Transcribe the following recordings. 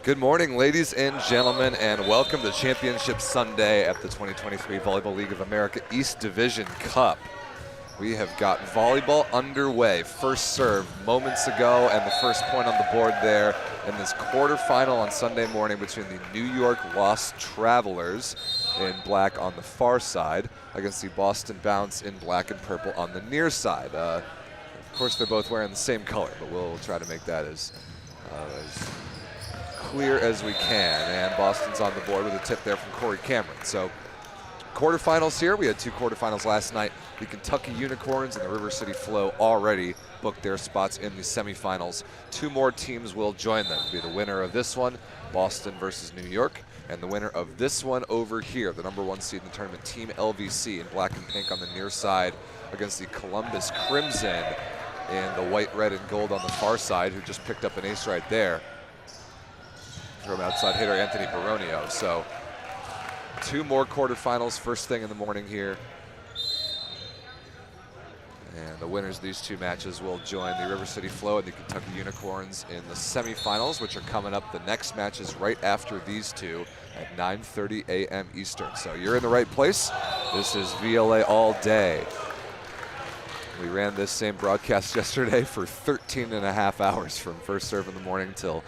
Good morning, ladies and gentlemen, and welcome to Championship Sunday at the 2023 Volleyball League of America East Division Cup. We have got volleyball underway. First serve moments ago, and the first point on the board there in this quarterfinal on Sunday morning between the New York Lost Travelers in black on the far side against the Boston Bounce in black and purple on the near side. Of course, they're both wearing the same color, but we'll try to make that as clear as we can. And Boston's on the board with a tip there from Corey Cameron. So quarterfinals here. We had two quarterfinals last night. The Kentucky Unicorns and the River City Flow already booked their spots in the semifinals. Two more teams will join them. It'll be the winner of this one, Boston versus New York, and the winner of this one over here, the #1 seed in the tournament, Team LVC in black and pink on the near side against the Columbus Crimson in the white, red, and gold on the far side, who just picked up an ace right there from outside hitter Anthony Baronio. So two more quarterfinals first thing in the morning here. And the winners of these two matches will join the River City Flow and the Kentucky Unicorns in the semifinals, which are coming up. The next matches right after these two at 9:30 a.m. Eastern. So you're in the right place. This is VLA All Day. We ran this same broadcast yesterday for 13.5 hours from first serve in the morning till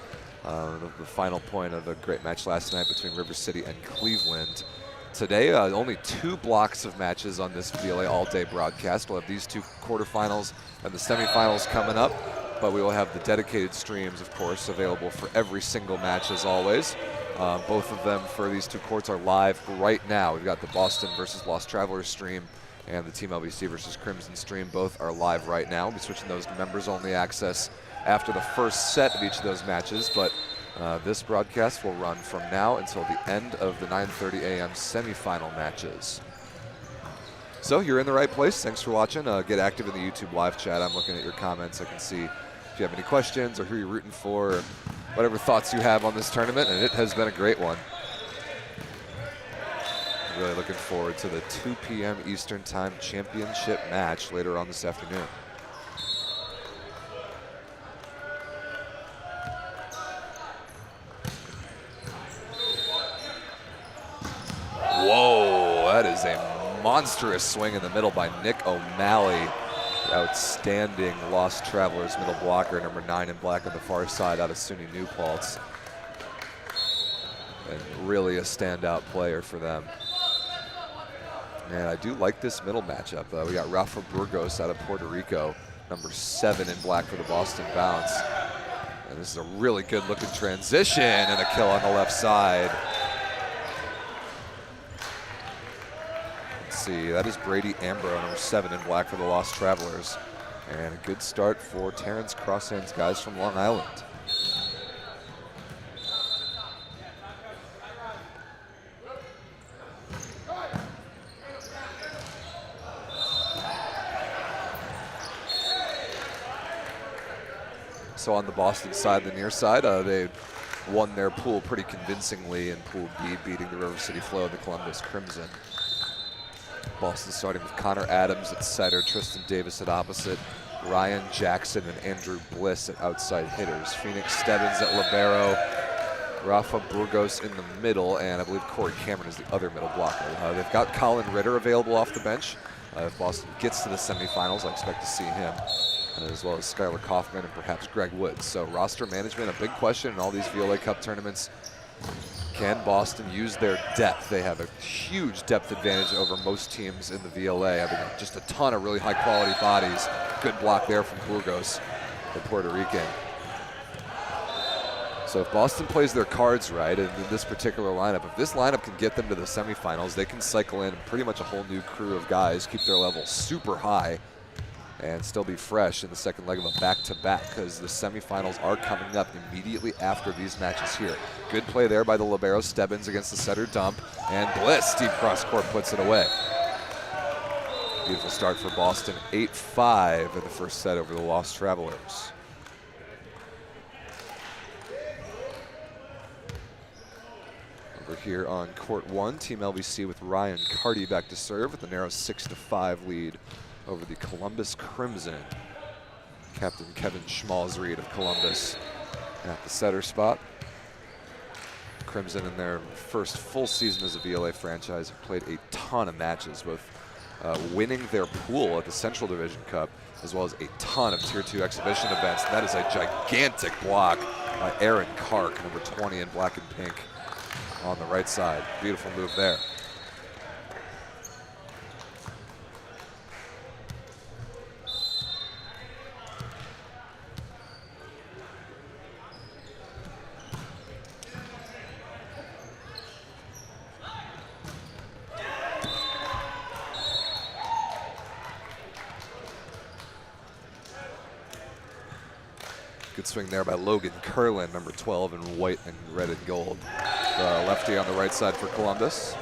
the final point of a great match last night between River City and Cleveland. Today, only two blocks of matches on this VLA All-Day broadcast. We'll have these two quarterfinals and the semifinals coming up, but we will have the dedicated streams, of course, available for every single match as always. Both of them for these two courts are live right now. We've got the Boston versus Lost Travelers stream and the Team LVC versus Crimson stream. Both are live right now. We'll be switching those to members-only access after the first set of each of those matches, but this broadcast will run from now until the end of the 9:30 a.m. semifinal matches. So you're in the right place. Thanks for watching. Get active in the YouTube live chat. I'm looking at your comments. I can see if you have any questions or who you're rooting for or whatever thoughts you have on this tournament, and it has been a great one. Really looking forward to the 2 p.m. Eastern Time championship match later on this afternoon. Whoa, that is a monstrous swing in the middle by Nick O'Malley. Outstanding Lost Travelers middle blocker, #9 in black on the far side out of SUNY New Paltz. And really a standout player for them. And I do like this middle matchup. We got Rafa Burgos out of Puerto Rico, #7 in black for the Boston Bounce. And this is a really good looking transition and a kill on the left side. See, that is Brady Ambro, #7 in black for the Lost Travelers. And a good start for Terrence Crosshands guys from Long Island. So on the Boston side, the near side, they won their pool pretty convincingly in Pool B, beating the River City Flow and the Columbus Crimson. Boston starting with Connor Adams at setter, Tristan Davis at opposite, Ryan Jackson and Andrew Bliss at outside hitters, Phoenix Stebbins at libero, Rafa Burgos in the middle, and I believe Corey Cameron is the other middle blocker. They've got Colin Ritter available off the bench. If Boston gets to the semifinals, I expect to see him, as well as Skylar Kaufman and perhaps Greg Woods. So roster management, a big question in all these VLA Cup tournaments. Can Boston use their depth? They have a huge depth advantage over most teams in the VLA. I mean, just a ton of really high quality bodies. Good block there from Burgos, the Puerto Rican. So if Boston plays their cards right in this particular lineup, if this lineup can get them to the semifinals, they can cycle in pretty much a whole new crew of guys, keep their level super high, and still be fresh in the second leg of a back-to-back, because the semifinals are coming up immediately after these matches here. Good play there by the libero Stebbins against the setter dump, and Bliss, deep cross court, puts it away. Beautiful start for Boston, 8-5 in the first set over the Lost Travelers. Over here on court 1, Team LVC with Ryan Carty back to serve with a narrow 6-5 lead over the Columbus Crimson. Captain Kevin Schmalzried of Columbus at the setter spot. Crimson in their first full season as a VLA franchise have played a ton of matches, both winning their pool at the Central Division Cup, as well as a ton of Tier 2 exhibition events. And that is a gigantic block by Aaron Kark, number 20 in black and pink on the right side. Beautiful move there. Good swing there by Logan Curlin, number 12 in white and red and gold. The lefty on the right side for Columbus.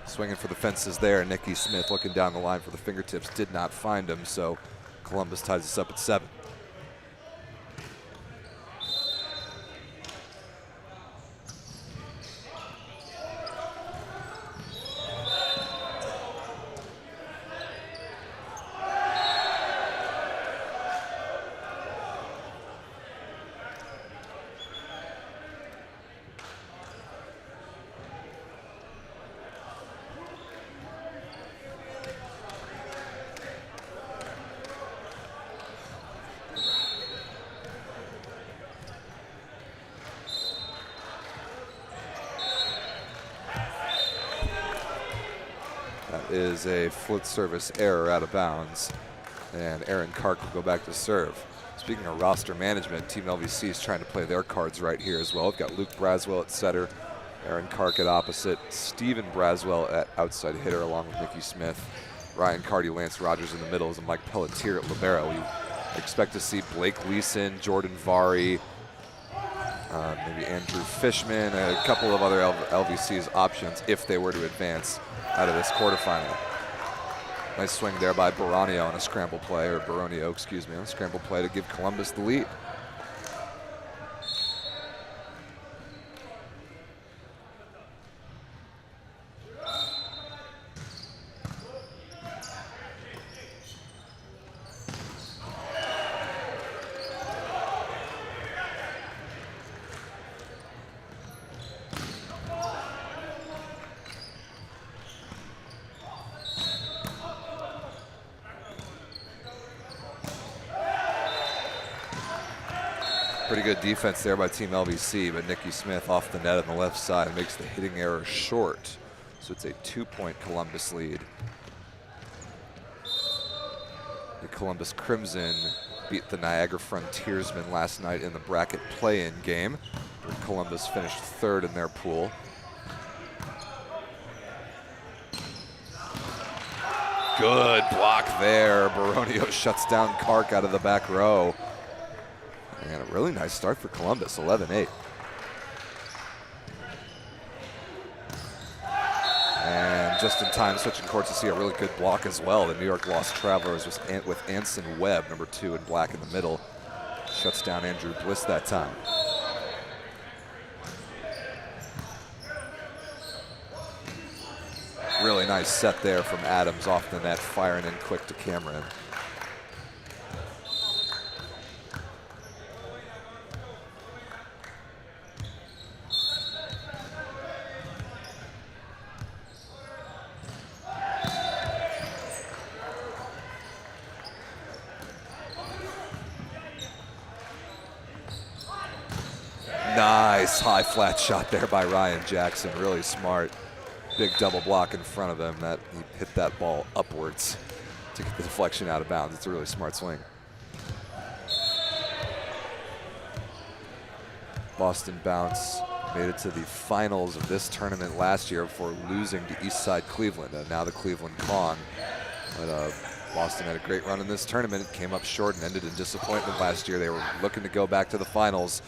Swinging for the fences there, Nikki Smith looking down the line for the fingertips, did not find him, so Columbus ties us up at 7. Is a foot service error out of bounds, and Aaron Kark will go back to serve. Speaking of roster management, Team LVC is trying to play their cards right here as well. We've got Luke Braswell at setter, Aaron Kark at opposite, Steven Braswell at outside hitter along with Nikki Smith, Ryan Carty, Lance Rogers in the middles, and Mike Pelletier at libero. We expect to see Blake Leeson, Jordan Vari, maybe Andrew Fishman, a couple of other LVC's options if they were to advance out of this quarterfinal. Nice swing there by Baronio on a scramble play, or Baronio, excuse me, on a scramble play to give Columbus the lead. Pretty good defense there by Team LVC, but Nikki Smith off the net on the left side makes the hitting error short. So it's a 2-point Columbus lead. The Columbus Crimson beat the Niagara Frontiersmen last night in the bracket play-in game, where Columbus finished 3rd in their pool. Good block there. Baronio shuts down Kark out of the back row. And a really nice start for Columbus, 11-8. And just in time, switching courts to see a really good block as well. The New York Lost Travelers with Anson Webb, number 2 in black in the middle. Shuts down Andrew Bliss that time. Really nice set there from Adams off the net, firing in quick to Cameron. Nice high flat shot there by Ryan Jackson, really smart. Big double block in front of him. That he hit that ball upwards to get the deflection out of bounds. It's a really smart swing. Boston Bounce made it to the finals of this tournament last year before losing to Eastside Cleveland, and now the Cleveland Con. But Boston had a great run in this tournament. It came up short and ended in disappointment last year. They were looking to go back to the finals.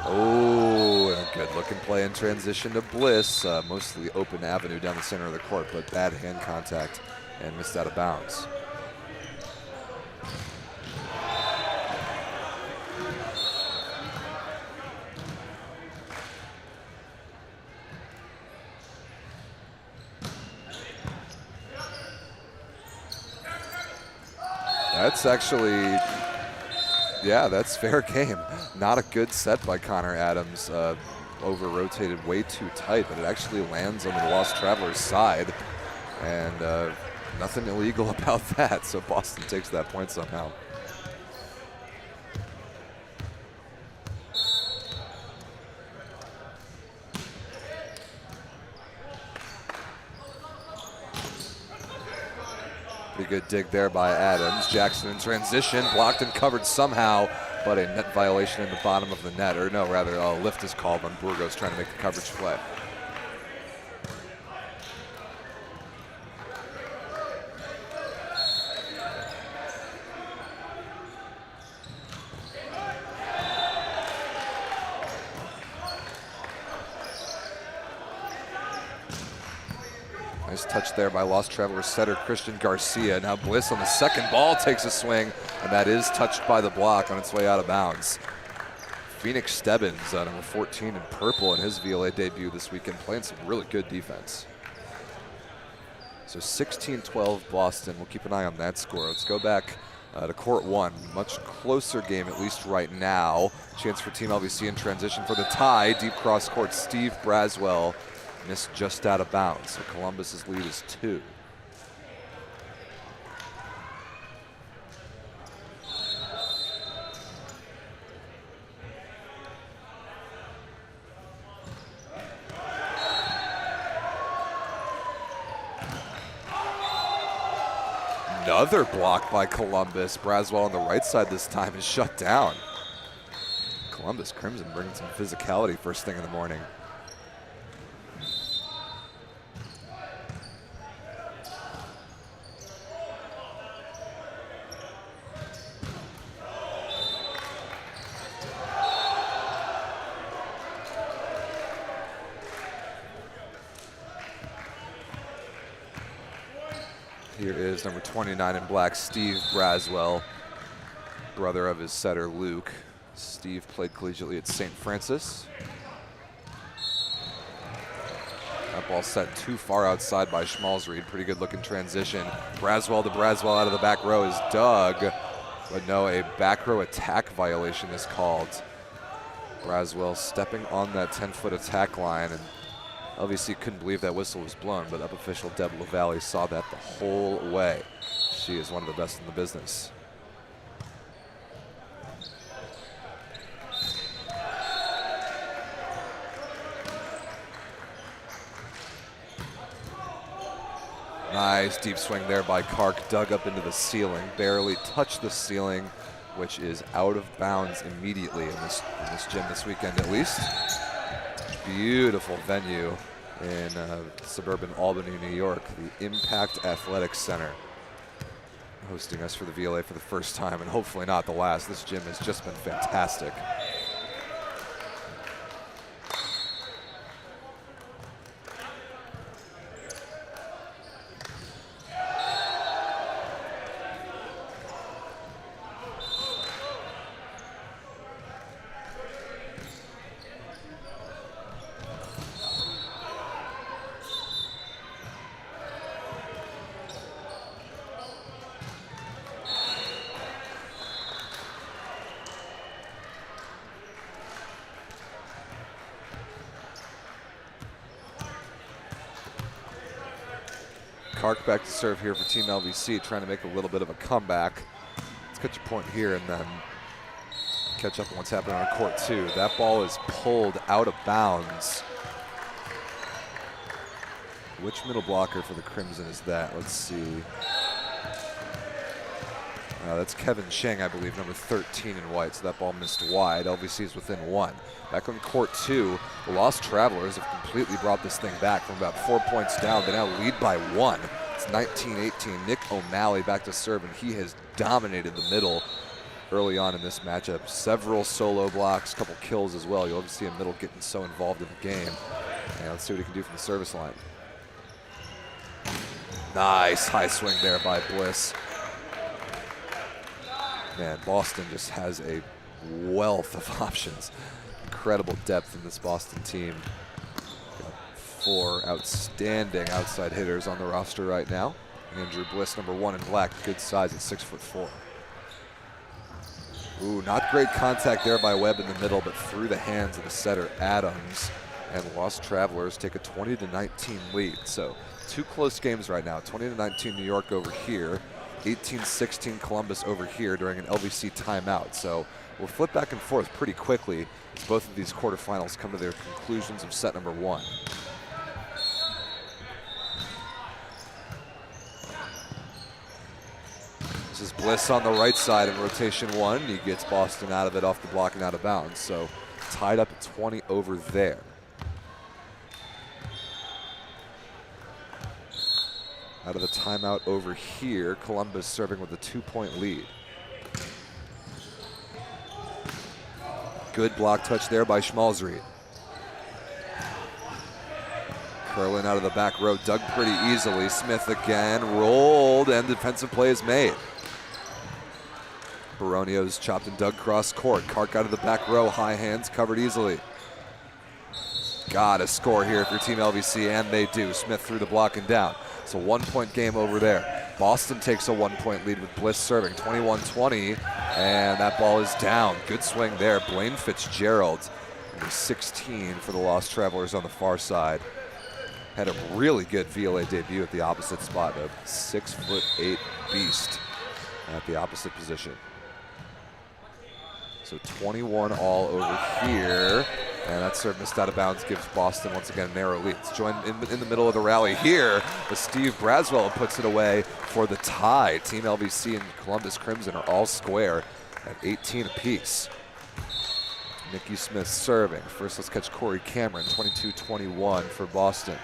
Oh, and a good looking play in transition to Bliss. Mostly open avenue down the center of the court, but bad hand contact and missed out of bounds. That's actually, yeah, that's fair game. Not a good set by Connor Adams. Over-rotated way too tight, but it actually lands on the Lost Traveler's side. And nothing illegal about that, so Boston takes that point somehow. Pretty good dig there by Adams. Jackson in transition, blocked and covered somehow, but a net violation in the bottom of the net, or no, rather a lift is called on Burgos trying to make the coverage play. Nice touch there by Lost Traveler setter Christian Garcia. Now Bliss on the second ball takes a swing, and that is touched by the block on its way out of bounds. Phoenix Stebbins, number 14 in purple in his VLA debut this weekend, playing some really good defense. So 16-12 Boston. We'll keep an eye on that score. Let's go back to court one. Much closer game, at least right now. Chance for Team LVC in transition for the tie. Deep cross court, Steve Braswell missed just out of bounds, so Columbus's lead is 2. Another block by Columbus. Braswell on the right side this time is shut down. Columbus Crimson bringing some physicality first thing in the morning. Here is number 29 in black, Steve Braswell, brother of his setter, Luke. Steve played collegiately at St. Francis. That ball set too far outside by Schmalzried. Pretty good looking transition. Braswell to Braswell out of the back row is dug, but no, a back row attack violation is called. Braswell stepping on that 10-foot attack line, and LVC couldn't believe that whistle was blown, but up official Deb LaValle saw that the whole way. She is one of the best in the business. Nice deep swing there by Kark, dug up into the ceiling, barely touched the ceiling, which is out of bounds immediately in this gym this weekend at least. Beautiful venue in suburban Albany, New York, the Impact Athletics Center, hosting us for the VLA for the first time, and hopefully not the last. This gym has just been fantastic. Kark back to serve here for Team LVC, trying to make a little bit of a comeback. Let's catch a point here and then catch up on what's happening on court two. That ball is pulled out of bounds. Which middle blocker for the Crimson is that? Let's see. That's Kevin Cheng, I believe, number 13 in white, so that ball missed wide. LVC is within 1. Back on court two, the Lost Travelers have completely brought this thing back from about 4 points down. They now lead by 1. It's 19-18. Nick O'Malley back to serve, and he has dominated the middle early on in this matchup. Several solo blocks, couple kills as well. You'll see a middle getting so involved in the game. And let's see what he can do from the service line. Nice high swing there by Bliss. Man, Boston just has a wealth of options. Incredible depth in this Boston team. Got 4 outstanding outside hitters on the roster right now. Andrew Bliss, number 1 in black, good size at 6'4". Ooh, not great contact there by Webb in the middle, but through the hands of the setter, Adams. And Lost Travelers take a 20-19 lead. So 2 close games right now. 20-19 New York over here. 18-16 Columbus over here during an LVC timeout. So we'll flip back and forth pretty quickly as both of these quarterfinals come to their conclusions of set number 1. This is Bliss on the right side in rotation 1. He gets Boston out of it off the block and out of bounds. So tied up at 20 over there. Out of the timeout over here, Columbus serving with a 2-point lead. Good block touch there by Schmalzried. Curlin out of the back row, dug pretty easily. Smith again, rolled, and defensive play is made. Baronio's chopped and dug cross court. Kark out of the back row, high hands, covered easily. Gotta score here if you're Team LVC, and they do. Smith through the block and down. It's a 1-point game over there. Boston takes a 1-point lead with Bliss serving, 21-20, and that ball is down. Good swing there. Blaine Fitzgerald, number 16 for the Lost Travelers on the far side. Had a really good VLA debut at the opposite spot, a 6'8" beast at the opposite position. So 21 all over here. And that serve missed out of bounds, gives Boston once again a narrow lead. It's joined in the middle of the rally here, but Steve Braswell puts it away for the tie. Team LVC and Columbus Crimson are all square at 18 apiece. Nikki Smith serving. First, let's catch Corey Cameron, 22-21 for Boston.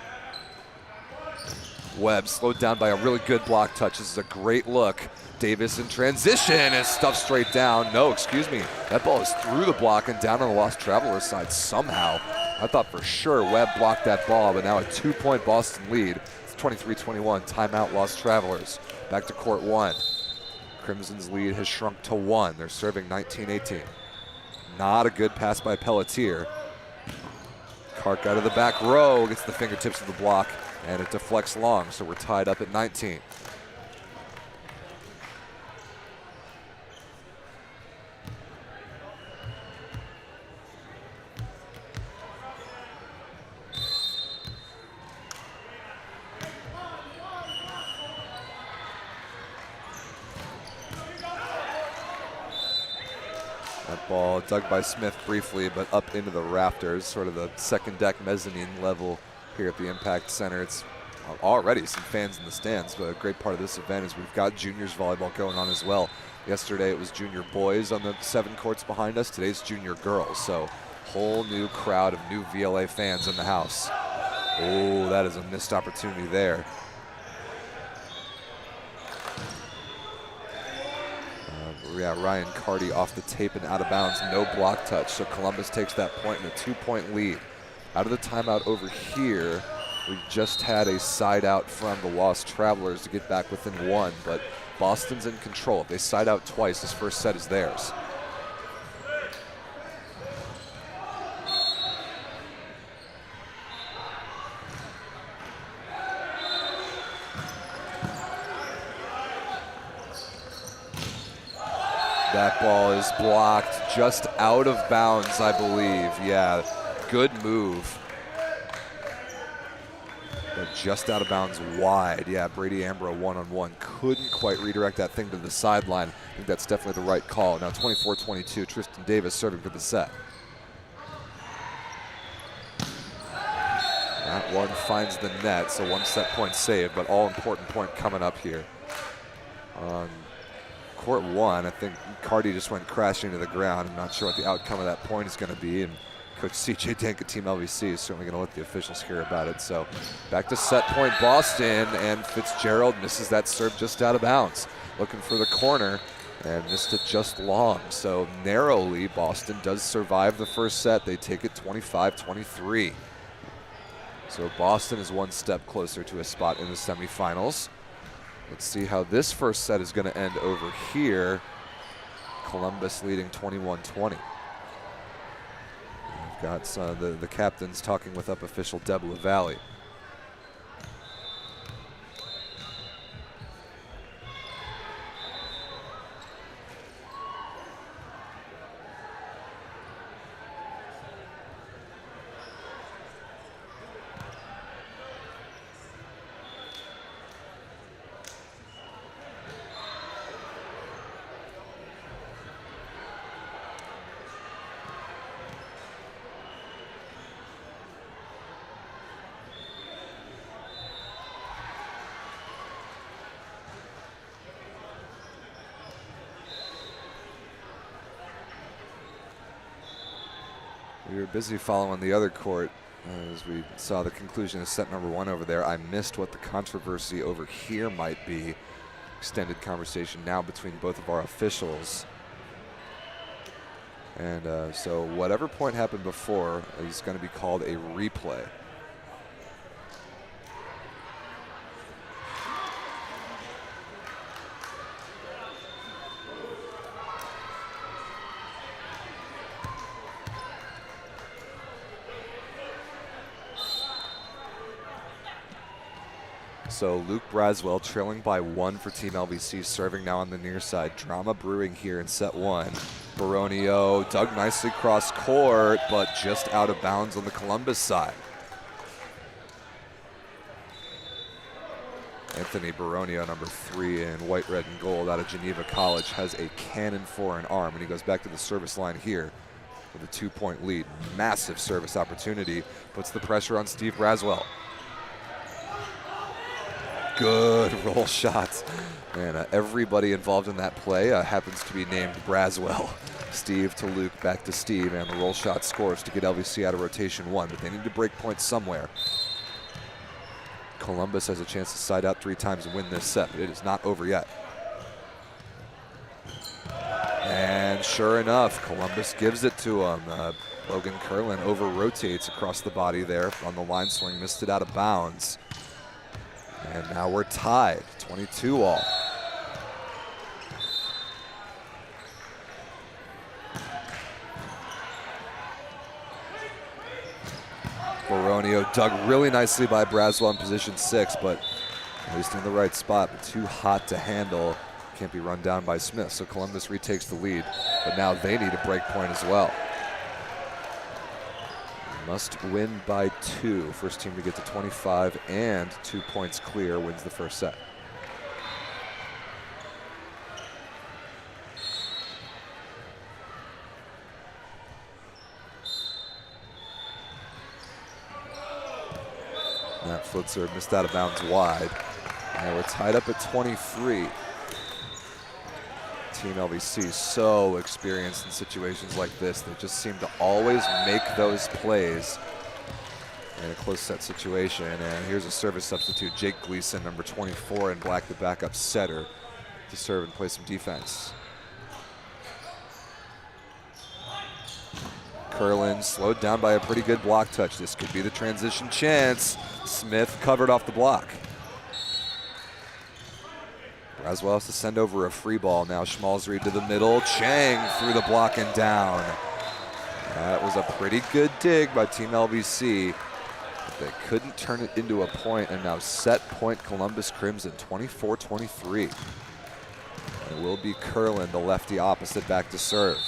Webb slowed down by a really good block touch. This is a great look. Davis in transition is stuffed straight down. No, excuse me. That ball is through the block and down on the Lost Travelers side somehow. I thought for sure Webb blocked that ball, but now a 2-point Boston lead. It's 23-21, timeout Lost Travelers. Back to court 1. Crimson's lead has shrunk to 1. They're serving 19-18. Not a good pass by Pelletier. Kark out of the back row, gets the fingertips of the block, and it deflects long, so we're tied up at 19. That ball dug by Smith briefly, but up into the rafters, sort of the second deck mezzanine level here at the Impact Center. It's already some fans in the stands, but a great part of this event is we've got juniors volleyball going on as well. Yesterday it was junior boys on the 7 courts behind us. Today's junior girls, so whole new crowd of new VLA fans in the house. Oh, that is a missed opportunity there. Yeah, Ryan Carty off the tape and out of bounds, no block touch. So Columbus takes that point and a 2-point lead. Out of the timeout over here, we just had a side out from the Lost Travelers to get back within 1, but Boston's in control. If they side out twice, this first set is theirs. That ball is blocked just out of bounds, I believe. Yeah, good move. But just out of bounds wide. Yeah, Brady Ambro one-on-one. Couldn't quite redirect that thing to the sideline. I think that's definitely the right call. Now 24-22, Tristan Davis serving for the set. That one finds the net, so 1 set point saved, but all important point coming up here. On court 1, I think Carty just went crashing to the ground. I'm not sure what the outcome of that point is going to be, and Coach C.J. Dank at Team LVC is certainly going to let the officials hear about it. So back to set point Boston, and Fitzgerald misses that serve just out of bounds. Looking for the corner and missed it just long. So narrowly, Boston does survive the first set. They take it 25-23. So Boston is 1 step closer to a spot in the semifinals. Let's see how this first set is going to end over here. Columbus leading 21-20. We've got the captains talking with up official Deb LaValle. We were busy following the other court as we saw the conclusion of set number 1 over there. I missed what the controversy over here might be. Extended conversation now between both of our officials. And so whatever point happened before is going to be called a replay. So Luke Braswell trailing by 1 for Team LVC, serving now on the near side. Drama brewing here in set 1. Baronio dug nicely cross court, but just out of bounds on the Columbus side. Anthony Baronio, number 3 in white, red, and gold out of Geneva College, has a cannon for an arm, and he goes back to the service line here with a 2-point lead. Massive service opportunity, puts the pressure on Steve Braswell. Good roll shots. And everybody involved in that play happens to be named Braswell. Steve to Luke, back to Steve, and the roll shot scores to get LVC out of rotation 1, but they need to break points somewhere. Columbus has a chance to side out 3 times and win this set, but it is not over yet. And sure enough, Columbus gives it to him. Logan Curlin over-rotates across the body there on the line swing, missed it out of bounds. And now we're tied, 22 all. Baronio dug really nicely by Braswell in position 6, but at least in the right spot, but too hot to handle. Can't be run down by Smith, so Columbus retakes the lead, but now they need a break point as well. Must win by 2. First team to get to 25 and 2 points clear wins the first set. That Flitzer missed out of bounds wide. And we're tied up at 23. Team LVC so experienced in situations like this. They just seem to always make those plays in a close set situation. And here's a service substitute, Jake Gleason, number 24 in black, the backup setter, to serve and play some defense. Curlin slowed down by a pretty good block touch. This could be the transition chance. Smith covered off the block. Braswell has to send over a free ball now. Schmalzried to the middle. Chang through the block and down. That was a pretty good dig by Team LVC. But they couldn't turn it into a point, and now set point Columbus Crimson, 24-23. It will be Curlin, the lefty opposite, back to serve.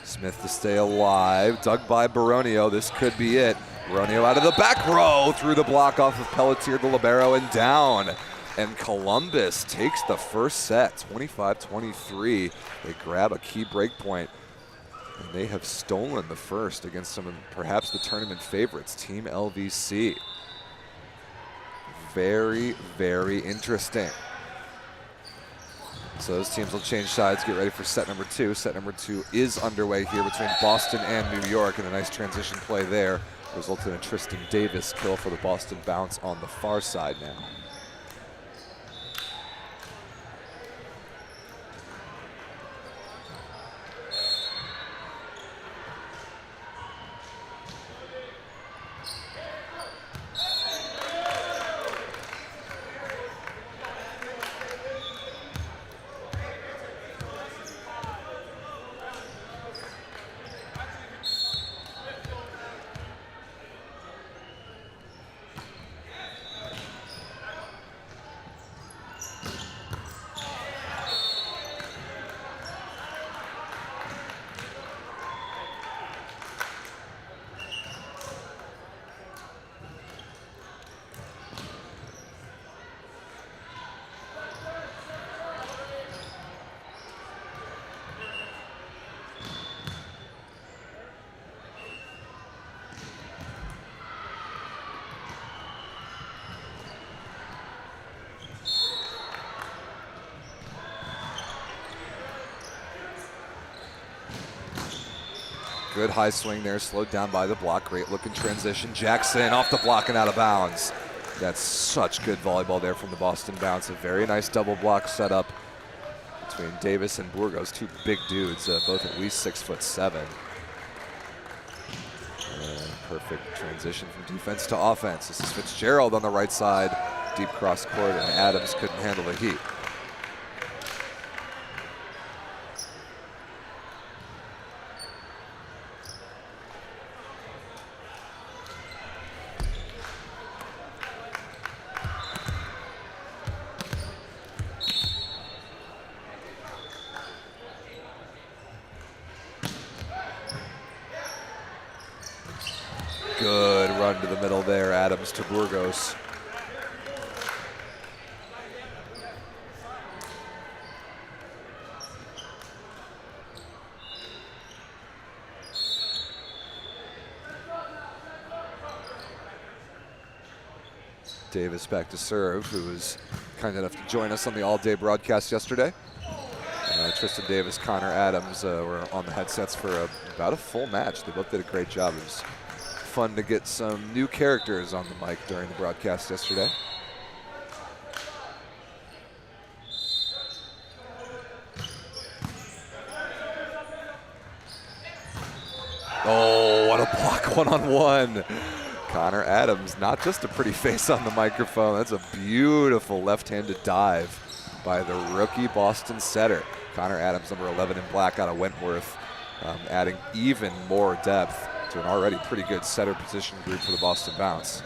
Smith to stay alive, dug by Baronio. This could be it. Baronio out of the back row, through the block off of Pelletier, the libero, and down. And Columbus takes the first set, 25-23. They grab a key break point, and they have stolen the first against some of perhaps the tournament favorites, Team LVC. Very, very interesting. So those teams will change sides, get ready for set number 2. Set number 2 is underway here between Boston and New York, and a nice transition play there resulted in a Tristan Davis kill for the Boston bounce on the far side now. Good high swing there, slowed down by the block. Great looking transition. Jackson off the block and out of bounds. That's such good volleyball there from the Boston Bounce. A very nice double block setup between Davis and Burgos, two big dudes, both at least 6'7". Perfect transition from defense to offense. This is Fitzgerald on the right side, deep cross court, and Adams couldn't handle the heat. Good run to the middle there, Adams to Burgos. Davis back to serve, who was kind enough to join us on the all-day broadcast yesterday. Tristan Davis, Connor Adams were on the headsets for about a full match. They both did a great job. It was fun to get some new characters on the mic during the broadcast yesterday. Oh, what a block one-on-one. Connor Adams, not just a pretty face on the microphone. That's a beautiful left-handed dive by the rookie Boston setter. Connor Adams, number 11 in black out of Wentworth, adding even more depth to an already pretty good setter position group for the Boston Bounce.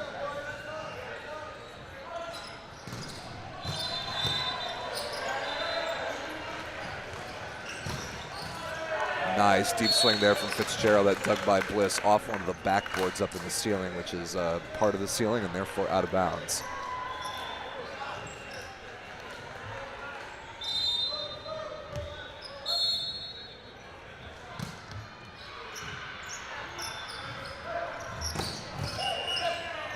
Nice deep swing there from Fitzgerald that dug by Bliss off one of the backboards up in the ceiling, which is part of the ceiling and therefore out of bounds.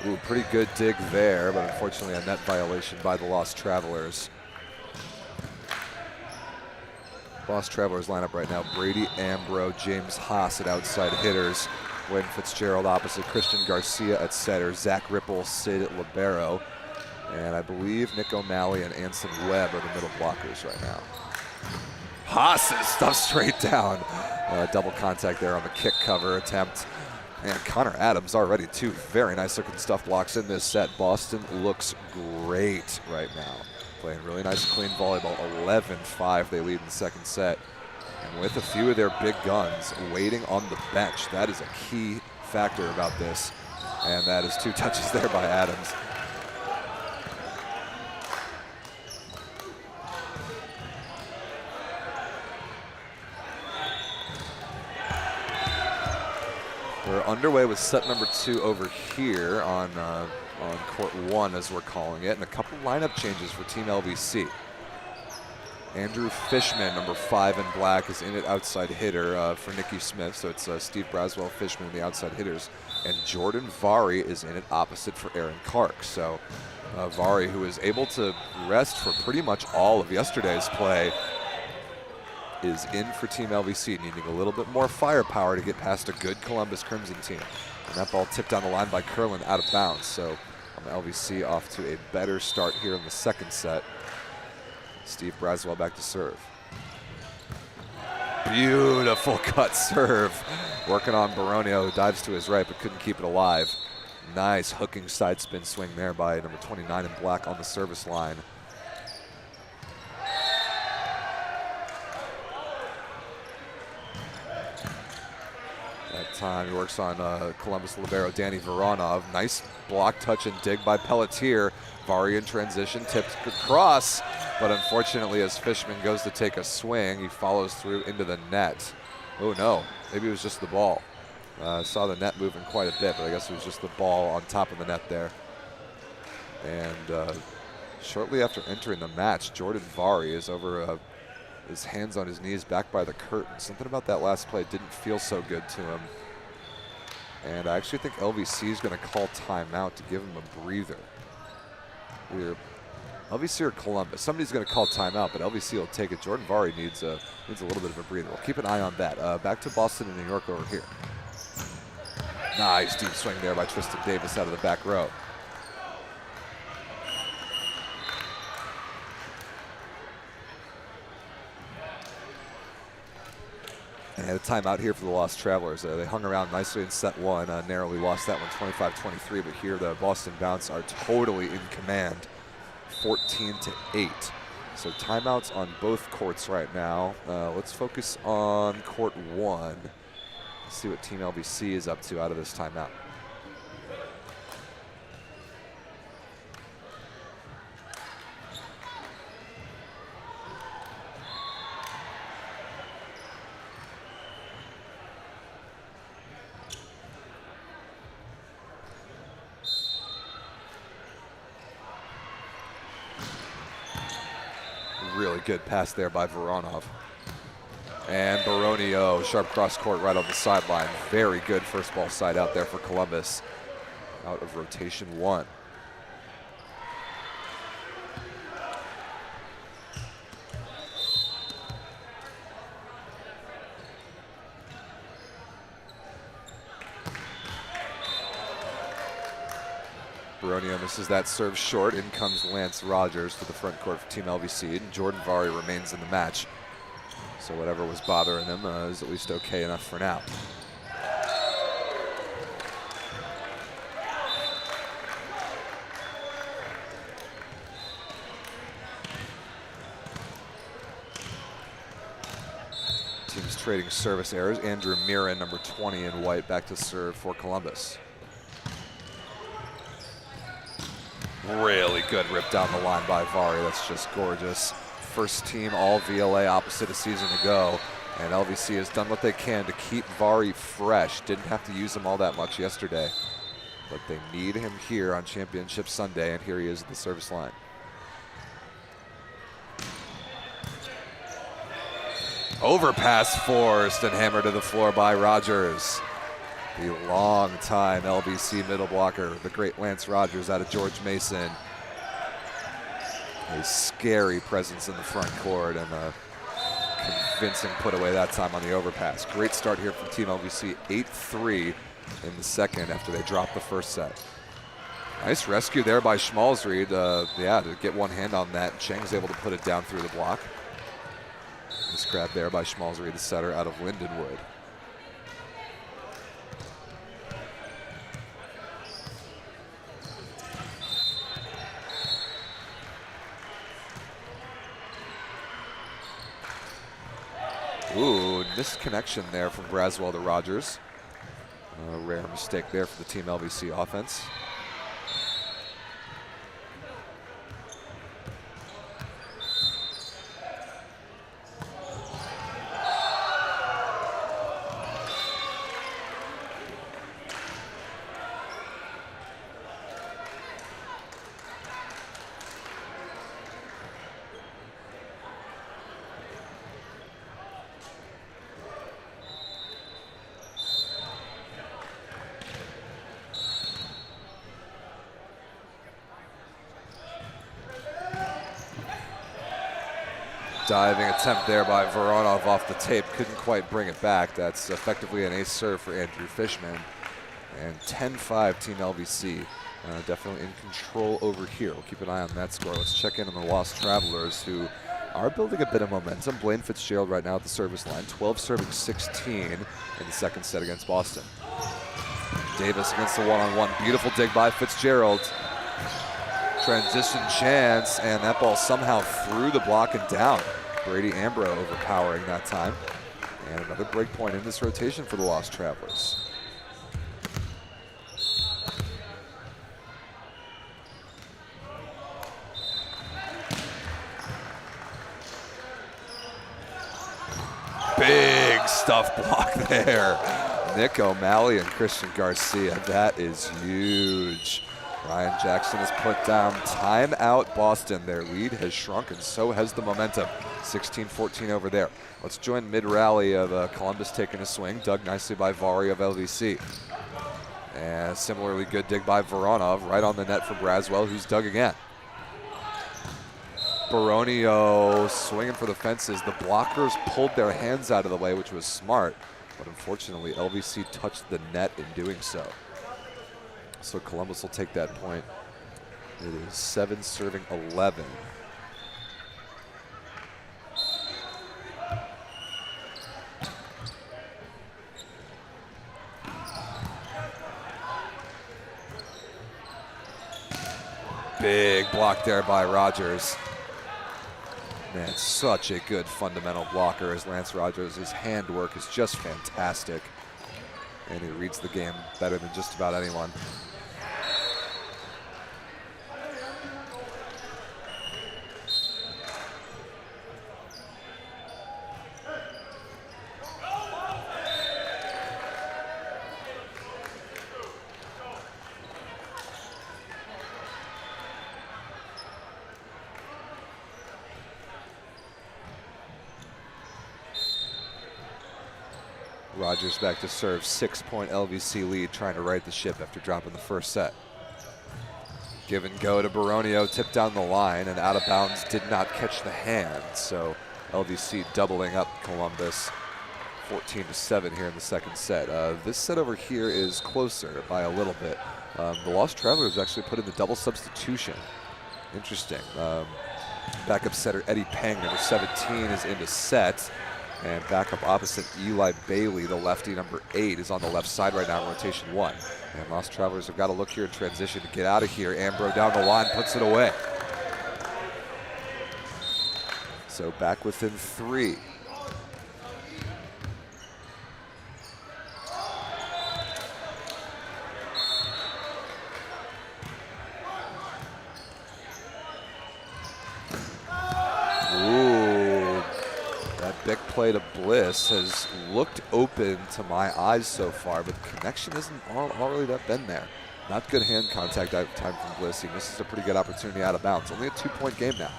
Ooh, pretty good dig there, but unfortunately a net violation by the Lost Travelers. Lost Travelers lineup right now: Brady Ambro, James Haas at outside hitters, Wayne Fitzgerald opposite, Christian Garcia at setter, Zach Ripple, Sid Libero, and I believe Nick O'Malley and Anson Webb are the middle blockers right now. Haas is stuffed straight down. Double contact there on the kick cover attempt. And Connor Adams already two very nice looking stuff blocks in this set. Boston looks great right now. Playing really nice clean volleyball. 11-5 they lead in the second set. And with a few of their big guns waiting on the bench, that is a key factor about this. And that is two touches there by Adams. We're underway with set number 2 over here on court 1, as we're calling it, and a couple lineup changes for Team LVC. Andrew Fishman, number 5 in black, is in at outside hitter for Nikki Smith, so it's Steve Braswell, Fishman in the outside hitters, and Jordan Vari is in at opposite for Aaron Kark. So Vari, who was able to rest for pretty much all of yesterday's play, is in for Team LVC, needing a little bit more firepower to get past a good Columbus Crimson team. And that ball tipped down the line by Curlin out of bounds. So LVC off to a better start here in the second set. Steve Braswell back to serve. Beautiful cut serve. Working on Baronio, who dives to his right but couldn't keep it alive. Nice hooking side spin swing there by number 29 in black on the service line. That time he works on Columbus libero Danny Voronov. Nice block, touch, and dig by Pelletier. Vari in transition, tipped across, but unfortunately as Fishman goes to take a swing, he follows through into the net. Oh no, maybe it was just the ball. Saw the net moving quite a bit, but I guess it was just the ball on top of the net there. And shortly after entering the match, Jordan Vari is over his hands on his knees back by the curtain. Something about that last play didn't feel so good to him. And I actually think LVC is going to call timeout to give him a breather. We're LVC or Columbus. Somebody's going to call timeout, but LVC will take it. Jordan Vari needs a little bit of a breather. We'll keep an eye on that. Back to Boston and New York over here. Nice deep swing there by Tristan Davis out of the back row. And had a timeout here for the Lost Travelers. They hung around nicely in set one, narrowly lost that one 25-23, but here the Boston Bounce are totally in command, 14-8. So timeouts on both courts right now. Let's focus on court one. See what Team LVC is up to out of this timeout. Really good pass there by Voronov. And Baronio, sharp cross court right on the sideline. Very good first ball side out there for Columbus. Out of rotation one. Baronio misses that serve short. In comes Lance Rogers to the front court for Team LVC, and Jordan Vari remains in the match. So whatever was bothering him is at least okay enough for now. Teams trading service errors. Andrew Mirren, number 20 in white, back to serve for Columbus. Really good rip down the line by Vari. That's just gorgeous. First team all VLA opposite a season ago, and LVC has done what they can to keep Vari fresh. Didn't have to use him all that much yesterday, but they need him here on Championship Sunday, and here he is at the service line. Overpass forced and hammered to the floor by Rogers. The long-time LVC middle blocker, the great Lance Rogers out of George Mason. A scary presence in the front court, and a convincing put away that time on the overpass. Great start here from Team LVC, 8-3 in the second after they dropped the first set. Nice rescue there by Schmalzried. To get one hand on that. Cheng's able to put it down through the block. Nice grab there by Schmalzried, the setter out of Lindenwood. Ooh, missed connection there from Braswell to Rogers. A rare mistake there for the Team LVC offense. Diving attempt there by Voronov off the tape. Couldn't quite bring it back. That's effectively an ace serve for Andrew Fishman. And 10-5 Team LVC. Definitely in control over here. We'll keep an eye on that score. Let's check in on the Lost Travelers, who are building a bit of momentum. Blaine Fitzgerald right now at the service line. 12 serving 16 in the second set against Boston. Davis against the one-on-one. Beautiful dig by Fitzgerald. Transition chance, and that ball somehow through the block and down. Brady Ambro overpowering that time. And another break point in this rotation for the Lost Travelers. Big stuff block there. Nick O'Malley and Christian Garcia. That is huge. Ryan Jackson has put down timeout Boston. Their lead has shrunk, and so has the momentum. 16-14 over there. Let's join mid-rally of Columbus taking a swing. Dug nicely by Vari of LVC. And similarly good dig by Voronov right on the net for Braswell, who's dug again. Baronio swinging for the fences. The blockers pulled their hands out of the way, which was smart. But unfortunately, LVC touched the net in doing so. So Columbus will take that point. It is 7 serving 11. Big block there by Rogers. Man, such a good fundamental blocker as Lance Rogers. His handwork is just fantastic. And he reads the game better than just about anyone. Rogers back to serve, 6-point LVC lead, trying to right the ship after dropping the first set. Give and go to Baronio, tipped down the line and out of bounds, did not catch the hand. So LVC doubling up Columbus, 14-7 here in the second set. This set over here is closer by a little bit. The Lost Travelers actually put in the double substitution. Interesting. Backup setter Eddie Peng, number 17, is into set. And backup opposite Eli Bailey, the lefty, number 8, is on the left side right now in rotation 1. And Lost Travelers have got to look here in transition to get out of here. Ambro down the line, puts it away. So back within 3. Big play to Bliss has looked open to my eyes so far, but the connection isn't already that been there. Not good hand contact time from Bliss. He misses a pretty good opportunity out of bounds. Only a 2-point game now.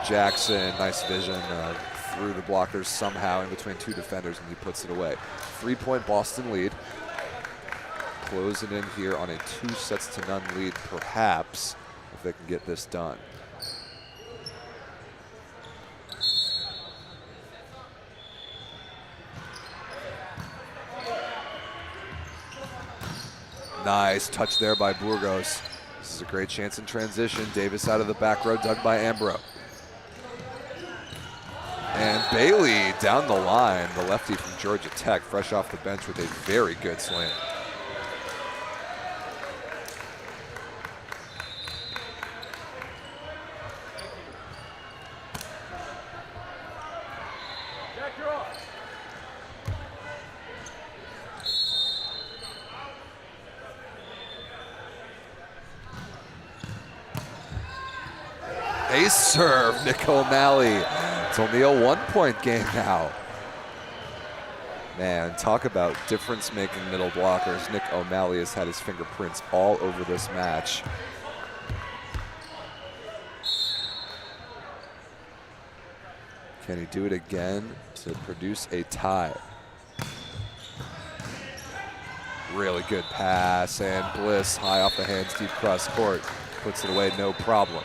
Jackson, nice vision, through the blockers somehow in between 2 defenders, and he puts it away. 3-point Boston lead. Closing in here on a 2-0 lead, perhaps, if they can get this done. Nice touch there by Burgos. This is a great chance in transition. Davis out of the back row, dug by Ambro. And Bailey down the line, the lefty from Georgia Tech, fresh off the bench with a very good swing. Ace serve, Nick O'Malley. It's only a 1-point game now. Man, talk about difference-making middle blockers. Nick O'Malley has had his fingerprints all over this match. Can he do it again to produce a tie? Really good pass, and Bliss high off the hands, deep cross court. Puts it away, no problem.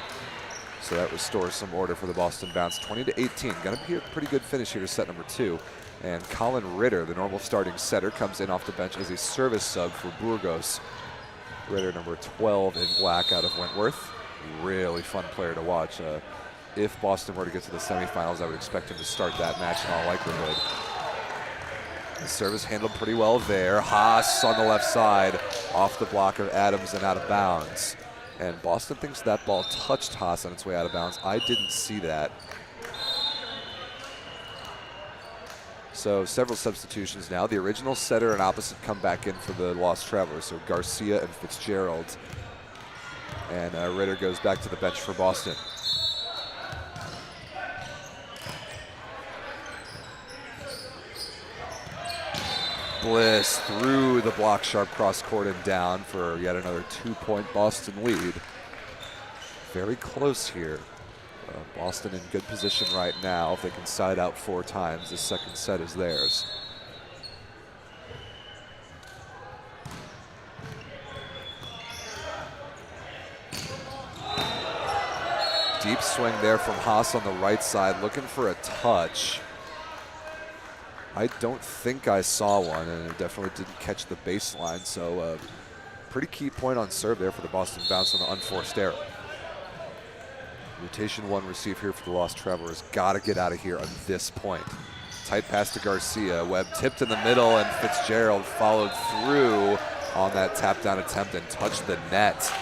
So that restores some order for the Boston Bounce. 20-18. Gonna be a pretty good finish here to set number 2. And Colin Ritter, the normal starting setter, comes in off the bench as a service sub for Burgos. Ritter, number 12 in black, out of Wentworth. Really fun player to watch. If Boston were to get to the semifinals, I would expect him to start that match in all likelihood. The service handled pretty well there. Haas on the left side, off the block of Adams and out of bounds. And Boston thinks that ball touched Haas on its way out of bounds. I didn't see that. So several substitutions now. The original setter and opposite come back in for the Lost Travelers. So Garcia and Fitzgerald. And Ritter goes back to the bench for Boston. Bliss through the block, sharp cross court and down for yet another 2-point Boston lead. Very close here. Boston in good position right now. If they can side out 4 times, the second set is theirs. deep swing there from Haas on the right side, looking for a touch. I don't think I saw one, and it definitely didn't catch the baseline, so pretty key point on serve there for the Boston Bounce on the unforced error. Rotation 1 receive here for the Lost Travelers. Got to get out of here on this point. Tight pass to Garcia. Webb tipped in the middle, and Fitzgerald followed through on that tap down attempt and touched the net.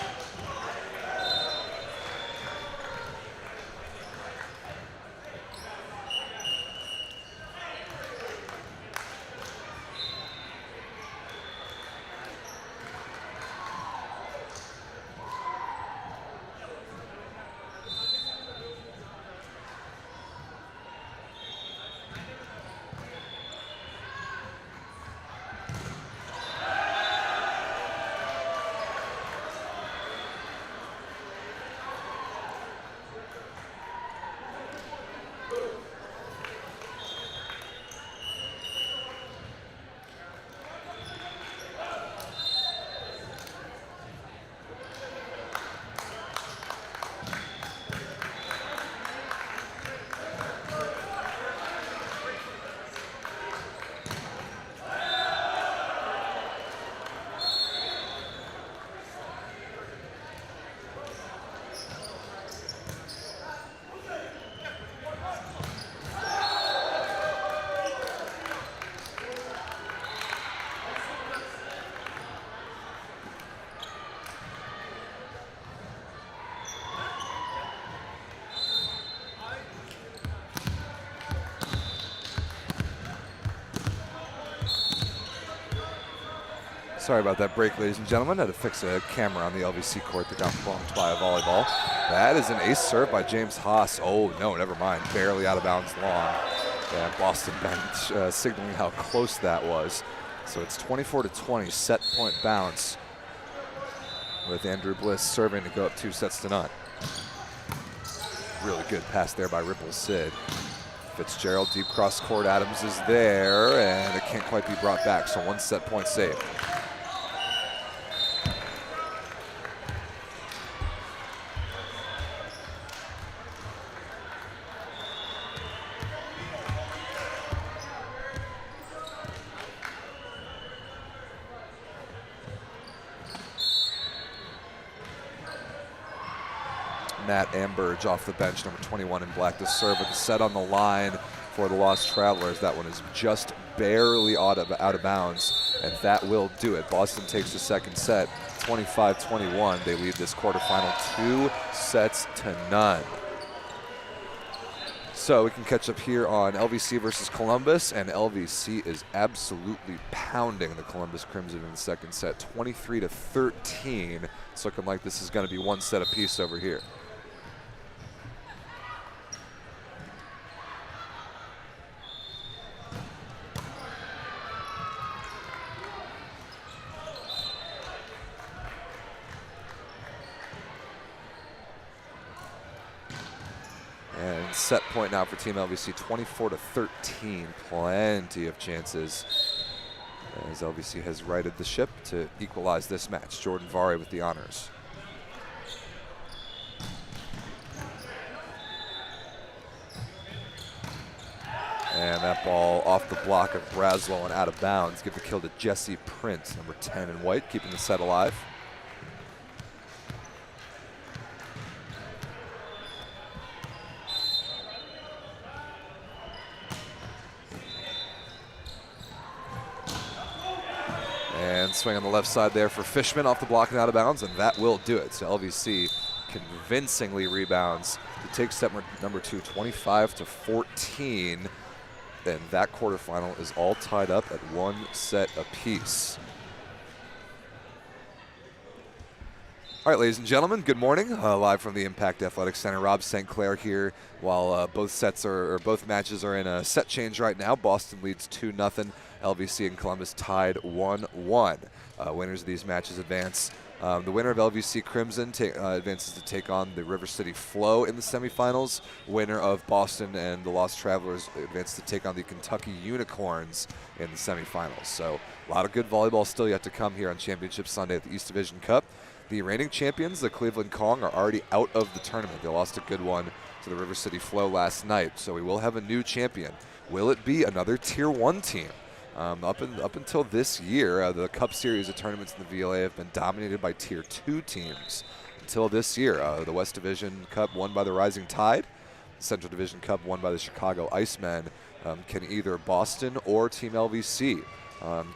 Sorry about that break, ladies and gentlemen. Had to fix a camera on the LVC court that got bumped by a volleyball. That is an ace serve by James Haas. Oh, no, never mind. Barely out of bounds long. Yeah, Boston bench signaling how close that was. So it's 24-20, set point bounce, with Andrew Bliss serving to go up 2-0. Really good pass there by Ripple Sid. Fitzgerald deep cross court. Adams is there, and it can't quite be brought back. So 1 set point save. Matt Amberge off the bench, number 21 in black, to serve with the set on the line for the Lost Travelers. That one is just barely out of bounds, and that will do it. Boston takes the second set, 25-21. They lead this quarterfinal 2-0. So we can catch up here on LVC versus Columbus, and LVC is absolutely pounding the Columbus Crimson in the second set, 23-13. It's looking like this is going to be 1 set apiece over here. And set point now for Team LVC, 24-13. Plenty of chances as LVC has righted the ship to equalize this match. Jordan Vare with the honors. And that ball off the block of Braslow and out of bounds. Give the kill to Jesse Prince, number 10 in white, keeping the set alive. And swing on the left side there for Fishman off the block and out of bounds, and that will do it. So LVC convincingly rebounds to take set number 2, 25-14. And that quarterfinal is all tied up at 1 set apiece. All right, ladies and gentlemen, good morning. Live from the Impact Athletic Center, Rob St. Clair here. While both matches are in a set change right now, Boston leads 2-0. LVC and Columbus tied 1-1. Winners of these matches advance. The winner of LVC Crimson advances to take on the River City Flow in the semifinals. Winner of Boston and the Lost Travelers advances to take on the Kentucky Unicorns in the semifinals. So a lot of good volleyball still yet to come here on Championship Sunday at the East Division Cup. The reigning champions, the Cleveland Kong, are already out of the tournament. They lost a good one to the River City Flow last night, so we will have a new champion. Will it be another Tier 1 team? Up until this year, the Cup Series of tournaments in the VLA have been dominated by Tier 2 teams. Until this year, the West Division Cup won by the Rising Tide, the Central Division Cup won by the Chicago Icemen. Can either Boston or Team LVC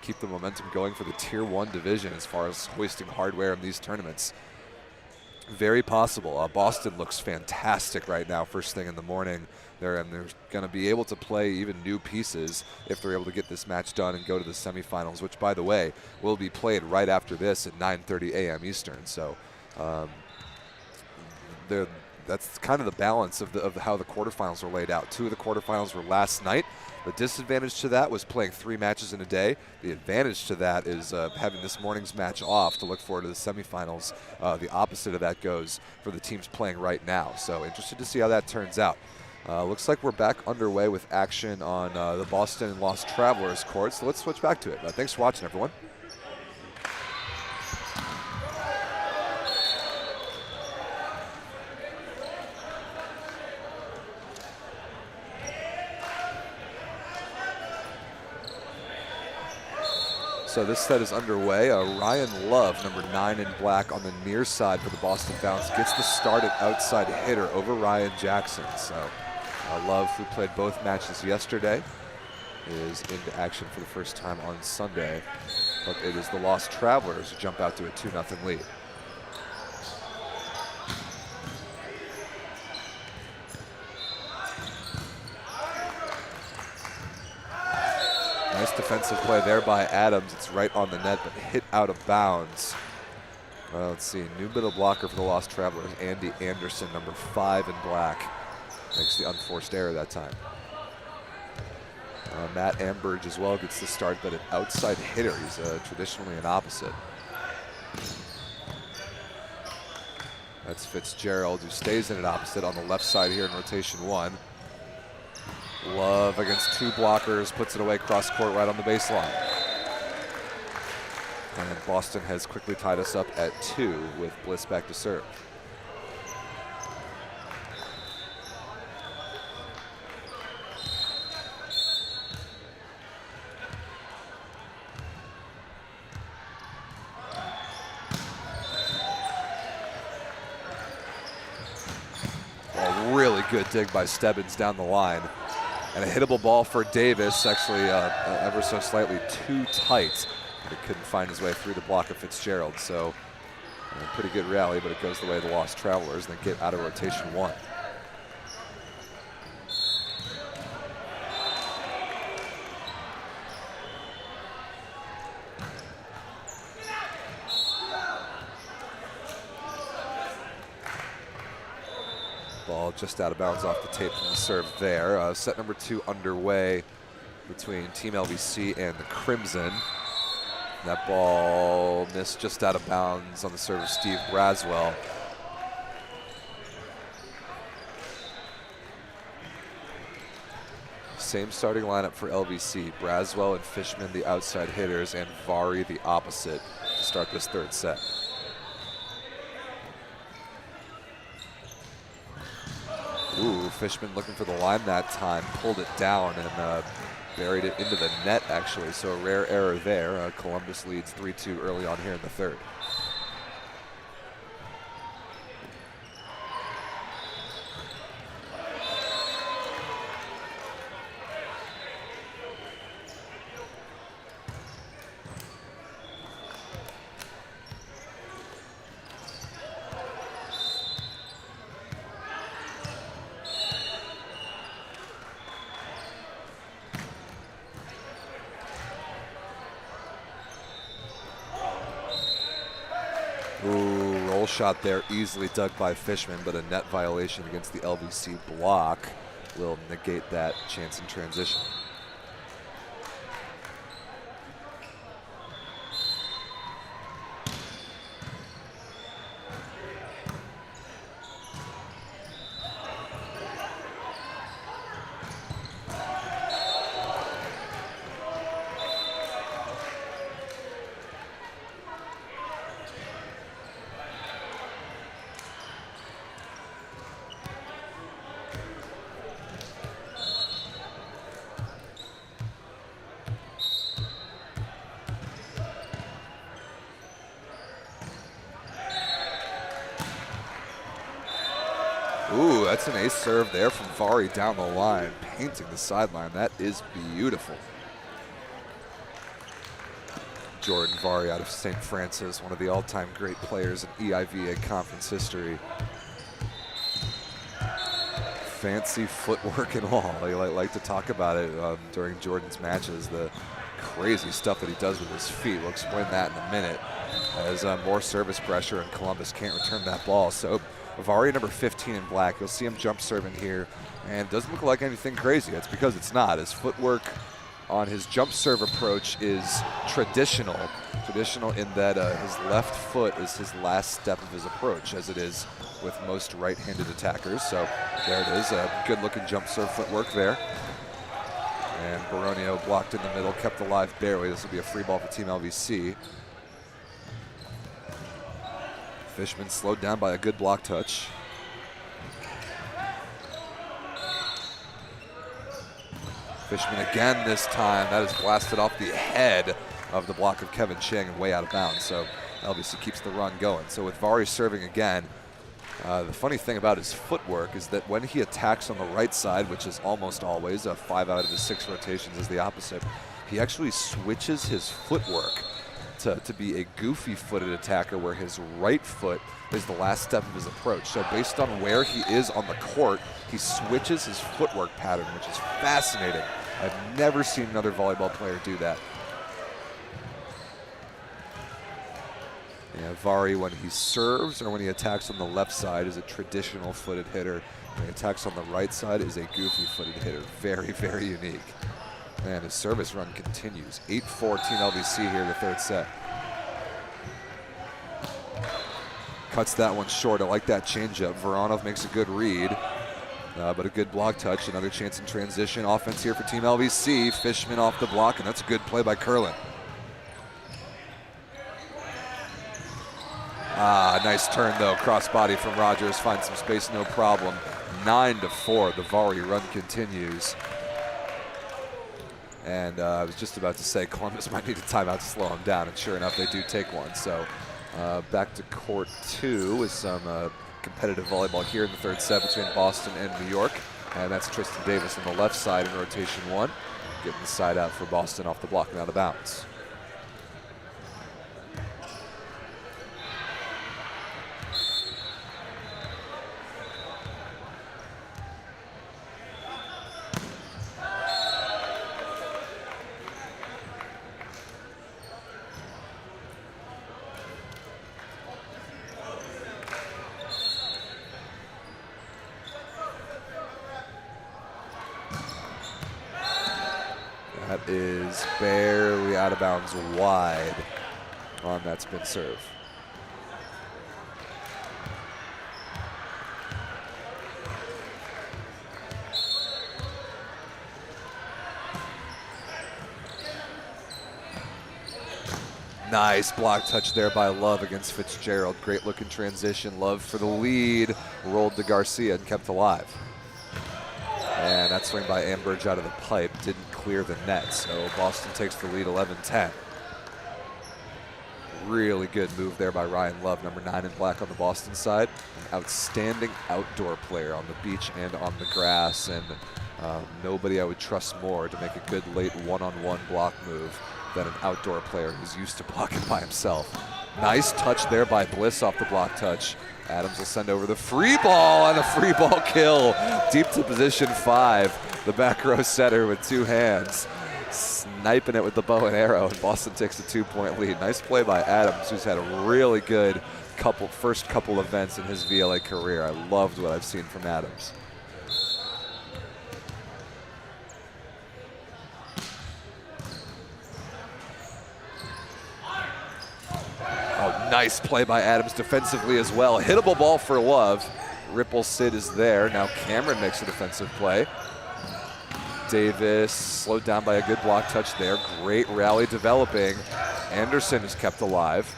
keep the momentum going for the Tier 1 division as far as hoisting hardware in these tournaments? Very possible. Boston looks fantastic right now first thing in the morning. They're going to be able to play even new pieces if they're able to get this match done and go to the semifinals, which, by the way, will be played right after this at 9:30 a.m. Eastern. So that's kind of the balance of how the quarterfinals were laid out. 2 of the quarterfinals were last night. The disadvantage to that was playing 3 matches in a day. The advantage to that is having this morning's match off to look forward to the semifinals. The opposite of that goes for the teams playing right now. So interested to see how that turns out. Looks like we're back underway with action on the Boston and Lost Travelers court. So let's switch back to it. Thanks for watching, everyone. So this set is underway. Ryan Love, number 9 in black on the near side for the Boston Bounce, gets the start at outside hitter over Ryan Jackson. So Love, who played both matches yesterday, is into action for the first time on Sunday. But it is the Lost Travelers who jump out to a 2-0 lead. Nice defensive play there by Adams. It's right on the net, but hit out of bounds. Let's see, new middle blocker for the Lost Travelers, Andy Anderson, number 5 in black. Makes the unforced error that time. Matt Ambridge as well gets the start, but an outside hitter. He's traditionally an opposite. That's Fitzgerald, who stays in an opposite on the left side here in rotation 1. Love against 2 blockers, puts it away cross court right on the baseline. And Boston has quickly tied us up at 2 with Bliss back to serve. A really good dig by Stebbins down the line. And a hittable ball for Davis, actually ever so slightly too tight. He couldn't find his way through the block of Fitzgerald. So pretty good rally, but it goes the way of the Lost Travelers and they get out of rotation 1. Ball just out of bounds off the tape from the serve there. Set number 2 underway between Team LVC and the Crimson. That ball missed just out of bounds on the serve of Steve Braswell. Same starting lineup for LVC. Braswell and Fishman the outside hitters and Vari the opposite to start this 3rd set. Ooh, Fishman looking for the line that time, pulled it down and buried it into the net actually, so a rare error there. Columbus leads 3-2 early on here in the 3rd. Ooh, roll shot there, easily dug by Fishman, but a net violation against the LVC block will negate that chance in transition. that's an ace serve there from Vari down the line, painting the sideline. That is beautiful. Jordan Vari out of St. Francis, one of the all-time great players in EIVA conference history. Fancy footwork and all. I like to talk about it during Jordan's matches, the crazy stuff that he does with his feet. We'll explain that in a minute. As more service pressure and Columbus can't return that ball. So Vari number 15 in black, you'll see him jump serving here, and it doesn't look like anything crazy. That's because it's not. His footwork on his jump serve approach is traditional in that his left foot is his last step of his approach, as it is with most right-handed attackers. So there it is, a good-looking jump serve footwork there. And Baronio blocked in the middle, kept alive barely. This will be a free ball for Team LVC. Fishman slowed down by a good block touch. Fishman again this time. That is blasted off the head of the block of Kevin Chang and way out of bounds. So LVC keeps the run going. So with Vari serving again, the funny thing about his footwork is that when he attacks on the right side, which is almost always 5 out of his 6 rotations is the opposite, he actually switches his footwork to be a goofy-footed attacker where his right foot is the last step of his approach. So based on where he is on the court, he switches his footwork pattern, which is fascinating. I've never seen another volleyball player do that. Yeah, Vari, when he serves or when he attacks on the left side, is a traditional footed hitter. When he attacks on the right side, is a goofy-footed hitter. Very, very unique. And his service run continues. 8-4 Team LVC here in the third set. Cuts that one short. I like that changeup. Voronov makes a good read, but a good block touch. Another chance in transition. Offense here for Team LVC. Fishman off the block, and that's a good play by Curlin. Nice turn though. Cross body from Rogers. Finds some space, no problem. 9-4. The Vari run continues. And I was just about to say Columbus might need a timeout to slow him down, and sure enough, they do take one. So back to court 2 with some competitive volleyball here in the third set between Boston and New York. And that's Tristan Davis on the left side in rotation 1, getting the side out for Boston off the block and out of bounds. That is barely out of bounds wide on that spin serve. Nice block touch there by Love against Fitzgerald. Great looking transition. Love for the lead. Rolled to Garcia and kept alive. And that swing by Ambridge out of the pipe didn't clear the net, so Boston takes the lead 11-10. Really good move there by Ryan Love, number 9 in black on the Boston side. An outstanding outdoor player on the beach and on the grass, and nobody I would trust more to make a good late one-on-one block move than an outdoor player who's used to blocking by himself. Nice touch there by Bliss off the block touch. Adams will send over the free ball, and a free ball kill. Deep to position 5. The back row setter with 2 hands, sniping it with the bow and arrow, and Boston takes a 2-point lead. Nice play by Adams, who's had a really good first couple events in his VLA career. I loved what I've seen from Adams. Nice play by Adams defensively as well. Hittable ball for Love. Ripple Sid is there. Now Cameron makes a defensive play. Davis slowed down by a good block touch there. Great rally developing. Anderson is kept alive.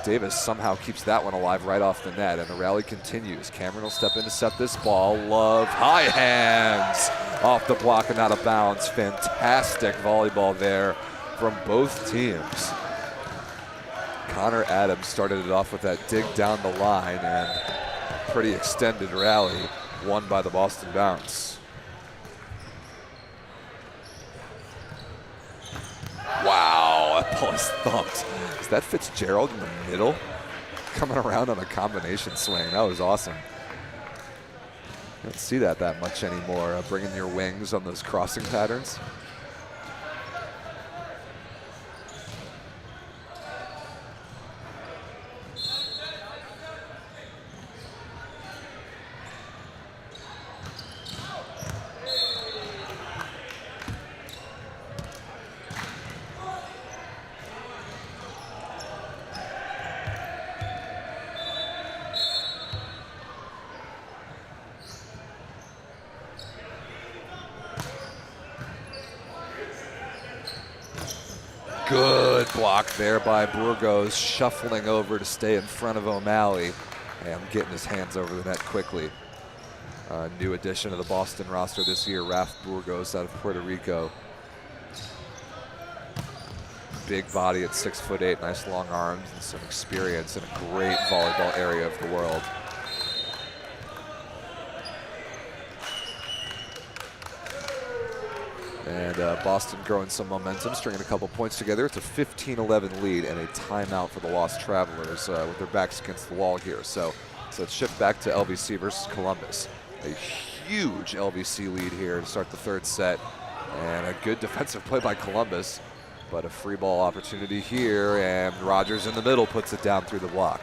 Davis somehow keeps that one alive right off the net, and the rally continues. Cameron will step in to set this ball. Love, high hands off the block and out of bounds. Fantastic volleyball there from both teams. Connor Adams started it off with that dig down the line, and pretty extended rally won by the Boston Bounce. Wow, that ball is thumped. Is that Fitzgerald in the middle? Coming around on a combination swing. That was awesome. You don't see that much anymore, bringing your wings on those crossing patterns. Good block there by Burgos, shuffling over to stay in front of O'Malley and getting his hands over the net quickly. New addition to the Boston roster this year, Raf Burgos out of Puerto Rico. Big body at 6'8", nice long arms and some experience in a great volleyball area of the world. And Boston growing some momentum, stringing a couple points together. It's a 15-11 lead and a timeout for the Lost Travelers with their backs against the wall here. So let's shift back to LVC versus Columbus. A huge LVC lead here to start the third set. And a good defensive play by Columbus, but a free ball opportunity here, and Rogers in the middle puts it down through the block.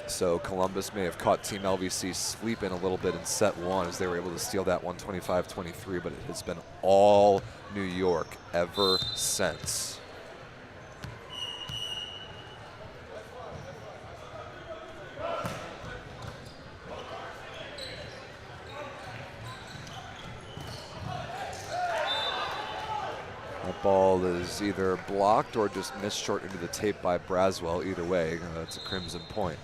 So Columbus may have caught Team LVC sleeping a little bit in set one as they were able to steal that 125-23, but it has been all New York ever since. That ball is either blocked or just missed short into the tape by Braswell. Either way, that's a Crimson point.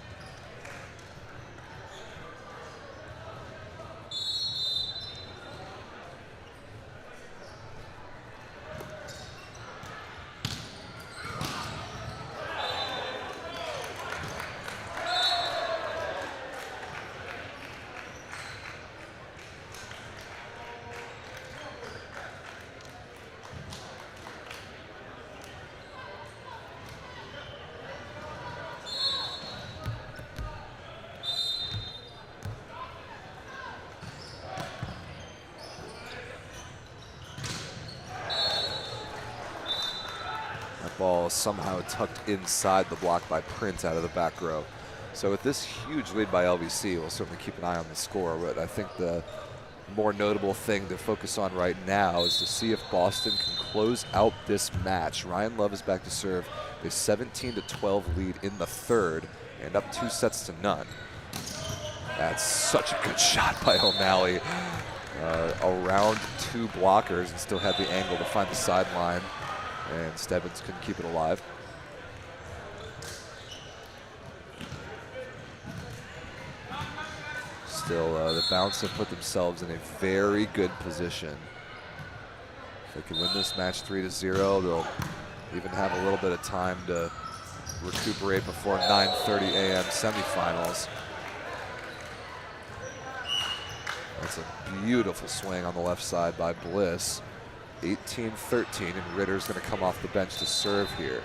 Ball somehow tucked inside the block by Prince out of the back row. So with this huge lead by LVC, we'll certainly keep an eye on the score, but I think the more notable thing to focus on right now is to see if Boston can close out this match. Ryan Love is back to serve a 17-12 lead in the third and up 2-0. That's such a good shot by O'Malley. Around two blockers and still had the angle to find the sideline. And Stebbins couldn't keep it alive. Still, the Bounce have put themselves in a very good position. If they can win this match 3-0, they'll even have a little bit of time to recuperate before 9:30 a.m. semifinals. That's a beautiful swing on the left side by Bliss. 18-13, and Ritter's going to come off the bench to serve here.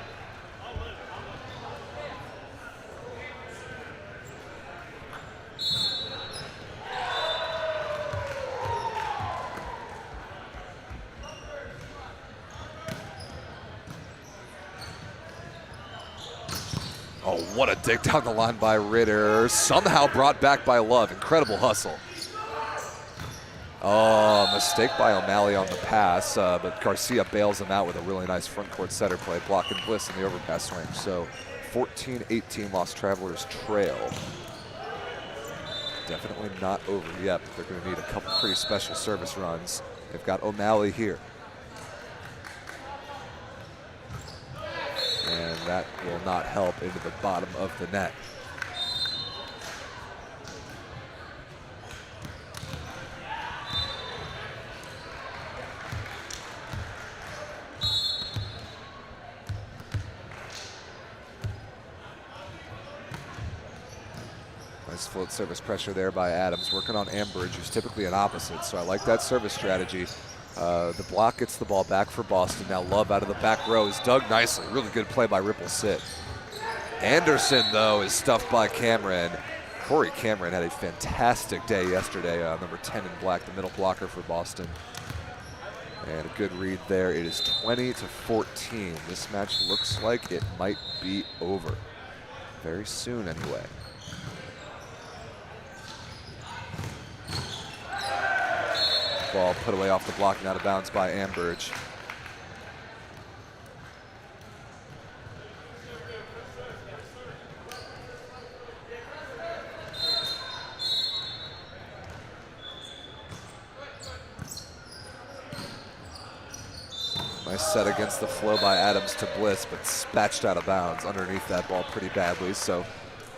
Oh, what a dig down the line by Ritter. Somehow brought back by Love. Incredible hustle. Oh, mistake by O'Malley on the pass, but Garcia bails him out with a really nice front court setter play, blocking Bliss in the overpass swing. So 14-18 Lost Travelers trail. Definitely not over yet, but they're going to need a couple pretty special service runs. They've got O'Malley here. And that will not help into the bottom of the net. Nice float service pressure there by Adams, working on Ambridge, who's typically an opposite, so I like that service strategy. The block gets the ball back for Boston. Now Love out of the back row is dug nicely. Really good play by Ripple Sid. Anderson, though, is stuffed by Cameron. Corey Cameron had a fantastic day yesterday, number 10 in black, the middle blocker for Boston. And a good read there. It is 20-14. This match looks like it might be over. Very soon, anyway. Ball put away off the block and out of bounds by Ambridge. Nice set against the flow by Adams to Bliss, but spatched out of bounds underneath that ball pretty badly. So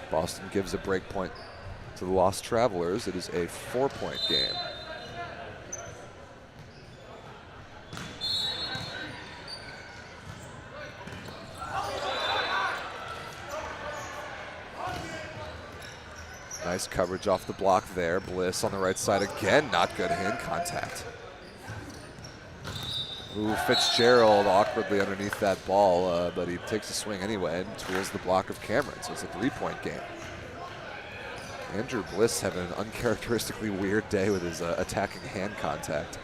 Boston gives a break point to the Lost Travelers. It is a 4-point game. Nice coverage off the block there. Bliss on the right side again. Not good hand contact. Ooh, Fitzgerald awkwardly underneath that ball, but he takes a swing anyway and tools the block of Cameron, so it's a 3-point game. Andrew Bliss having an uncharacteristically weird day with his attacking hand contact.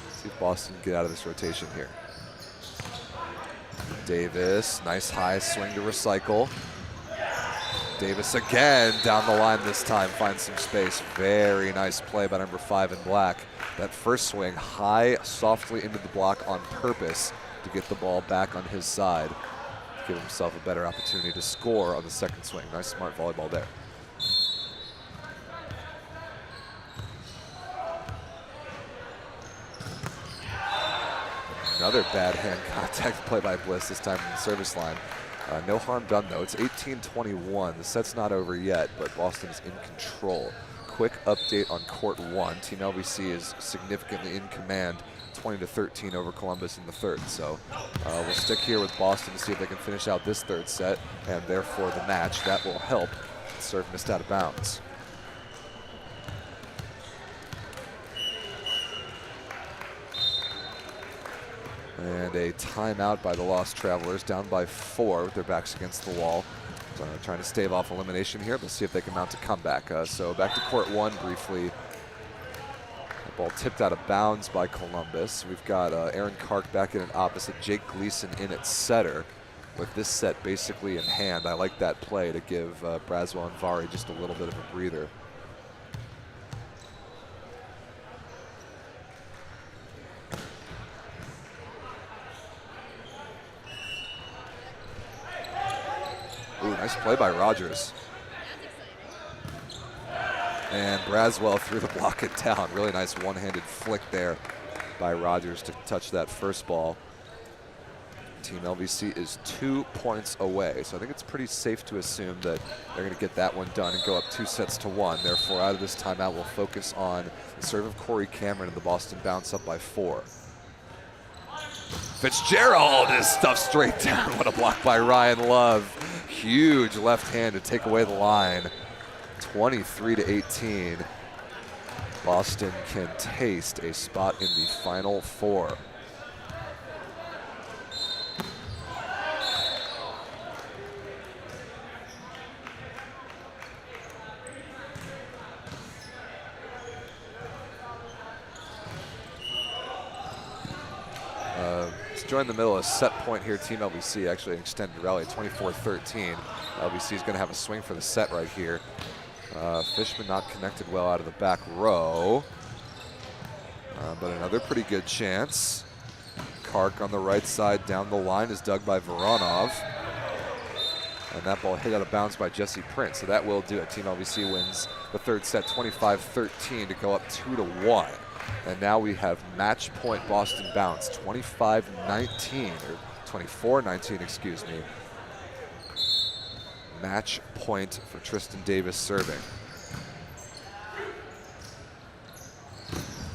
Let's see if Boston can get out of this rotation here. Davis, nice high swing to recycle. Davis again down the line this time, finds some space. Very nice play by number 5 in black. That first swing high, softly into the block on purpose to get the ball back on his side. Give himself a better opportunity to score on the second swing. Nice, smart volleyball there. Another bad hand contact play by Bliss, this time from the service line. No harm done, though. It's 18-21. The set's not over yet, but Boston is in control. Quick update on court 1. Team LVC is significantly in command, 20-13 over Columbus in the third. So we'll stick here with Boston to see if they can finish out this third set, and therefore the match. That will help. Serve missed out of bounds. And a timeout by the Lost Travelers, down by 4 with their backs against the wall. Trying to stave off elimination here. Let's see if they can mount a comeback. So back to court 1 briefly. The ball tipped out of bounds by Columbus. We've got Aaron Kark back in an opposite, Jake Gleason in at setter. With this set basically in hand, I like that play to give Braswell and Vari just a little bit of a breather. Ooh, nice play by Rogers. And Braswell threw the block it down. Really nice one-handed flick there by Rogers to touch that first ball. Team LVC is 2 points away, so I think it's pretty safe to assume that they're going to get that one done and go up 2-1. Therefore, out of this timeout, we'll focus on the serve of Corey Cameron and the Boston bounce up by 4. Fitzgerald is stuffed straight down. What a block by Ryan Love. Huge left hand to take away the line. 23-18. Boston can taste a spot in the Final Four. Join the middle, a set point here, Team LVC, actually an extended rally, 24-13. LVC is going to have a swing for the set right here. Fishman not connected well out of the back row. But another pretty good chance. Kark on the right side down the line is dug by Voronov. And that ball hit out of bounds by Jesse Prince. So that will do it. Team LVC wins the third set 25-13 to go up 2-1. And now we have match point Boston bounce, 25-19, or 24-19, excuse me. Match point for Tristan Davis serving.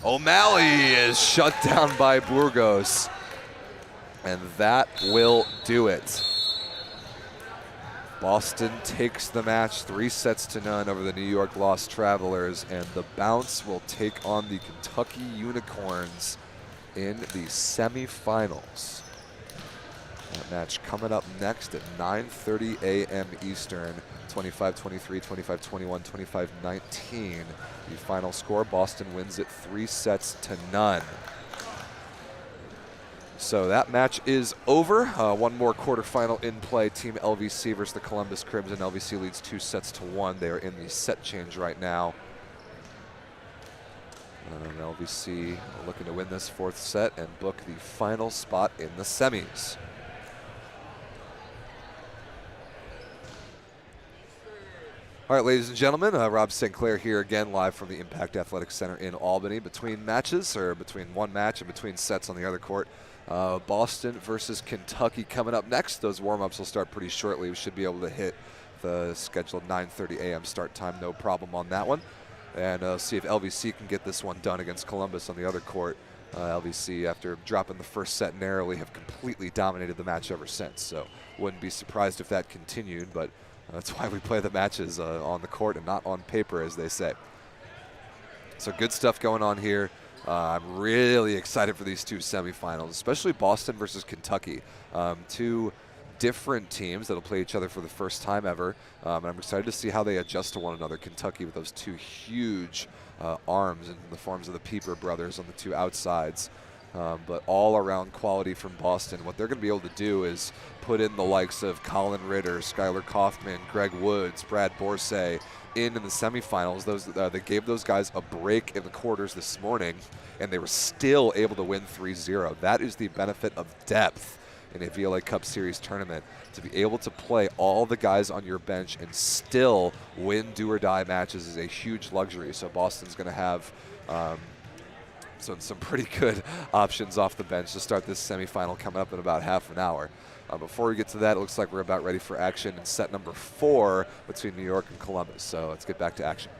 O'Malley is shut down by Burgos. And that will do it. Boston takes the match 3-0 over the New York Lost Travelers, and the Bounce will take on the Kentucky Unicorns in the semifinals. That match coming up next at 9:30 a.m. Eastern, 25-23, 25-21, 25-19. The final score, Boston wins it 3-0. So that match is over. One more quarterfinal in play. Team LVC versus the Columbus Crimson. LVC leads 2-1. They are in the set change right now. LVC looking to win this fourth set and book the final spot in the semis. All right, ladies and gentlemen, Rob St. Clair here again, live from the Impact Athletic Center in Albany. Between matches, or between one match and between sets on the other court, Boston versus Kentucky coming up next. Those warm-ups will start pretty shortly. We should be able to hit the scheduled 9:30 a.m. start time, no problem on that one. And see if LVC can get this one done against Columbus on the other court. LVC, after dropping the first set narrowly, have completely dominated the match ever since. So wouldn't be surprised if that continued, but that's why we play the matches on the court and not on paper, as they say. So good stuff going on here. I'm really excited for these two semifinals, especially Boston versus Kentucky. Two different teams that'll play each other for the first time ever. And I'm excited to see how they adjust to one another. Kentucky with those two huge arms in the forms of the Pieper brothers on the two outsides. But all around quality from Boston. What they're going to be able to do is put in the likes of Colin Ritter, Skylar Kaufman, Greg Woods, Brad Borsay in the semifinals. They gave those guys a break in the quarters this morning, and they were still able to win 3-0. That is the benefit of depth in a VLA Cup Series tournament, to be able to play all the guys on your bench and still win do-or-die matches is a huge luxury. So Boston's going to have some pretty good options off the bench to start this semifinal coming up in about half an hour. Before we get to that, it looks like we're about ready for action in set number 4 between New York and Columbus. So let's get back to action.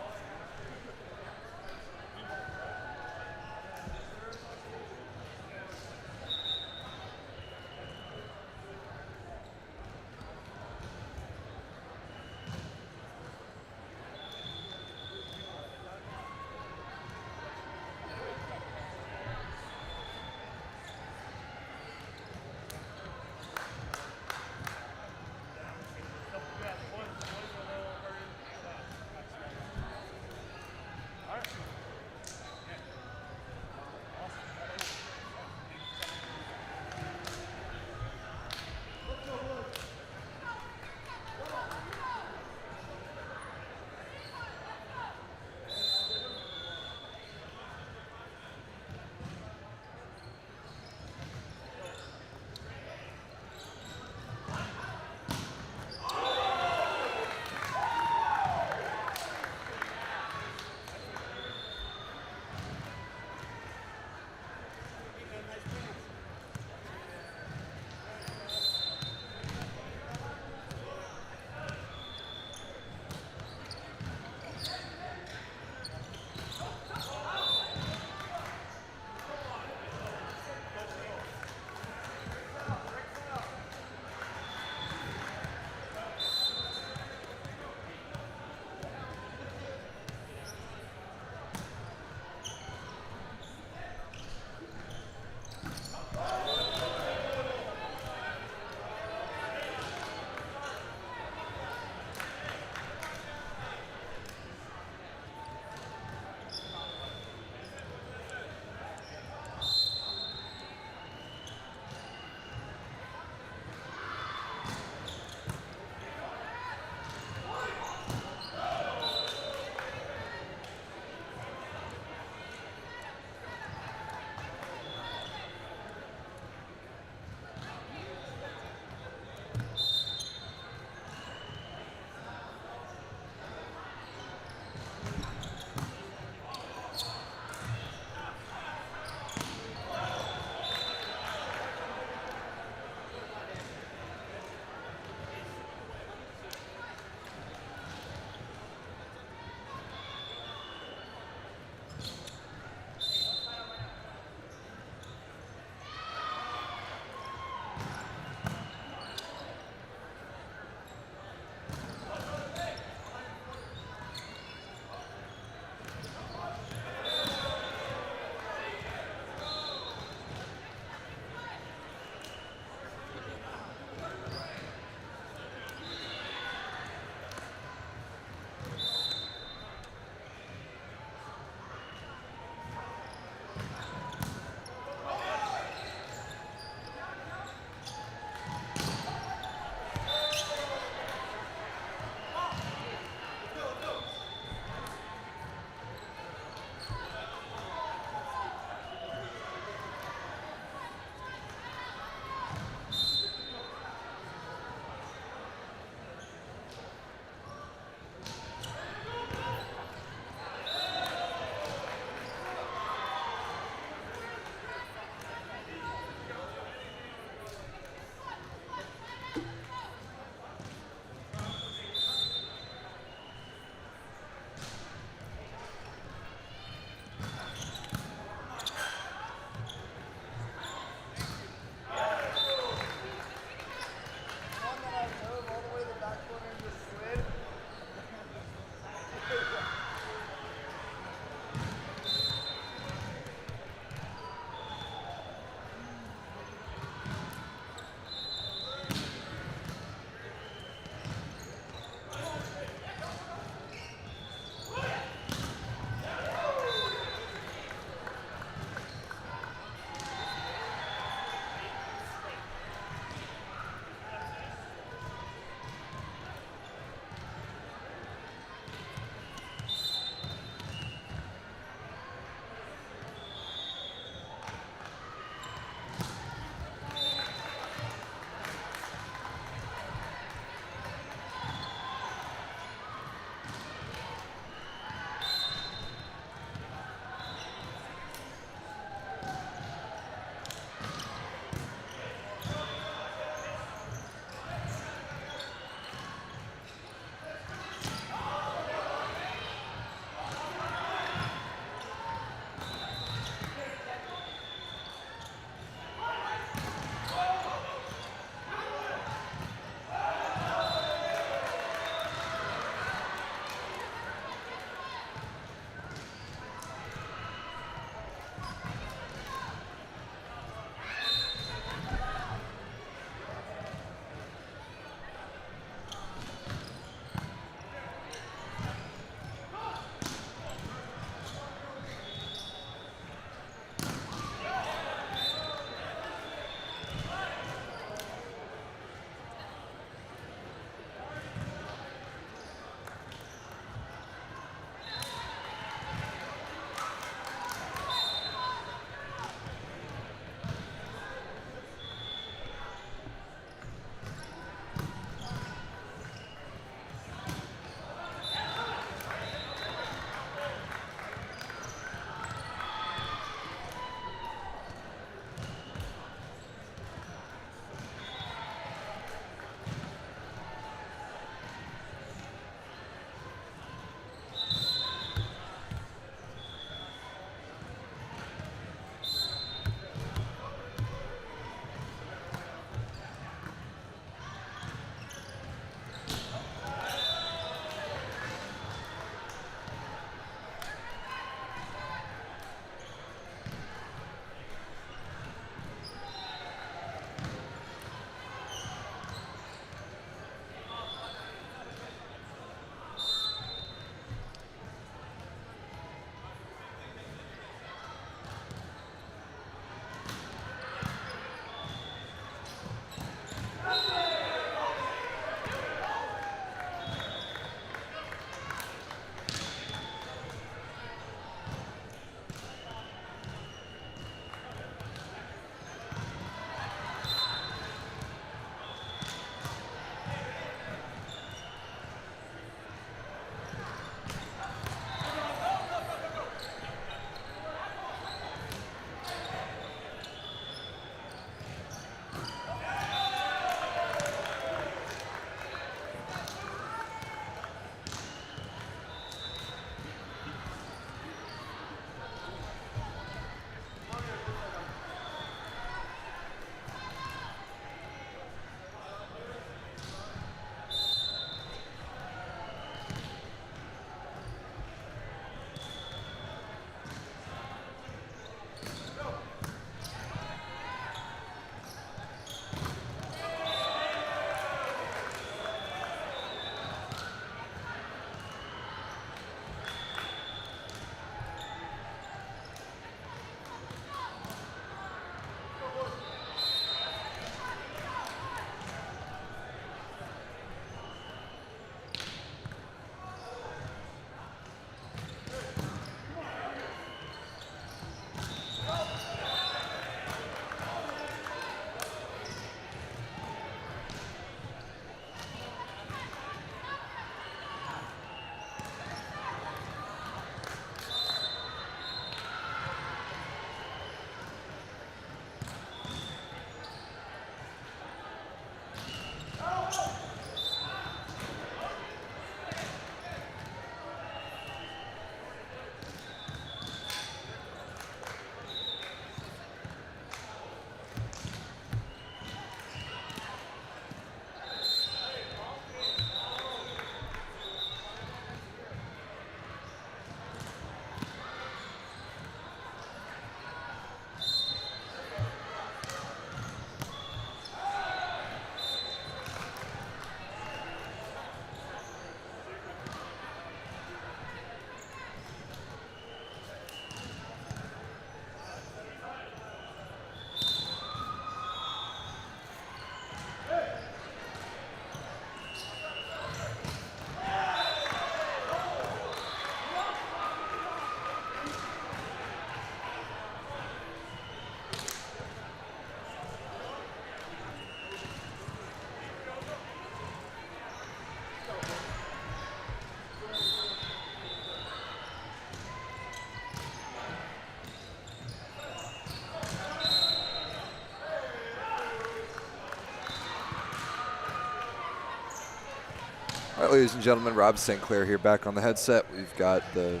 All right, ladies and gentlemen, Rob St. Clair here back on the headset. We've got the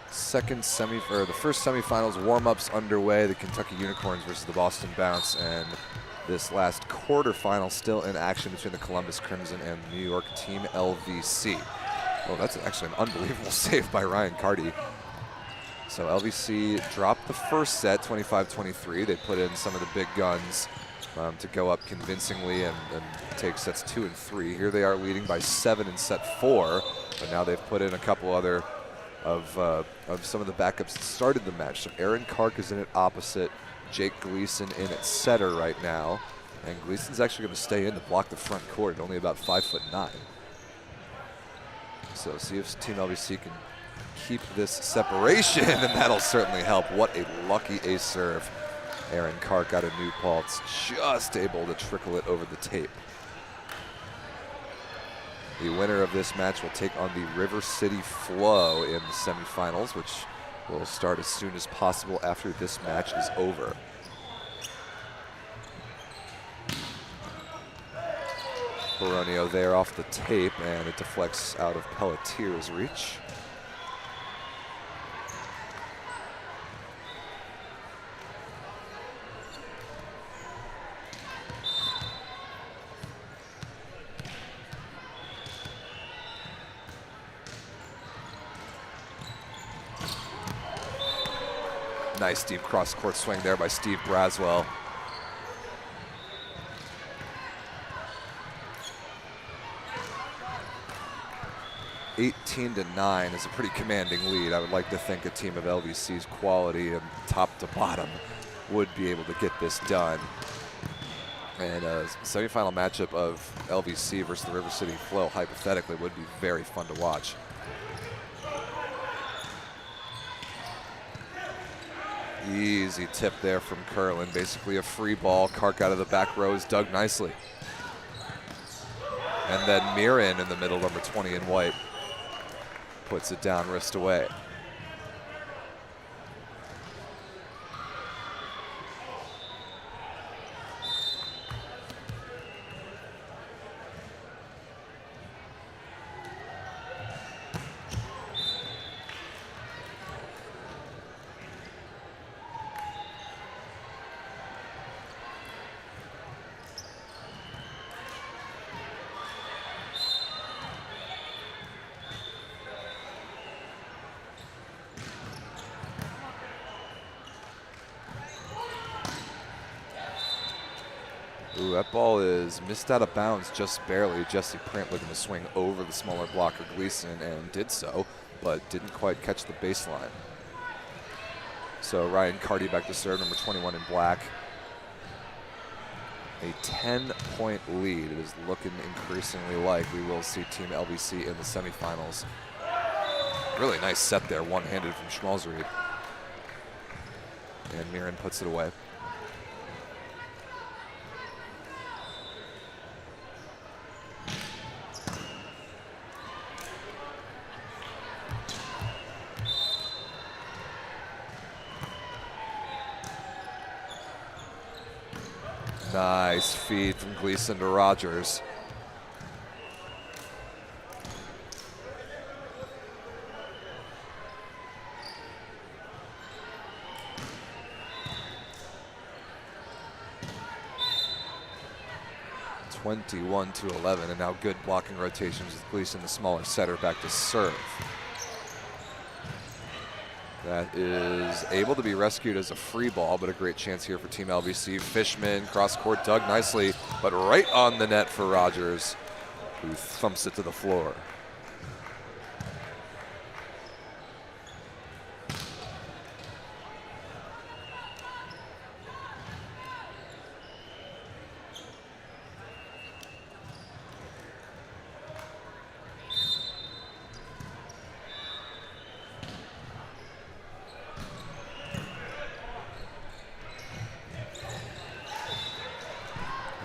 the first semifinals warm-ups underway. The Kentucky Unicorns versus the Boston Bounce, and this last quarterfinal still in action between the Columbus Crimson and New York Team LVC. Well, that's actually an unbelievable save by Ryan Carty. So LVC dropped the first set, 25-23. They put in some of the big guns to go up convincingly and take sets 2 and 3. Here they are leading by 7 in set 4, but now they've put in a couple other of some of the backups that started the match. So Aaron Kark is in at opposite, Jake Gleason in at setter right now, and Gleason's actually going to stay in to block the front court, only about 5'9". So see if Team LVC can keep this separation, and that'll certainly help. What a lucky ace serve. Aaron Kark out of New Paltz, just able to trickle it over the tape. The winner of this match will take on the River City Flow in the semifinals, which will start as soon as possible after this match is over. Baronio there off the tape, and it deflects out of Pelletier's reach. Nice deep cross-court swing there by Steve Braswell. (18-9) is a pretty commanding lead. I would like to think a team of LVC's quality and top to bottom would be able to get this done. And a semifinal matchup of LVC versus the River City Flow hypothetically would be very fun to watch. Easy tip there from Curlin, basically a free ball. Kark out of the back row is dug nicely. And then Mirin in the middle, number 20 in white, puts it down, wrist away. Ooh, that ball is missed out of bounds just barely. Jesse Prant looking to swing over the smaller blocker Gleason, and did so, but didn't quite catch the baseline. So Ryan Carty back to serve, number 21 in black. A 10-point lead. It is looking increasingly like we will see Team LVC in the semifinals. Really nice set there, one-handed from Schmalzried. And Mirin puts it away. Nice feed from Gleason to Rogers. (21-11), and now good blocking rotations with Gleason, the smaller setter, back to serve. That is able to be rescued as a free ball, but a great chance here for Team LVC. Fishman, cross-court, dug nicely, but right on the net for Rogers, who thumps it to the floor.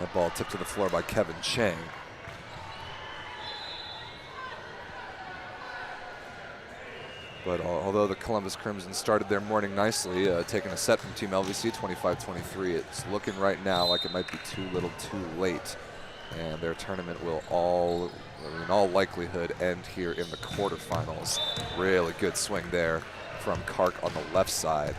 That ball tipped to the floor by Kevin Chang. But although the Columbus Crimson started their morning nicely, taking a set from Team LVC, 25-23, it's looking right now like it might be too little too late And their tournament will in all likelihood end here in the quarterfinals. Really good swing there from Kark on the left side.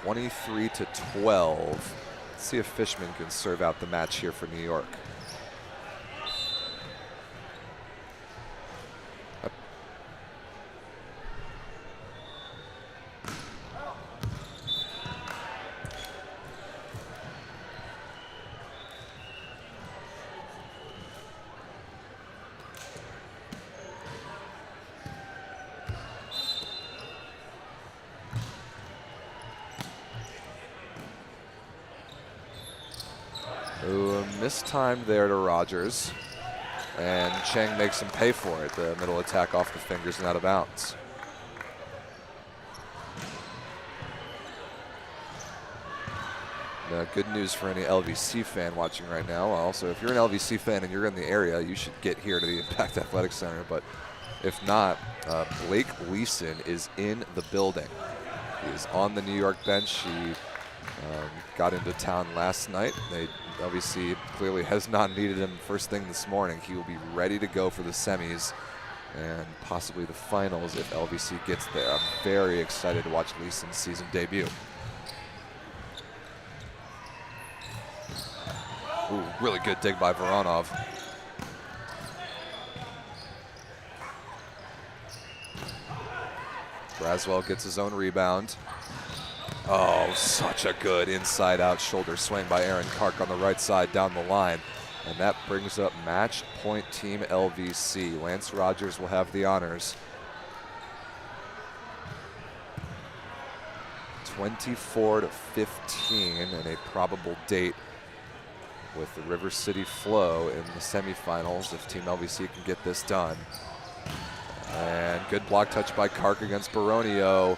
23-12. Let's see if Fishman can serve out the match here for New York. Ooh, missed time there to Rogers. And Cheng makes him pay for it. The middle attack off the fingers and out of bounds. Good news for any LVC fan watching right now. Also, if you're an LVC fan and you're in the area, you should get here to the Impact Athletic Center. But if not, Blake Leeson is in the building. He is on the New York bench. He got into town last night. LVC clearly has not needed him first thing this morning. He will be ready to go for the semis and possibly the finals if LVC gets there. I'm very excited to watch Leeson's season debut. Ooh, really good dig by Voronov. Braswell gets his own rebound. Oh, such a good inside-out shoulder swing by Aaron Kark on the right side down the line. And that brings up match point Team LVC. Lance Rogers will have the honors. 24-15 and a probable date with the River City Flow in the semifinals if Team LVC can get this done. And good block touch by Kark against Baronio.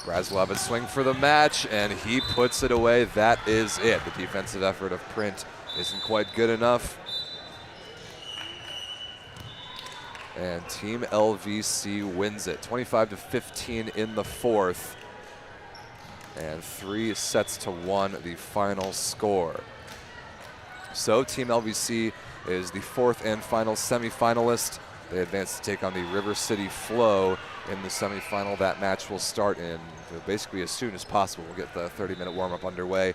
Braswell have a swing for the match, and he puts it away. That is it. The defensive effort of Print isn't quite good enough. And Team LVC wins it, 25-15 in the fourth. And 3-1 the final score. So Team LVC is the fourth and final semifinalist. They advance to take on the River City Flow in the semifinal. That match will start in basically as soon as possible. We'll get the 30-minute warm-up underway.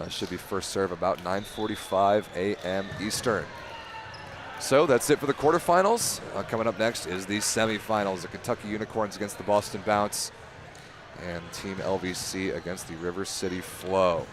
Should be first serve about 9:45 a.m. Eastern. So that's it for the quarterfinals. Coming up next is the semifinals. The Kentucky Unicorns against the Boston Bounce and Team LVC against the River City Flow.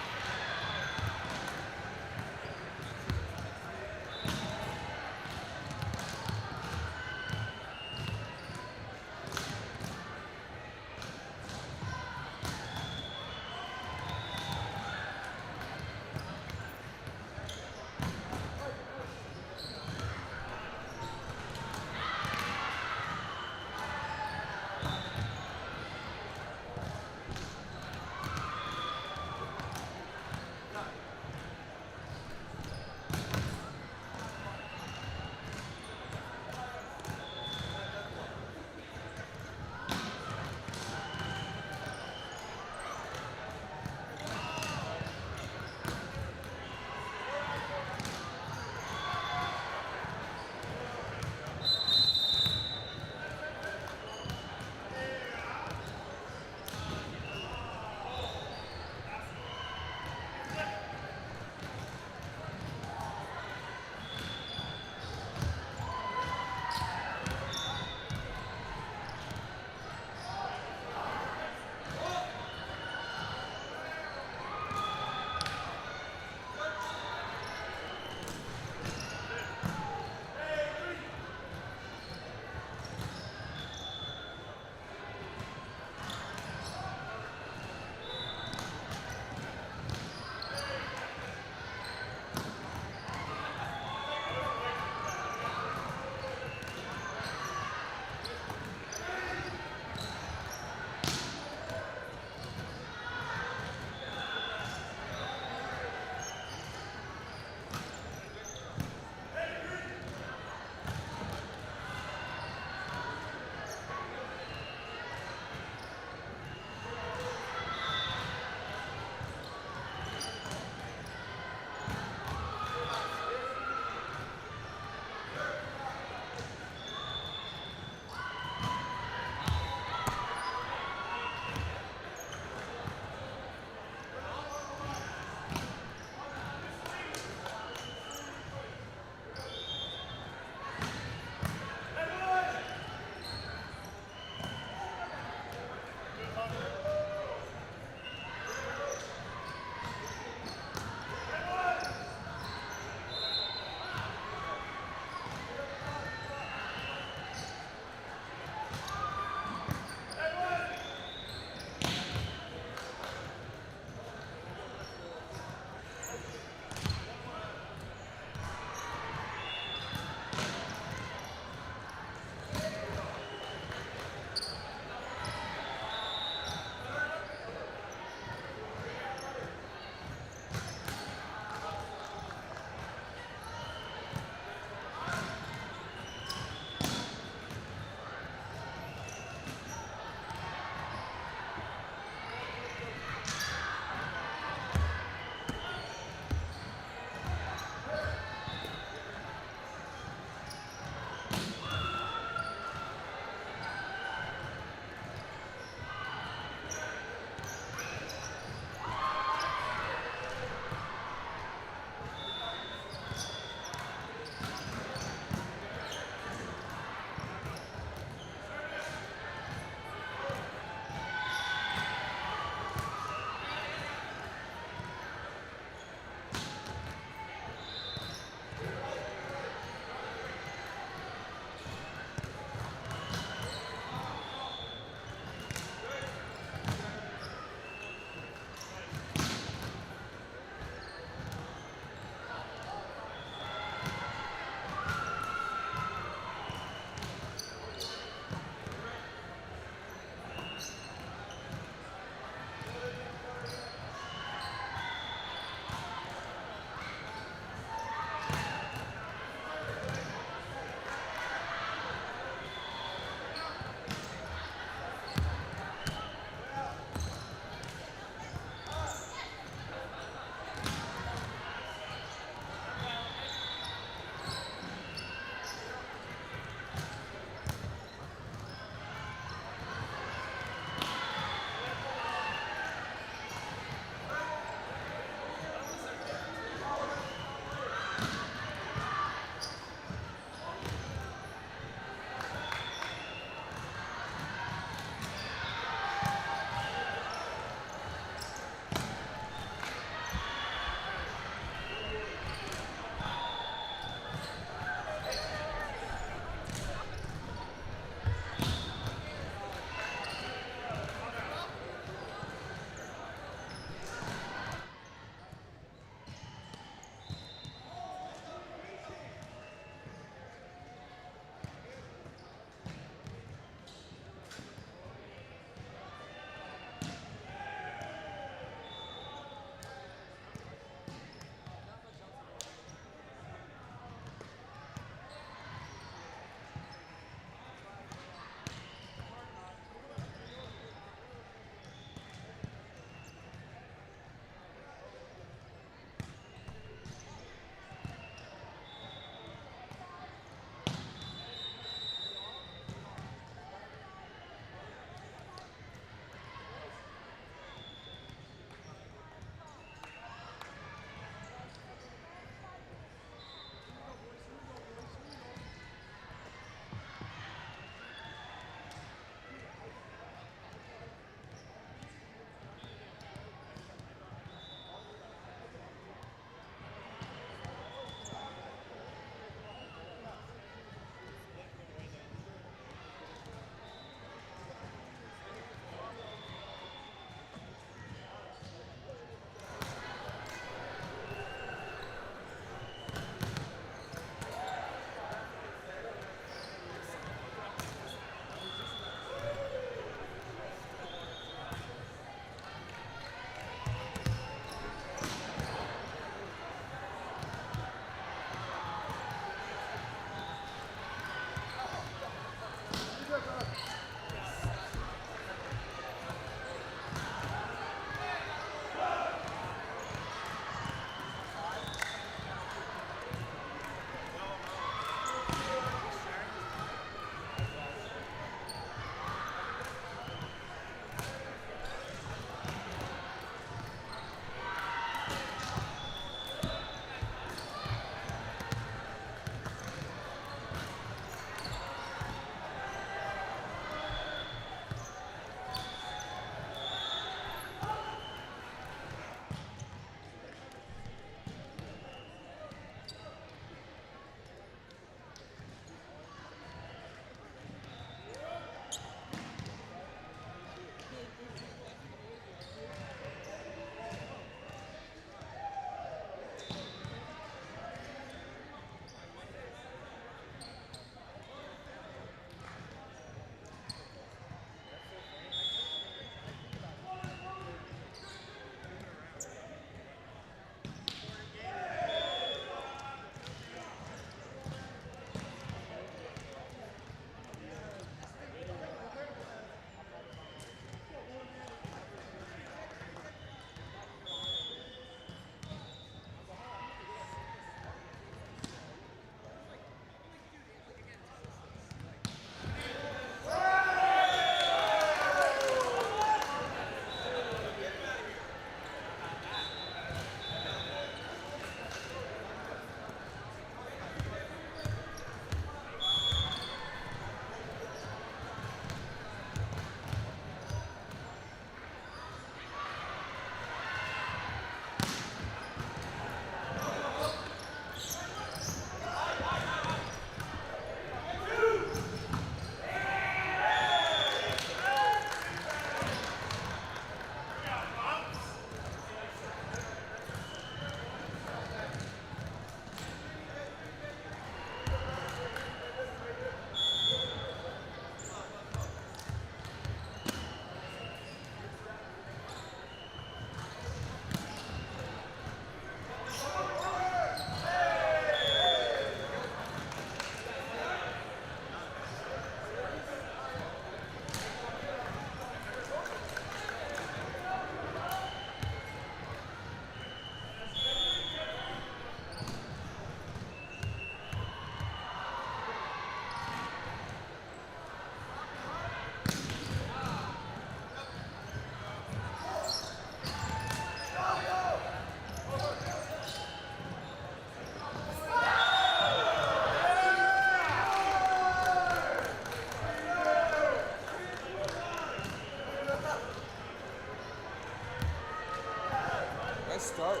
start.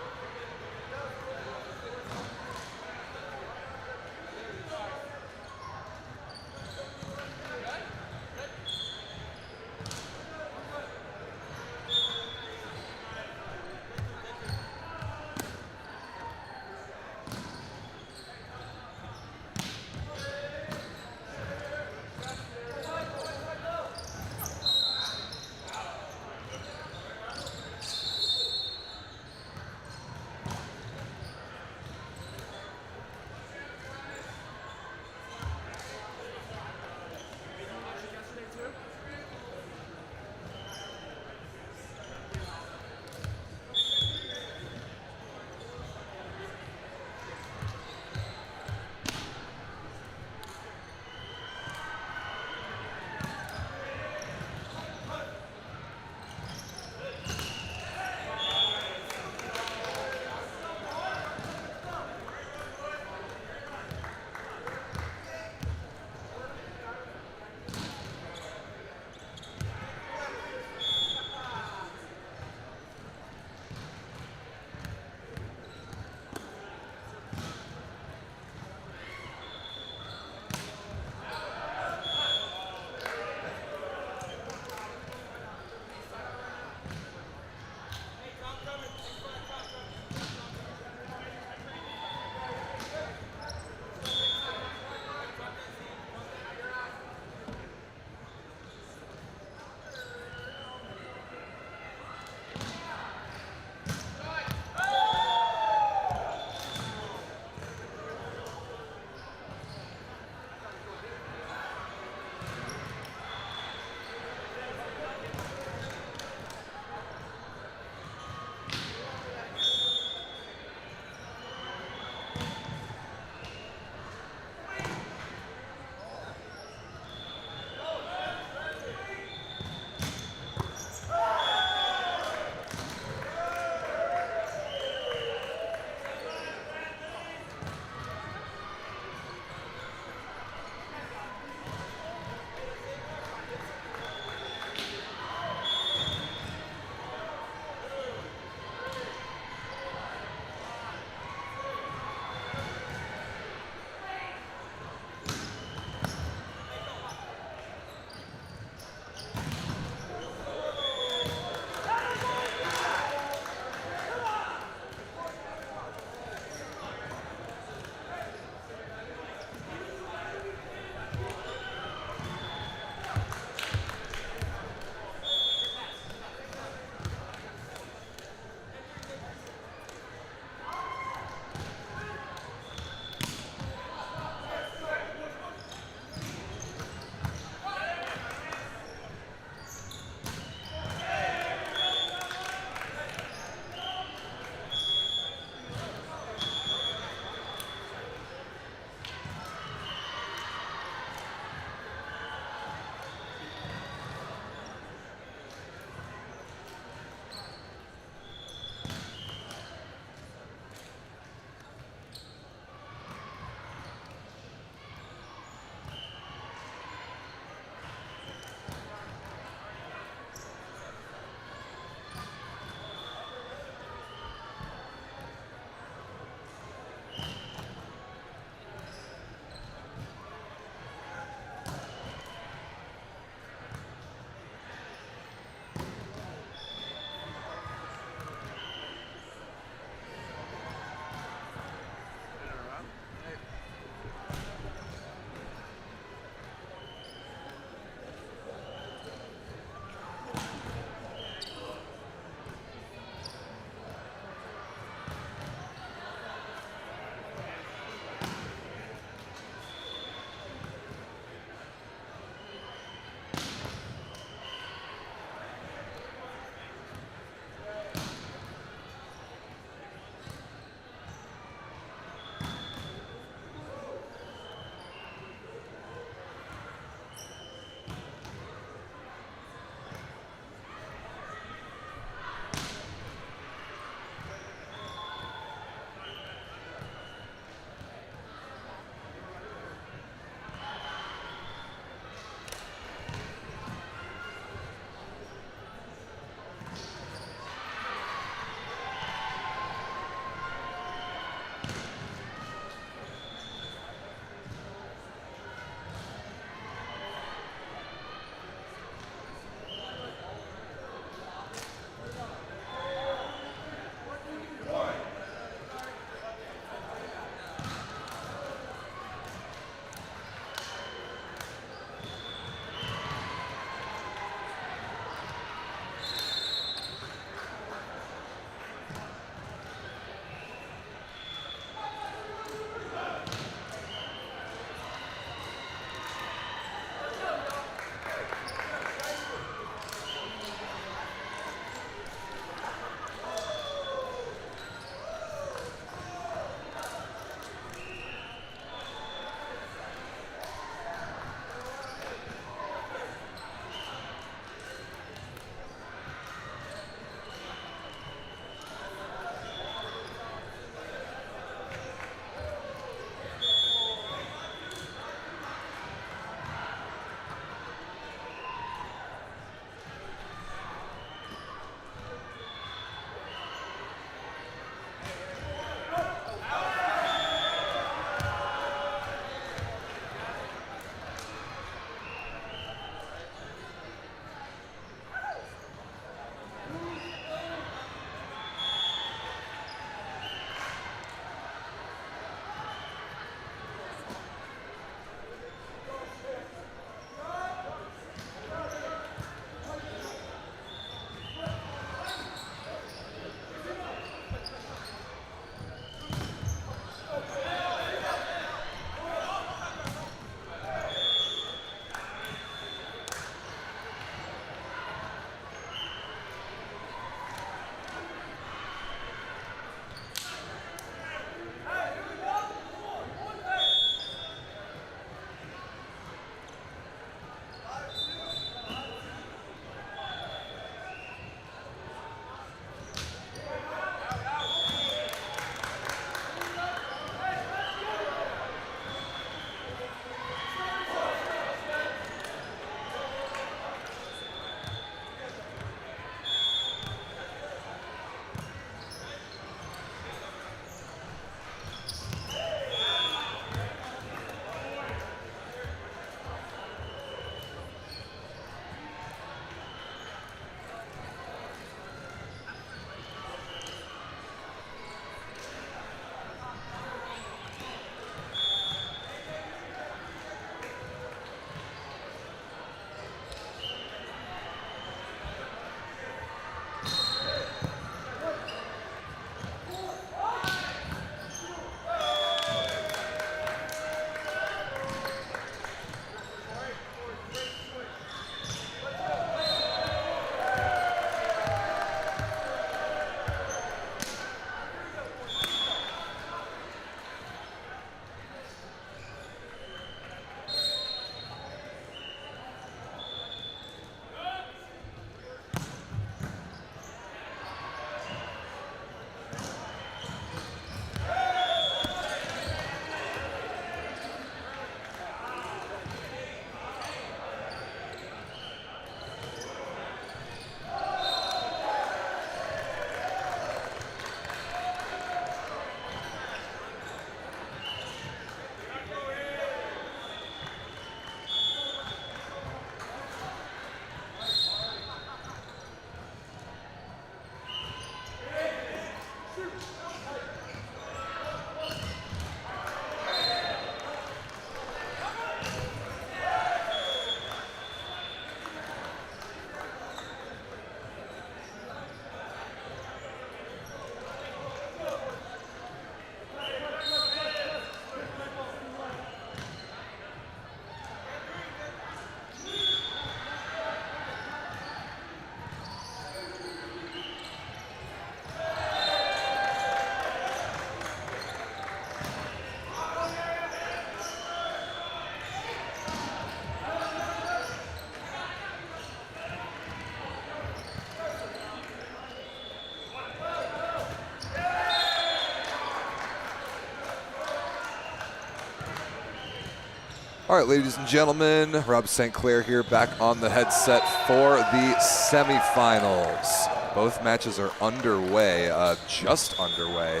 All right, ladies and gentlemen, Rob St. Clair here, back on the headset for the semifinals. Both matches are underway, just underway.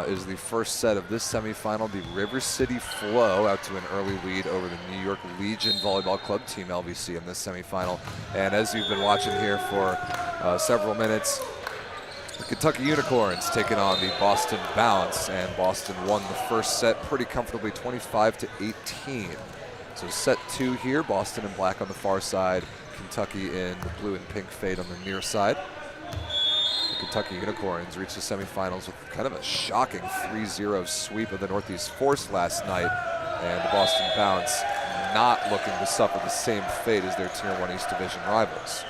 Is the first set of this semifinal. The River City Flow out to an early lead over the New York Legion Volleyball Club, Team LVC, in this semifinal. And as you've been watching here for several minutes, the Kentucky Unicorns taking on the Boston Bounce, and Boston won the first set pretty comfortably, 25-18. So set 2 here, Boston in black on the far side, Kentucky in the blue and pink fade on the near side. The Kentucky Unicorns reached the semifinals with kind of a shocking 3-0 sweep of the Northeast Force last night, and the Boston Bounce not looking to suffer the same fate as their Tier 1 East Division rivals.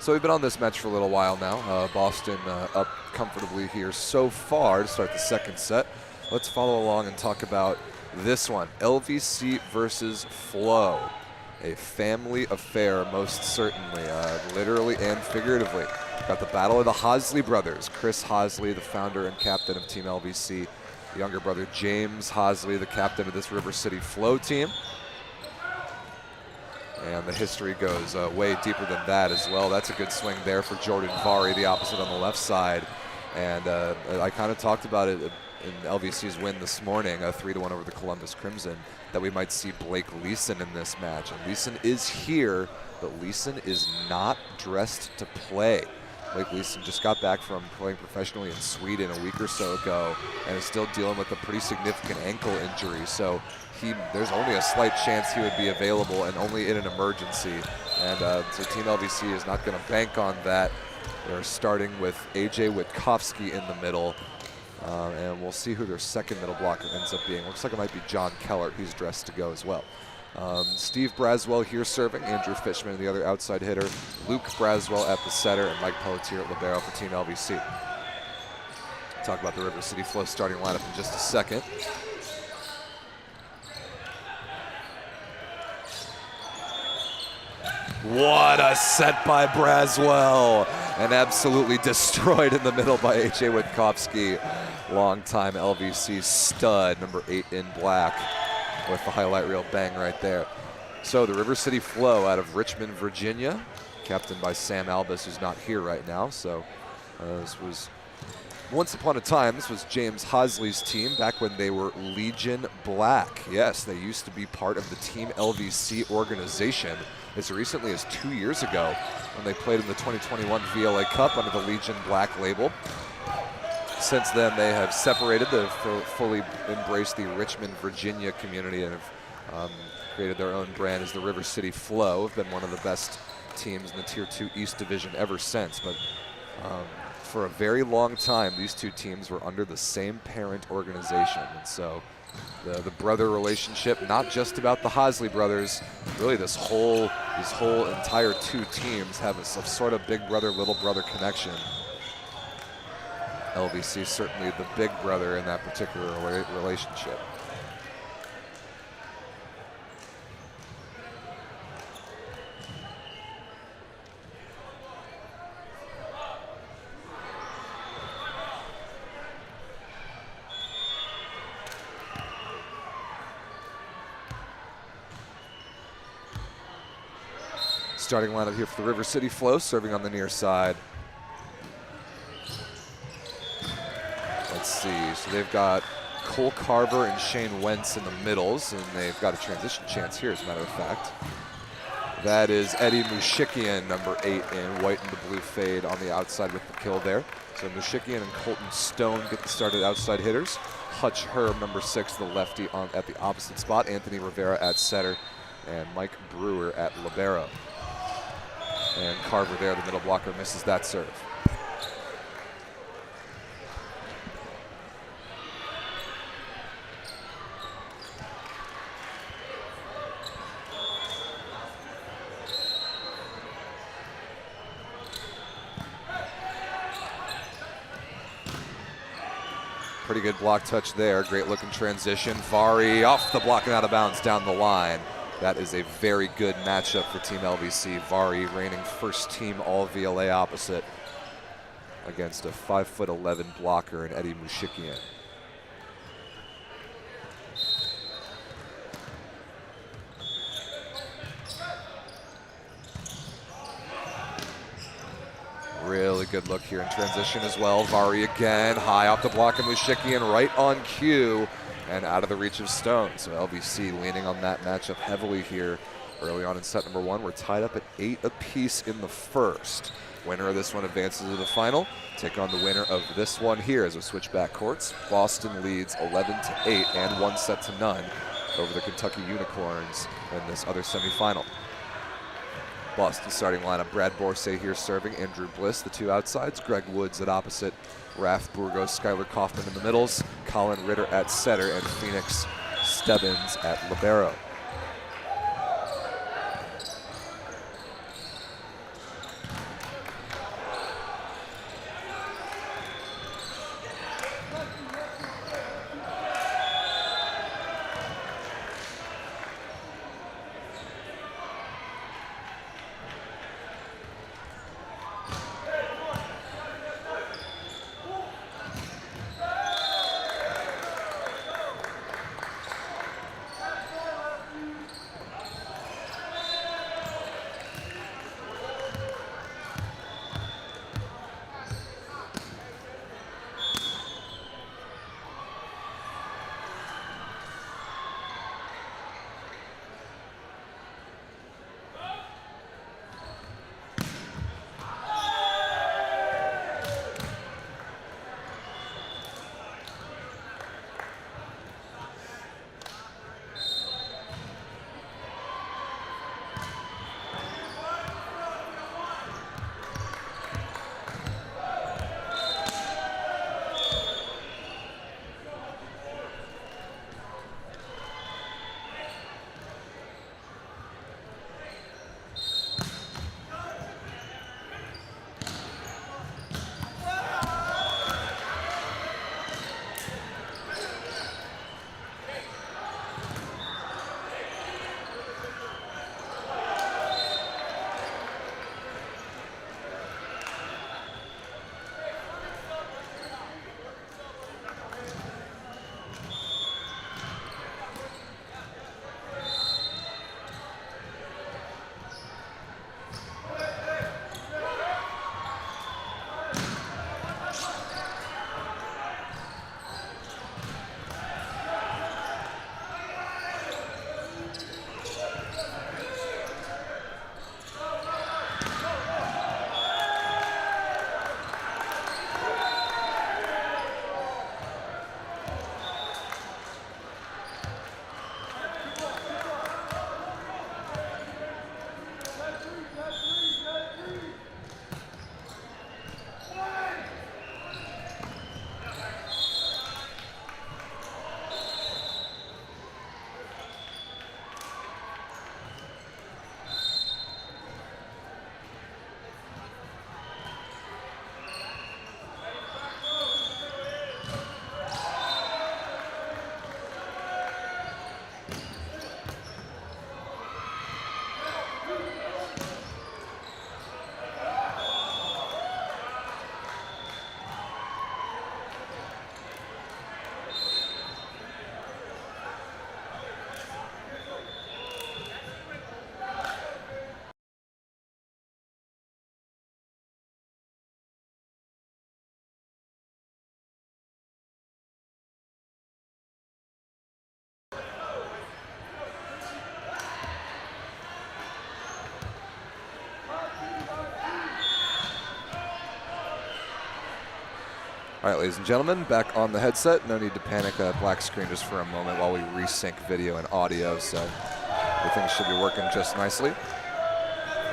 So we've been on this match for a little while now. Boston up comfortably here so far to start the second set. Let's follow along and talk about this one, LVC versus Flow. A family affair, most certainly, literally and figuratively. Got the battle of the Hosley brothers. Chris Hosley, the founder and captain of Team LVC. The younger brother, James Hosley, the captain of this River City Flow team. And the history goes way deeper than that as well. That's a good swing there for Jordan Vari, the opposite on the left side. And I kind of talked about it in LVC's win this morning, 3-1 over the Columbus Crimson, that we might see Blake Leeson in this match. And Leeson is here, but Leeson is not dressed to play. Blake Leeson just got back from playing professionally in Sweden a week or so ago and is still dealing with a pretty significant ankle injury. So there's only a slight chance he would be available, and only in an emergency. And so Team LVC is not going to bank on that. They're starting with AJ Witkowski in the middle. And we'll see who their second middle blocker ends up being. Looks like it might be John Kellert. He's dressed to go as well. Steve Braswell here serving, Andrew Fishman, the other outside hitter, Luke Braswell at the setter, and Mike Pelletier at libero for Team LVC. Talk about the River City Flow starting lineup in just a second. What a set by Braswell, and absolutely destroyed in the middle by AJ Witkowski. Longtime LVC stud, number 8 in black, with the highlight reel bang right there. So the River City Flow out of Richmond, Virginia, captained by Sam Albus, who's not here right now. So this was, once upon a time, this was James Hosley's team back when they were Legion Black. Yes, they used to be part of the Team LVC organization as recently as 2 years ago when they played in the 2021 VLA Cup under the Legion Black label. Since then, they have separated, they've fully embraced the Richmond, Virginia community and have created their own brand as the River City Flow. Have been one of the best teams in the Tier 2 East Division ever since. But for a very long time, these two teams were under the same parent organization. And so the brother relationship, not just about the Hosley brothers, really this whole entire two teams have a sort of big brother, little brother connection. LVC certainly the big brother in that particular relationship. Starting lineup here for the River City Flow, serving on the near side. Let's see, so they've got Cole Carver and Shane Wentz in the middles, and they've got a transition chance here, as a matter of fact. That is Eddie Mushikian, number 8 in white and the blue fade on the outside with the kill there. So Mushikian and Colton Stone get the started outside hitters. Hutch Herb, number 6, the lefty at the opposite spot. Anthony Rivera at setter, and Mike Brewer at libero. And Carver there, the middle blocker, misses that serve. Pretty good block touch there. Great looking transition. Vari off the block and out of bounds down the line. That is a very good matchup for Team LVC. Vari reigning first team all VLA opposite against a 5'11" blocker in Eddie Mushikian. really good look here in transition as well. Vari again, high off the block, and Mushikian right on cue and out of the reach of Stone. So LBC leaning on that matchup heavily here early on in set number 1. We're tied up at 8 apiece in the first. Winner of this one advances to the final. Take on the winner of this one here as we switch back courts. Boston leads 11-8 and 1-0 over the Kentucky Unicorns in this other semifinal. Boston starting lineup, Brad Borsay here serving, Andrew Bliss, the two outsides, Greg Woods at opposite, Raph Burgos, Skylar Kaufman in the middles, Colin Ritter at setter, and Phoenix Stebbins at libero. All right, ladies and gentlemen, back on the headset. No need to panic, black screen just for a moment while we resync video and audio, so everything should be working just nicely.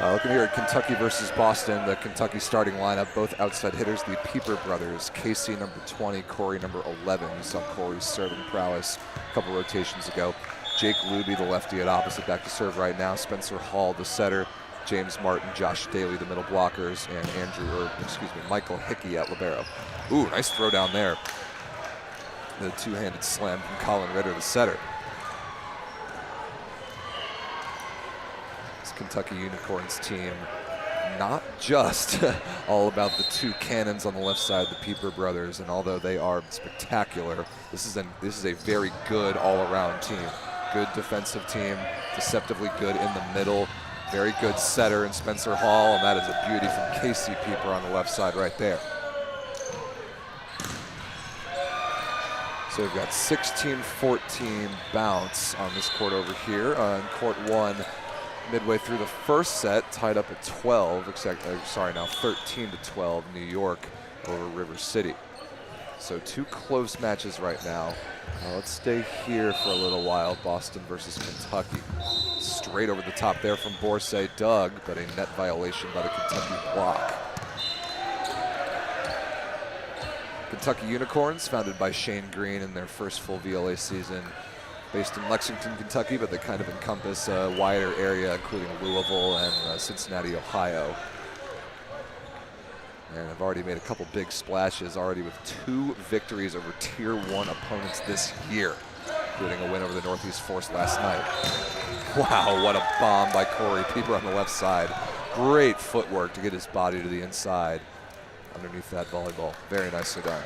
Looking here at Kentucky versus Boston, the Kentucky starting lineup, both outside hitters, the Pieper brothers, Casey number 20, Corey number 11. You saw Corey's serving prowess a couple rotations ago. Jake Luby, the lefty at opposite, back to serve right now. Spencer Hall, the setter. James Martin, Josh Daly, the middle blockers, and Michael Hickey at libero. Ooh, nice throw down there. The two-handed slam from Colin Ritter, the setter. This Kentucky Unicorns team, not just all about the two cannons on the left side, the Pieper brothers, and although they are spectacular, this is a very good all-around team. Good defensive team, deceptively good in the middle, very good setter in Spencer Hall, and that is a beauty from Casey Pieper on the left side right there. So we've got 16-14 bounce on this court over here. On court one, midway through the first set, tied up at 12, now 13-12, New York over River City. So two close matches right now. Let's stay here for a little while. Boston versus Kentucky. Straight over the top there from Borsay Doug, but a net violation by the Kentucky block. Kentucky Unicorns, founded by Shane Green in their first full VLA season. Based in Lexington, Kentucky, but they kind of encompass a wider area, including Louisville and Cincinnati, Ohio. And have already made a couple big splashes, already with 2 victories over Tier 1 opponents this year, including a win over the Northeast Force last night. Wow, what a bomb by Corey Pieper on the left side. Great footwork to get his body to the inside underneath that volleyball. Very nicely done.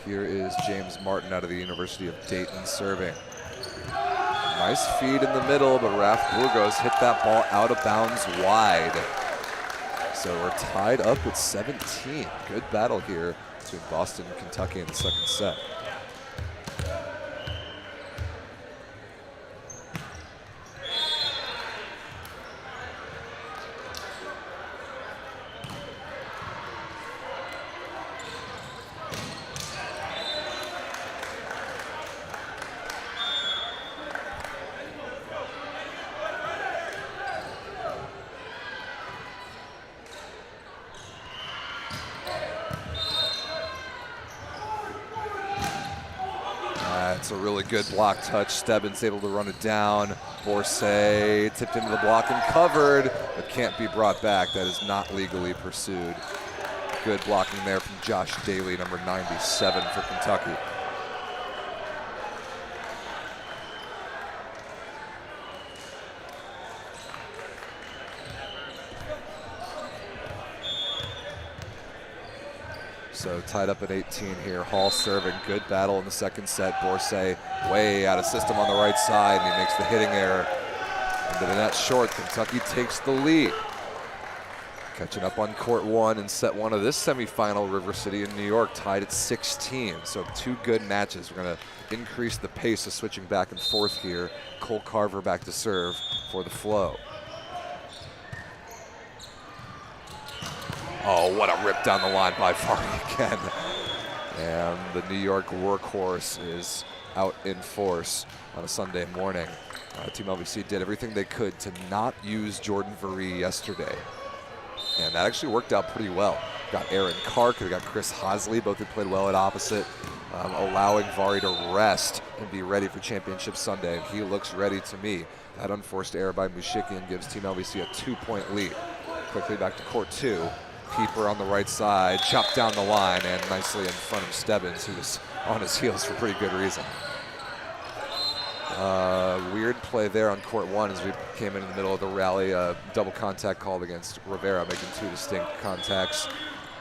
Here is James Martin out of the University of Dayton serving. Nice feed in the middle, but Raf Burgos hit that ball out of bounds wide. So we're tied up at 17. Good battle here between Boston and Kentucky in the second set. It's a really good block touch. Stebbins able to run it down. Borsay tipped into the block and covered, but can't be brought back. That is not legally pursued. Good blocking there from Josh Daly, number 97 for Kentucky. So tied up at 18 here. Hall serving. Good battle in the second set. Borsay way out of system on the right side, and he makes the hitting error. Into the net short. Kentucky takes the lead. Catching up on court one in set one of this semifinal. River City and New York tied at 16. So 2 good matches. We're going to increase the pace of switching back and forth here. Cole Carver back to serve for the flow. Oh, what a rip down the line by Vardy again. And the New York workhorse is out in force on a Sunday morning. Team LVC did everything they could to not use Jordan Varee yesterday. And that actually worked out pretty well. Got Aaron Kark, they got Chris Hosley, both who played well at opposite, allowing Vardy to rest and be ready for Championship Sunday. And he looks ready to me. That unforced error by Mushikian gives Team LVC a 2-point lead. Quickly back to court two. Pieper on the right side, chopped down the line, and nicely in front of Stebbins, who was on his heels for pretty good reason. Weird play there on court one as we came in the middle of the rally. Double contact called against Rivera, making 2 distinct contacts.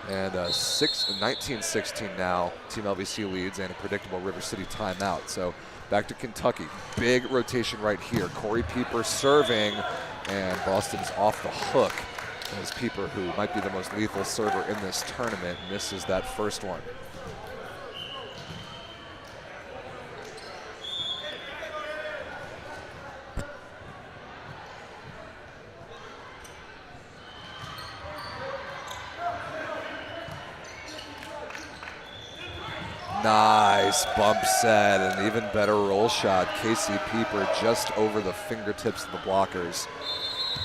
And 19-16 now. Team LVC leads and a predictable River City timeout. So back to Kentucky. Big rotation right here. Corey Pieper serving, and Boston's off the hook. As Pieper, who might be the most lethal server in this tournament, misses that first one. Nice bump set, and even better roll shot. Casey Pieper just over the fingertips of the blockers,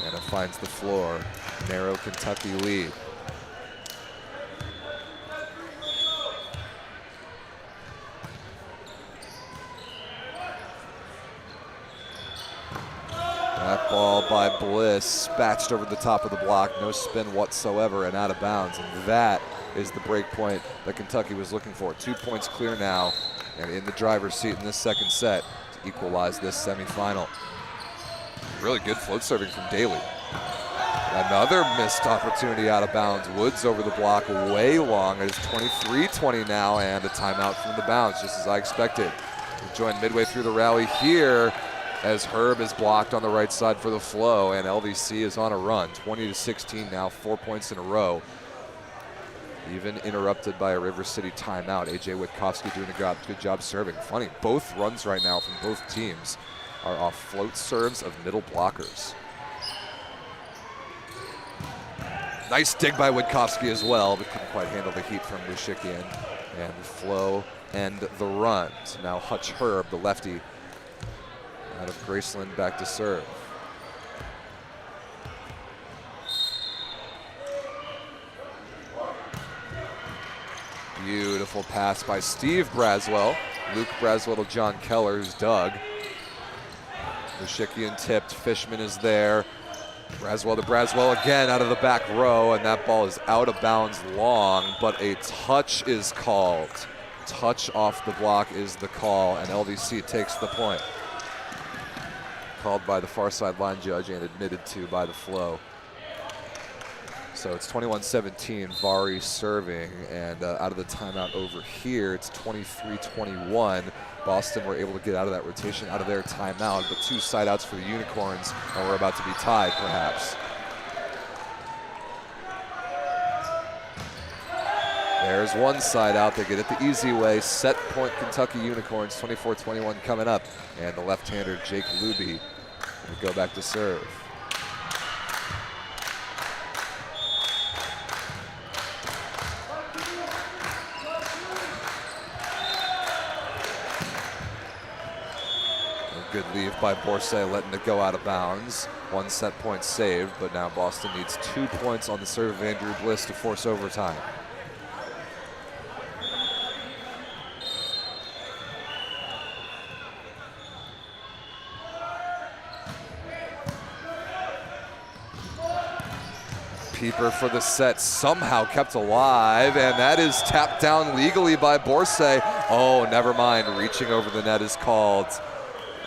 and it finds the floor. Narrow Kentucky lead. That ball by Bliss, spatched over the top of the block, no spin whatsoever and out of bounds. And that is the break point that Kentucky was looking for. 2 points clear now and in the driver's seat in this second set to equalize this semifinal. Really good float serving from Daly. Another missed opportunity out of bounds. Woods over the block, way long. It is 23-20 now, and a timeout from the bounce, just as I expected. We join midway through the rally here as Herb is blocked on the right side for the flow, and LVC is on a run. 20-16 now, 4 points in a row. Even interrupted by a River City timeout. AJ Witkowski doing a good job serving. Funny, both runs right now from both teams are off float serves of middle blockers. Nice dig by Witkowski as well, but couldn't quite handle the heat from Mushikian. And the flow and the run. So now Hutch Herb, the lefty, out of Graceland back to serve. Beautiful pass by Steve Braswell. Luke Braswell to John Keller, who's dug. Mushikian tipped, Fishman is there. Braswell to Braswell again out of the back row, and that ball is out of bounds long, but a touch is called. Touch off the block is the call, and LVC takes the point. Called by the far sideline judge and admitted to by the flow. So it's 21-17, Vari serving, and out of the timeout over here, it's 23-21. Boston were able to get out of that rotation, out of their timeout, but 2 side outs for the Unicorns, and we're about to be tied, perhaps. There's one side out. They get it the easy way. Set point Kentucky Unicorns, 24-21 coming up, and the left-hander Jake Luby will go back to serve. Good leave by Borsay, letting it go out of bounds. 1 set point saved, but now Boston needs 2 points on the serve of Andrew Bliss to force overtime. Peeper for the set, somehow kept alive, and that is tapped down legally by Borsay. Oh, never mind, reaching over the net is called.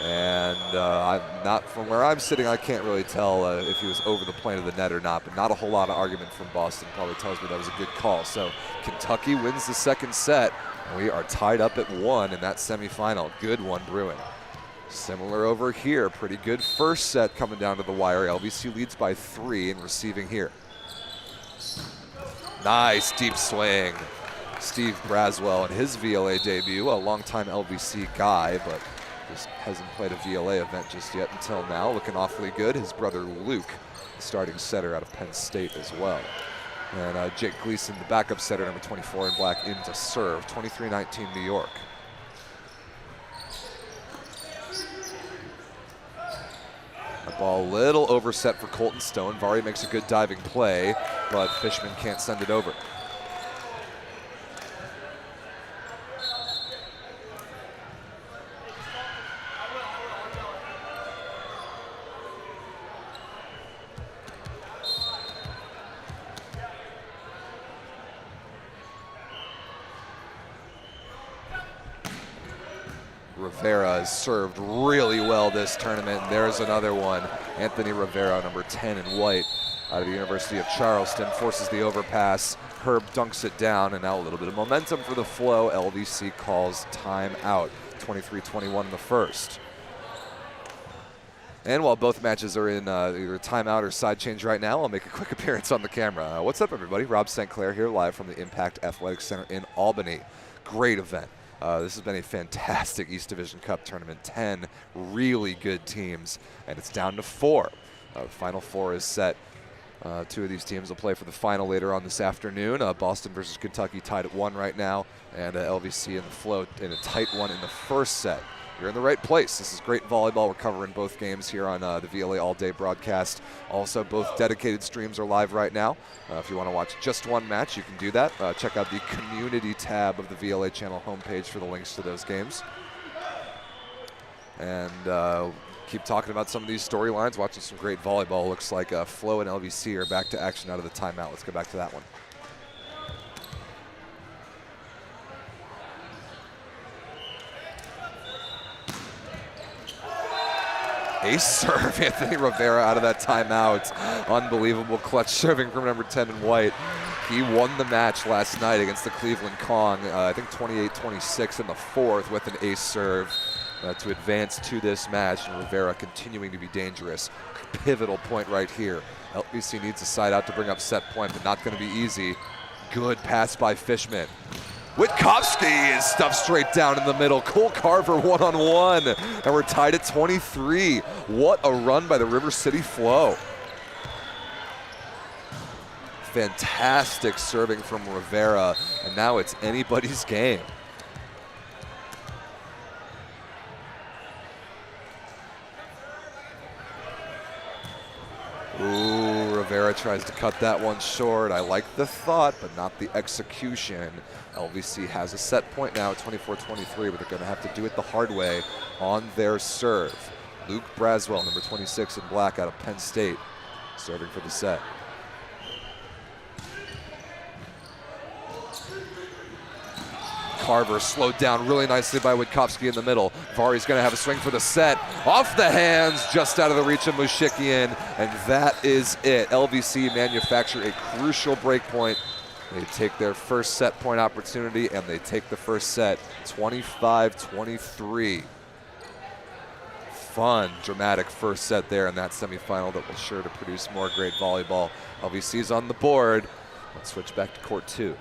And I'm not, from where I'm sitting, I can't really tell if he was over the plane of the net or not, but not a whole lot of argument from Boston. Probably tells me that was a good call. So Kentucky wins the second set, and we are tied up at 1 in that semifinal. Good one brewing. Similar over here, pretty good first set coming down to the wire. LVC leads by 3 and receiving here. Nice deep swing. Steve Braswell in his VLA debut, a longtime LVC guy, but just hasn't played a VLA event just yet until now. Looking awfully good. His brother Luke, the starting setter out of Penn State as well. And Jake Gleason, the backup setter, number 24 in black, in to serve. 23-19 New York. That ball a little overset for Colton Stone. Vari makes a good diving play, but Fishman can't send it over. Rivera has served really well this tournament. And there's another one. Anthony Rivera, number 10 in white, out of the University of Charleston, forces the overpass. Herb dunks it down, and now a little bit of momentum for the flow. LVC calls timeout. 23-21 in the first. And while both matches are in either timeout or side change right now, I'll make a quick appearance on the camera. What's up, everybody? Rob St. Clair here, live from the Impact Athletic Center in Albany. Great event. This has been a fantastic East Division Cup tournament. 10 really good teams, and it's down to 4. The final 4 is set. 2 of these teams will play for the final later on this afternoon. Boston versus Kentucky tied at 1 right now, and LVC in the float in a tight one in the first set. You're in the right place. This is great volleyball. We're covering both games here on the VLA All Day broadcast. Also, both dedicated streams are live right now. If you want to watch just one match, you can do that. Check out the community tab of the VLA channel homepage for the links to those games. And keep talking about some of these storylines, watching some great volleyball. Looks like Flo and LVC are back to action out of the timeout. Let's go back to that one. Ace serve, Anthony Rivera out of that timeout. Unbelievable clutch serving from number 10 in white. He won the match last night against the Cleveland Kong, I think 28-26 in the fourth with an ace serve to advance to this match. And Rivera continuing to be dangerous. Pivotal point right here. LBC needs a side out to bring up set point, but not going to be easy. Good pass by Fishman. Witkowski is stuffed straight down in the middle. Cole Carver one-on-one, and we're tied at 23. What a run by the River City Flow. Fantastic serving from Rivera, and now it's anybody's game. Ooh, Rivera tries to cut that one short. I like the thought, but not the execution. LVC has a set point now at 24-23, but they're going to have to do it the hard way on their serve. Luke Braswell, number 26 in black out of Penn State, serving for the set. Carver slowed down really nicely by Witkowski in the middle. Vari's going to have a swing for the set. Off the hands, just out of the reach of Mushikian, and that is it. LVC manufacture a crucial break point. They take their first set point opportunity, and they take the first set, 25-23. Fun, dramatic first set there in that semifinal that will sure to produce more great volleyball. LVC's on the board. Let's switch back to court 2.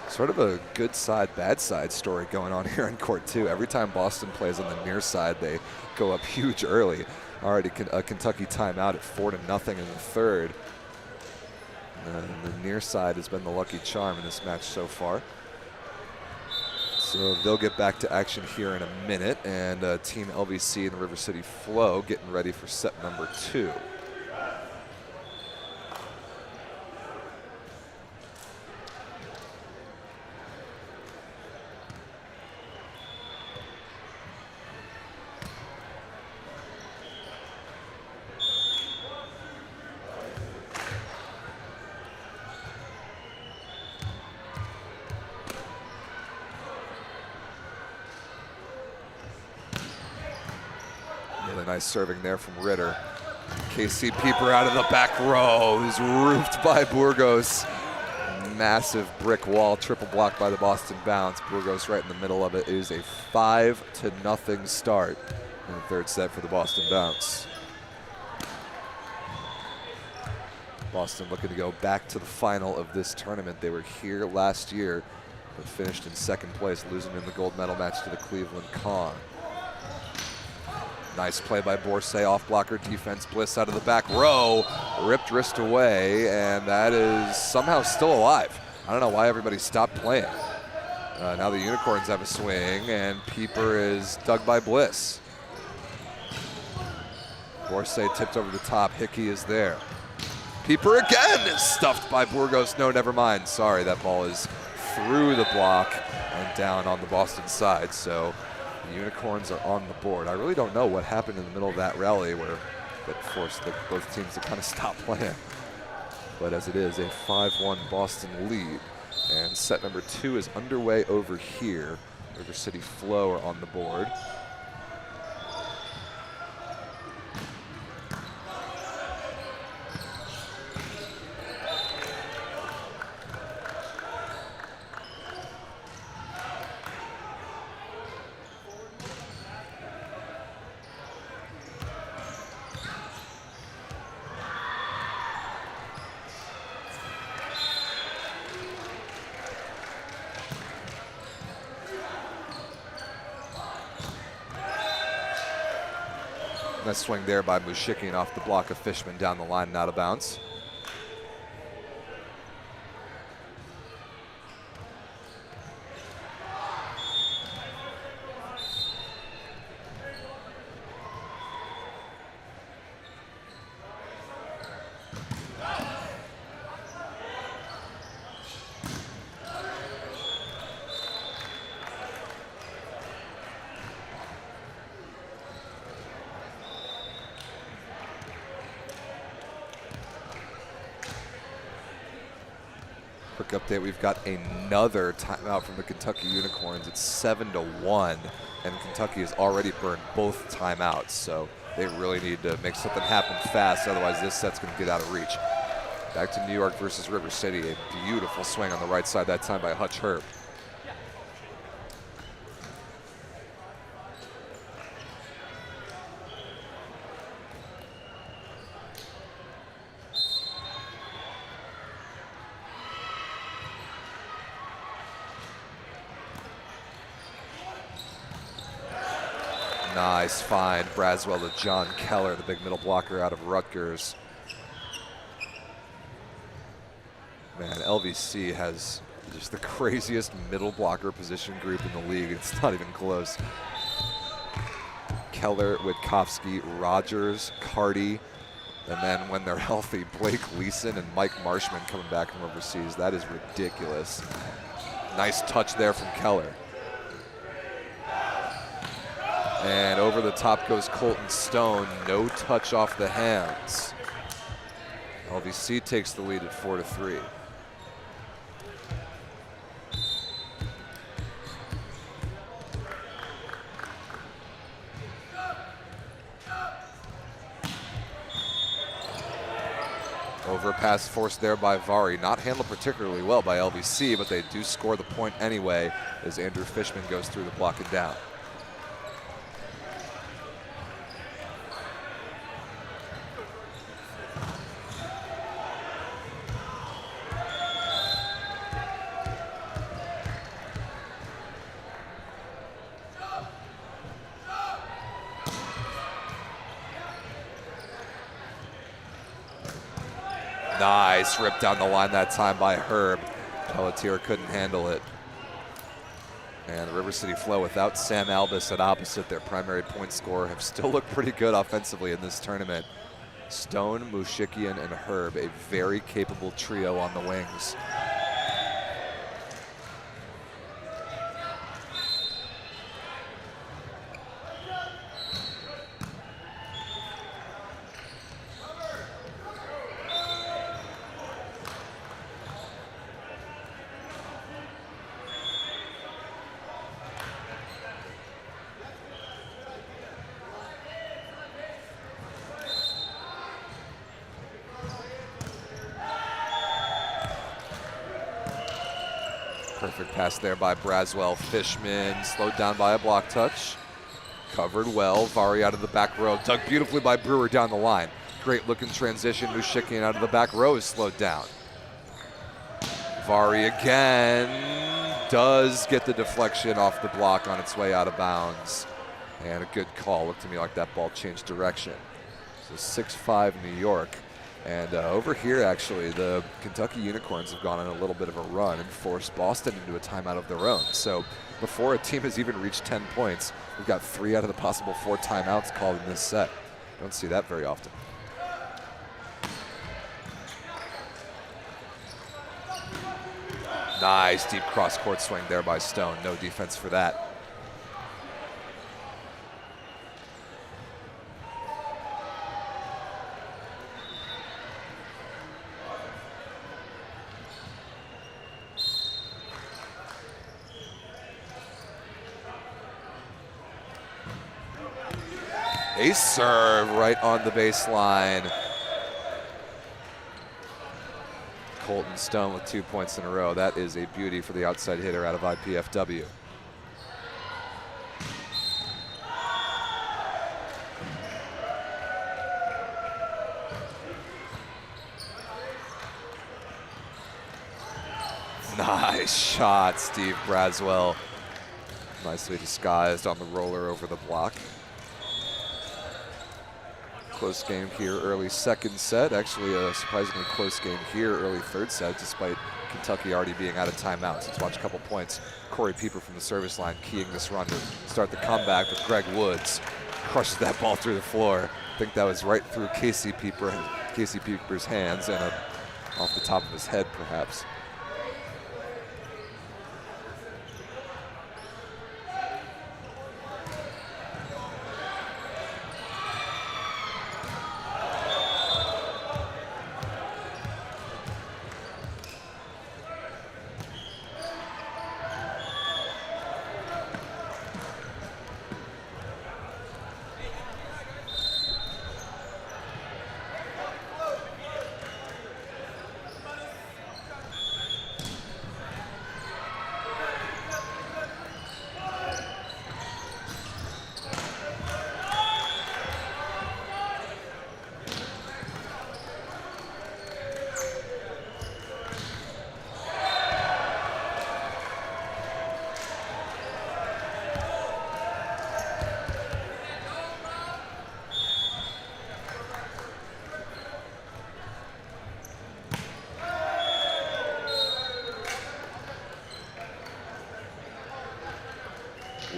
Sort of a good side, bad side story going on here in court 2. Every time Boston plays on the near side, they go up huge early. Already a Kentucky timeout at 4-0 in the third. And the near side has been the lucky charm in this match so far. So they'll get back to action here in a minute, and Team LVC and the River City Flow getting ready for set number 2. Really nice serving there from Ritter. KC Pieper out of the back row, who's roofed by Burgos. Massive brick wall, triple block by the Boston Bounce. Burgos right in the middle of it. It is a 5-0 start in the third set for the Boston Bounce. Boston looking to go back to the final of this tournament. They were here last year, but finished in second place, losing in the gold medal match to the Cleveland Kong. Nice play by Borsay, off blocker defense. Bliss out of the back row, ripped wrist away, and that is somehow still alive. I don't know why everybody stopped playing. Now the Unicorns have a swing, and Pieper is dug by Bliss. Borsay tipped over the top, Hickey is there. Pieper again, stuffed by Burgos. No, never mind, sorry, that ball is through the block and down on the Boston side, so the Unicorns are on the board. I really don't know what happened in the middle of that rally that forced both teams to kind of stop playing. but as it is, a 5-1 Boston lead. And set number 2 is underway over here. River City Flow are on the board. Nice swing there by Mushikian off the block of Fishman down the line and out of bounds. Quick update, we've got another timeout from the Kentucky Unicorns. It's 7-1, and Kentucky has already burned both timeouts, so they really need to make something happen fast, otherwise this set's going to get out of reach. Back to New York versus River City, a beautiful swing on the right side, that time by Hutch Herb. Nice find, Braswell to John Keller, the big middle blocker out of Rutgers. Man, LVC has just the craziest middle blocker position group in the league. It's not even close. Keller, Witkowski, Rogers, Carty, and then when they're healthy, Blake Leeson and Mike Marshman coming back from overseas. That is ridiculous. Nice touch there from Keller. And over the top goes Colton Stone. No touch off the hands. LVC takes the lead at 4-3. Overpass forced there by Vari. Not handled particularly well by LVC, but they do score the point anyway as Andrew Fishman goes through the block and down. Nice rip down the line that time by Herb. Pelletier couldn't handle it. And the River City Flow without Sam Albus at opposite, their primary point scorer, have still looked pretty good offensively in this tournament. Stone, Mushikian, and Herb, a very capable trio on the wings. Perfect pass there by Braswell. Fishman slowed down by a block touch. Covered well. Vari out of the back row. Dug beautifully by Brewer down the line. Great looking transition. Mushikian out of the back row is slowed down. Vari again does get the deflection off the block on its way out of bounds. And a good call. Looked to me like that ball changed direction. So 6-5 New York. And over here, actually, the Kentucky Unicorns have gone on a little bit of a run and forced Boston into a timeout of their own. So before a team has even reached 10 points, we've got 3 out of the possible 4 timeouts called in this set. Don't see that very often. Nice deep cross-court swing there by Stone. No defense for that. Ace serve right on the baseline. Colton Stone with 2 points in a row. That is a beauty for the outside hitter out of IPFW. Nice shot, Steve Braswell. Nicely disguised on the roller over the block. Close game here, early second set. Actually a surprisingly close game here, early third set, despite Kentucky already being out of timeouts. Let's watch a couple points. Corey Pieper from the service line keying this run to start the comeback, but Greg Woods crushes that ball through the floor. I think that was right through Casey Pieper's hands and off the top of his head, perhaps.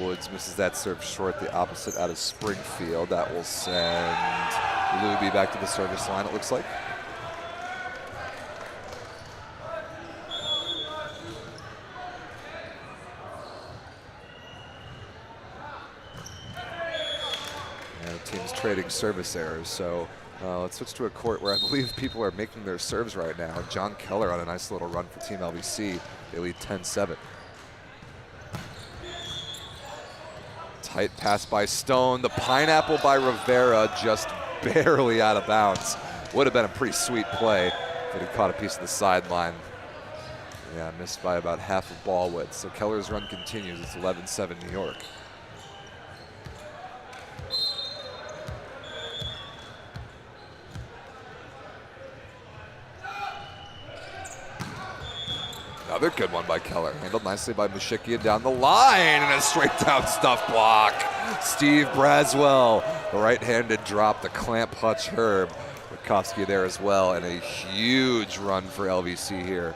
Woods misses that serve short, the opposite out of Springfield. That will send Luby back to the service line, it looks like. And the team's trading service errors, so let's switch to a court where I believe people are making their serves right now. John Keller on a nice little run for Team LBC. They lead 10-7. Tight pass by Stone. The pineapple by Rivera just barely out of bounds. Would have been a pretty sweet play if he caught a piece of the sideline. Yeah, missed by about half of ball width. So Keller's run continues. It's 11-7 New York. Another good one by Keller. Handled nicely by Mushikian down the line and a straight down stuff block. Steve Braswell, the right-handed drop, the clamp Hutch Herb. Witkowski there as well, and a huge run for LVC here.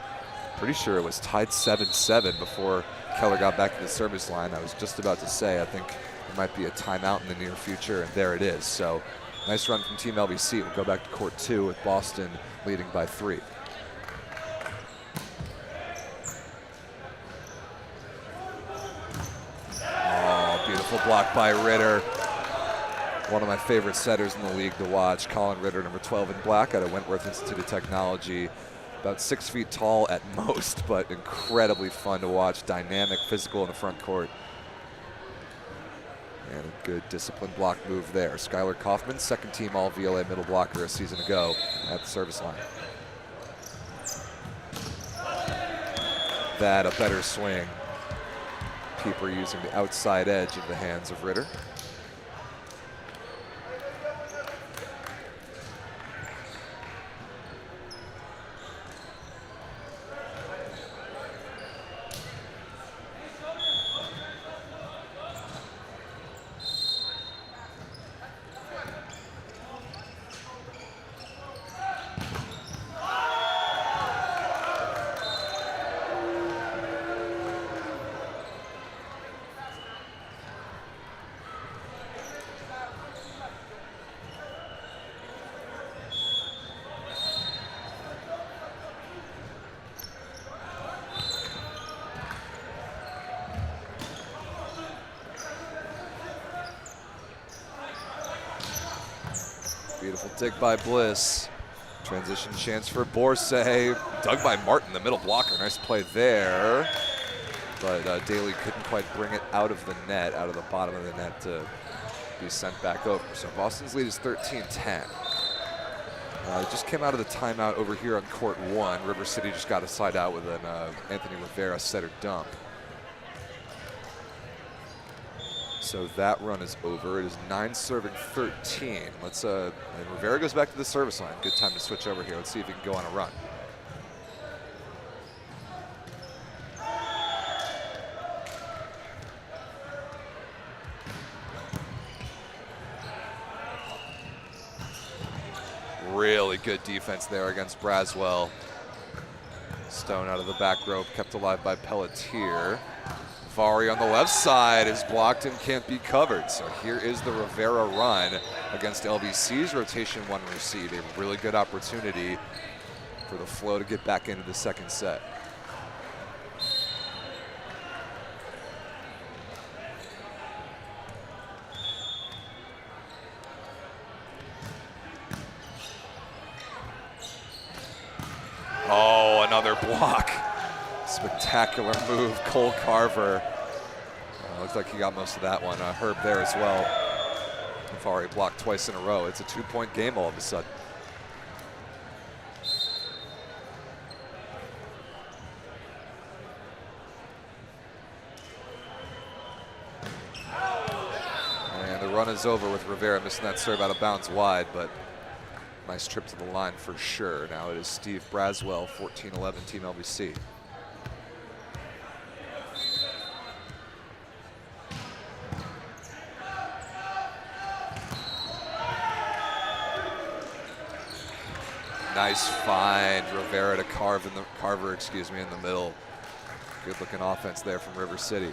Pretty sure it was tied 7-7 before Keller got back to the service line. I was just about to say, I think there might be a timeout in the near future, and there it is. So nice run from Team LVC. We'll go back to court 2 with Boston leading by 3. Beautiful block by Ritter. One of my favorite setters in the league to watch. Colin Ritter, number 12 in black out of Wentworth Institute of Technology. About 6 feet tall at most, but incredibly fun to watch. Dynamic, physical in the front court. And a good disciplined block move there. Skylar Kaufman, second team all VLA middle blocker a season ago at the service line. That a better swing. Pieper using the outside edge of the hands of Ritter. Beautiful dig by Bliss. Transition chance for Borsay. Dug by Martin, the middle blocker. Nice play there. But Daly couldn't quite bring it out of the net, out of the bottom of the net to be sent back over. So Boston's lead is 13-10. Just came out of the timeout over here on court 1. River City just got a side out with an Anthony Rivera setter dump. So that run is over. It is 9-13. Let's and Rivera goes back to the service line. Good time to switch over here. Let's see if he can go on a run. Really good defense there against Braswell. Stone out of the back rope, kept alive by Pelletier. Vari on the left side is blocked and can't be covered. So here is the Rivera run against LBC's rotation 1 receive. A really good opportunity for the Flow to get back into the second set. Oh, another block. Spectacular move, Cole Carver. Looks like he got most of that one. Herb there as well. Vari blocked twice in a row. It's a 2-point game all of a sudden. And the run is over with Rivera missing that serve out of bounds wide, but nice trip to the line for sure. Now it is Steve Braswell, 14-11, Team LBC. Nice find, Rivera to Carver, in the middle. Good looking offense there from River City.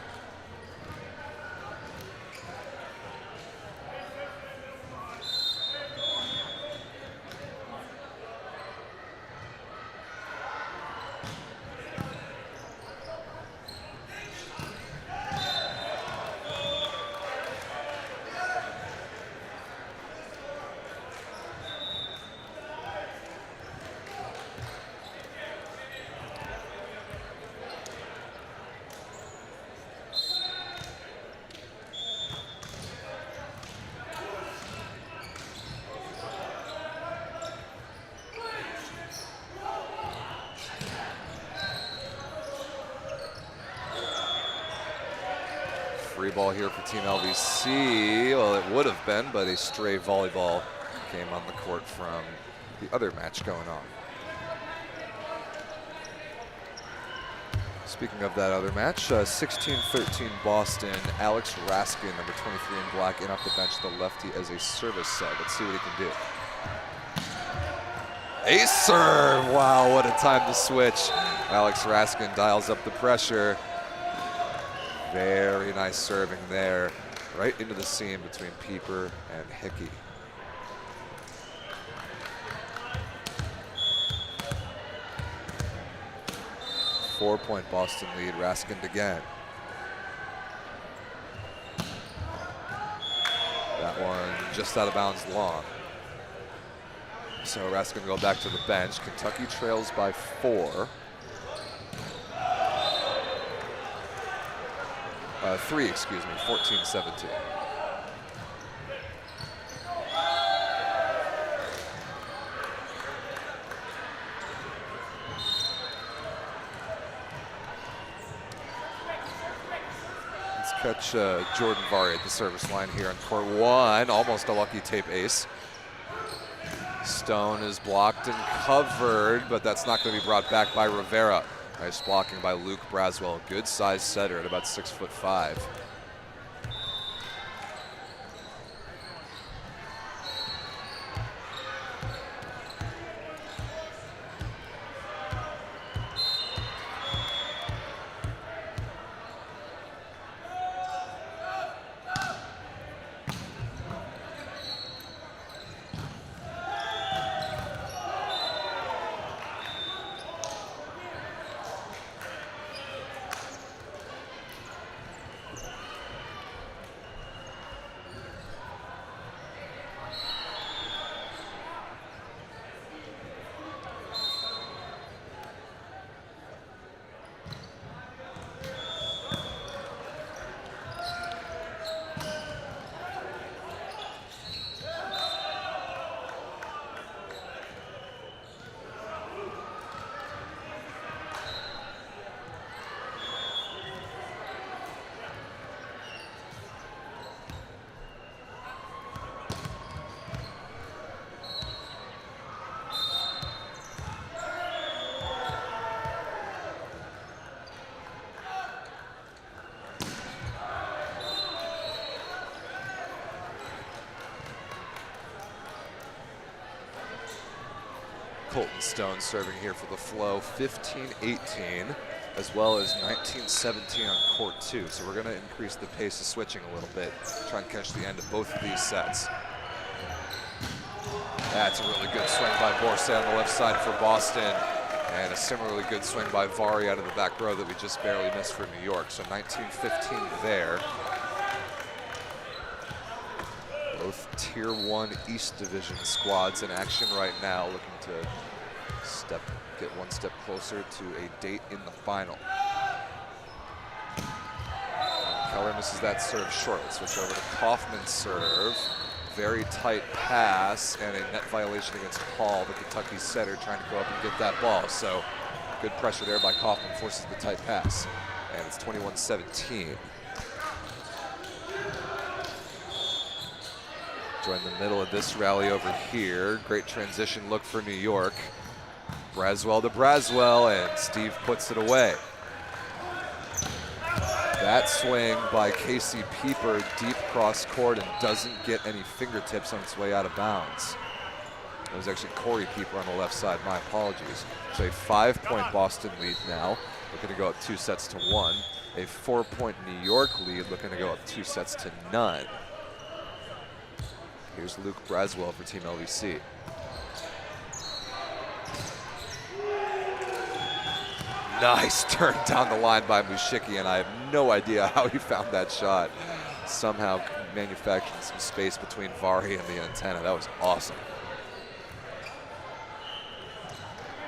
Free ball here for Team LBC. Well, it would have been, but a stray volleyball came on the court from the other match going on. Speaking of that other match, 16-13 Boston. Alex Raskin, number 23 in black, in off the bench, the lefty as a service sub. Let's see what he can do. A serve! Wow, what a time to switch. Alex Raskin dials up the pressure. Very nice serving there, right into the seam between Pieper and Hickey. Four-point Boston lead, Raskin again. That one just out of bounds long. So Raskin will go back to the bench. Kentucky trails by 4. 3, excuse me, 14-17. Let's catch Jordan Vari at the service line here on court 1. Almost a lucky tape ace. Stone is blocked and covered, but that's not going to be brought back by Rivera. Nice blocking by Luke Braswell. Good size setter at about 6'5". Colton Stone serving here for the Flow, 15-18, as well as 19-17 on court 2. So we're going to increase the pace of switching a little bit, try and catch the end of both of these sets. That's a really good swing by Borsay on the left side for Boston, and a similarly good swing by Vari out of the back row that we just barely missed for New York. So 19-15 there. Both Tier 1 East Division squads in action right now, looking to get one step closer to a date in the final. Keller misses that serve short. Let's switch over to Kaufman's serve. Very tight pass and a net violation against Paul, the Kentucky setter, trying to go up and get that ball. So good pressure there by Kaufman, forces the tight pass. And it's 21-17. Join the middle of this rally over here. Great transition look for New York. Braswell to Braswell, and Steve puts it away. That swing by Casey Pieper deep cross court and doesn't get any fingertips on its way out of bounds. It was actually Corey Pieper on the left side, my apologies. So a 5-point Boston lead now, looking to go up 2 sets to 1. A 4-point New York lead, looking to go up 2 sets to none. Here's Luke Braswell for Team LVC. Nice turn down the line by Mushiki, and I have no idea how he found that shot. Somehow manufacturing some space between Vari and the antenna. That was awesome.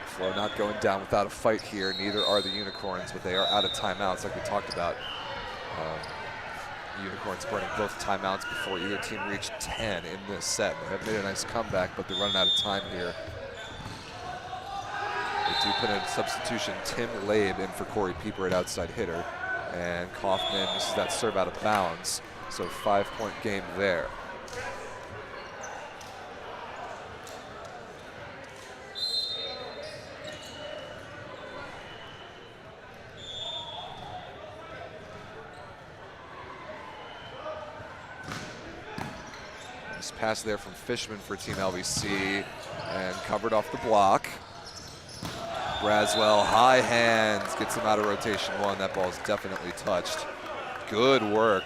Flow not going down without a fight here. Neither are the Unicorns, but they are out of timeouts like we talked about. Unicorns burning both timeouts before either team reached 10 in this set. They have made a nice comeback, but they're running out of time here. They do put in a substitution, Tim Labe in for Corey Pieper at outside hitter. And Kaufman misses that serve out of bounds. So 5-point game there. Nice pass there from Fishman for Team LVC and covered off the block. Braswell, high hands, gets him out of rotation 1. That ball is definitely touched. Good work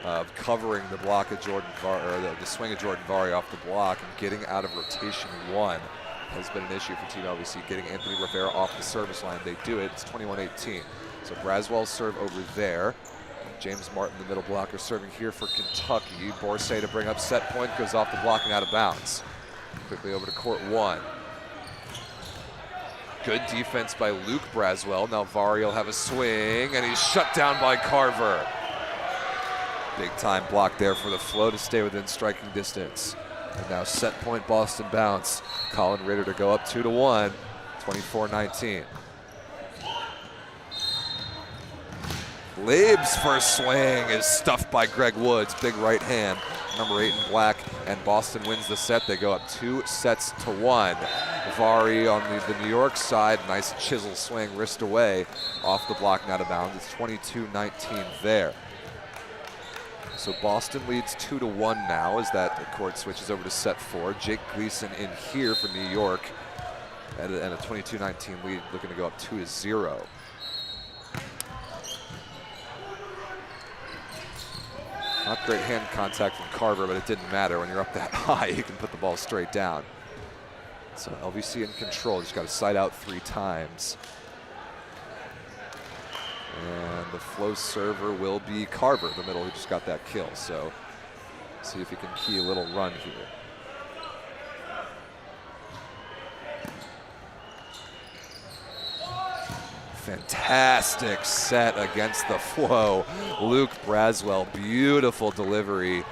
of covering the block of Jordan Vari, or the swing of Jordan Vari off the block and getting out of rotation 1 has been an issue for Team LVC, getting Anthony Rivera off the service line. They do it, it's 21-18. So Braswell's serve over there. James Martin, the middle blocker, serving here for Kentucky. Borsay to bring up set point, goes off the block and out of bounds. Quickly over to court 1. Good defense by Luke Braswell. Now Vari will have a swing, and he's shut down by Carver. Big time block there for the Flow to stay within striking distance. And now set point Boston bounce. Colin Ritter to go up 2-1, 24-19. Labe's first swing is stuffed by Greg Woods, big right hand, number 8 in black, and Boston wins the set. They go up 2 sets to 1. Vari on the New York side, nice chisel swing, wrist away, off the block and out of bounds. It's 22-19 there. So Boston leads 2-1 now as that court switches over to set 4. Jake Gleason in here for New York, and a 22-19 lead, looking to go up 2-0. Not great hand contact from Carver, but it didn't matter. When you're up that high, you can put the ball straight down. So LVC in control, just got to side out 3 times. And the Flow server will be Carver, the middle, who just got that kill. So see if he can key a little run here. Fantastic set against the Flow. Luke Braswell, beautiful delivery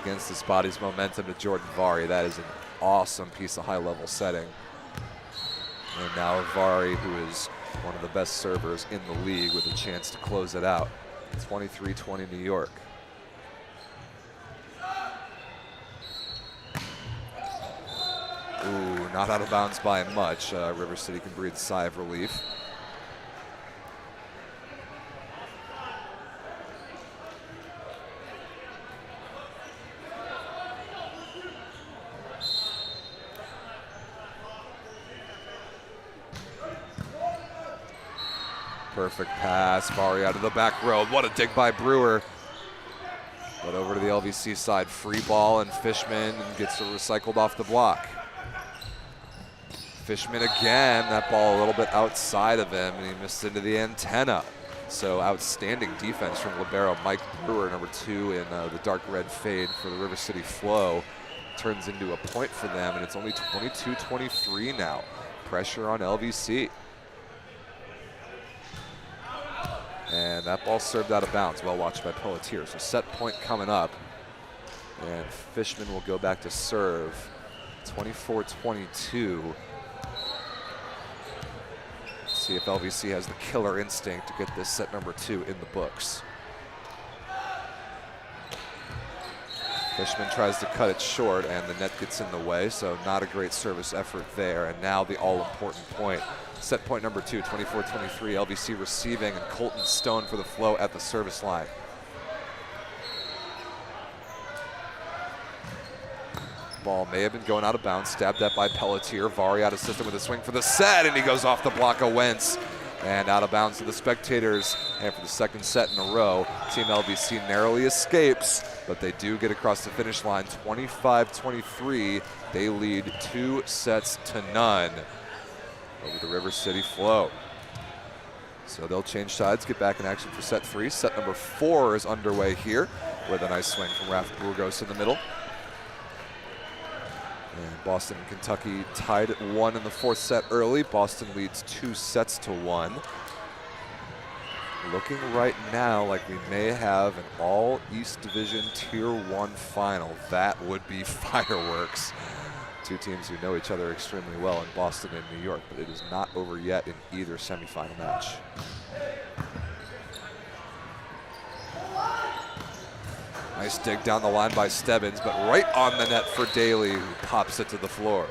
against this body's momentum to Jordan Vari. That is an awesome piece of high-level setting. And now Vari, who is one of the best servers in the league, with a chance to close it out. 23-20 New York. Ooh, not out of bounds by much. River City can breathe a sigh of relief. Perfect pass, Vari out of the back row. What a dig by Brewer. But over to the LVC side, free ball, and Fishman gets it recycled off the block. Fishman again, that ball a little bit outside of him, and he missed into the antenna. So outstanding defense from libero Mike Brewer, number 2 in the dark red fade for the River City Flow. Turns into a point for them, and it's only 22-23 now. Pressure on LVC. And that ball served out of bounds, well watched by Pelletier. So set point coming up, and Fishman will go back to serve. 24-22. See if LVC has the killer instinct to get this set number 2 in the books. Fishman tries to cut it short, and the net gets in the way, so not a great service effort there. And now the all-important point. Set point number 2, 24-23, LVC receiving, and Colton Stone for the Flow at the service line. Ball may have been going out of bounds, stabbed at by Pelletier. Vari out of system with a swing for the set, and he goes off the block of Wentz. And out of bounds to the spectators, and for the second set in a row, Team LVC narrowly escapes, but they do get across the finish line. 25-23, they lead 2-0 over the River City Flow. So they'll change sides, get back in action for set 3. Set number 4 is underway here with a nice swing from Raf Burgos in the middle. And Boston and Kentucky tied at 1 in the 4th set early. Boston leads 2-1. Looking right now like we may have an all East Division Tier 1 final. That would be fireworks. Two teams who know each other extremely well in Boston and New York, but it is not over yet in either semifinal match. Nice dig down the line by Stebbins, but right on the net for Daly, who pops it to the floor.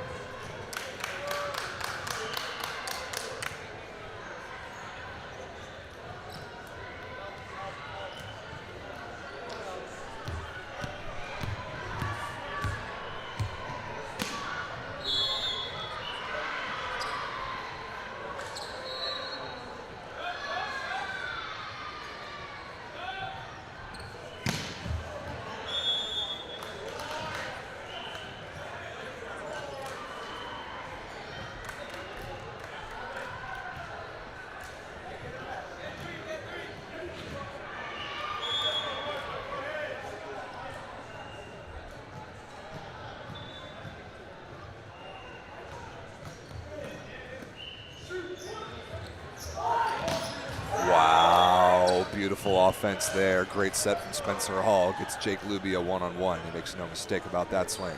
Beautiful offense there. Great set from Spencer Hall. Gets Jake Luby a one-on-one. He makes no mistake about that swing.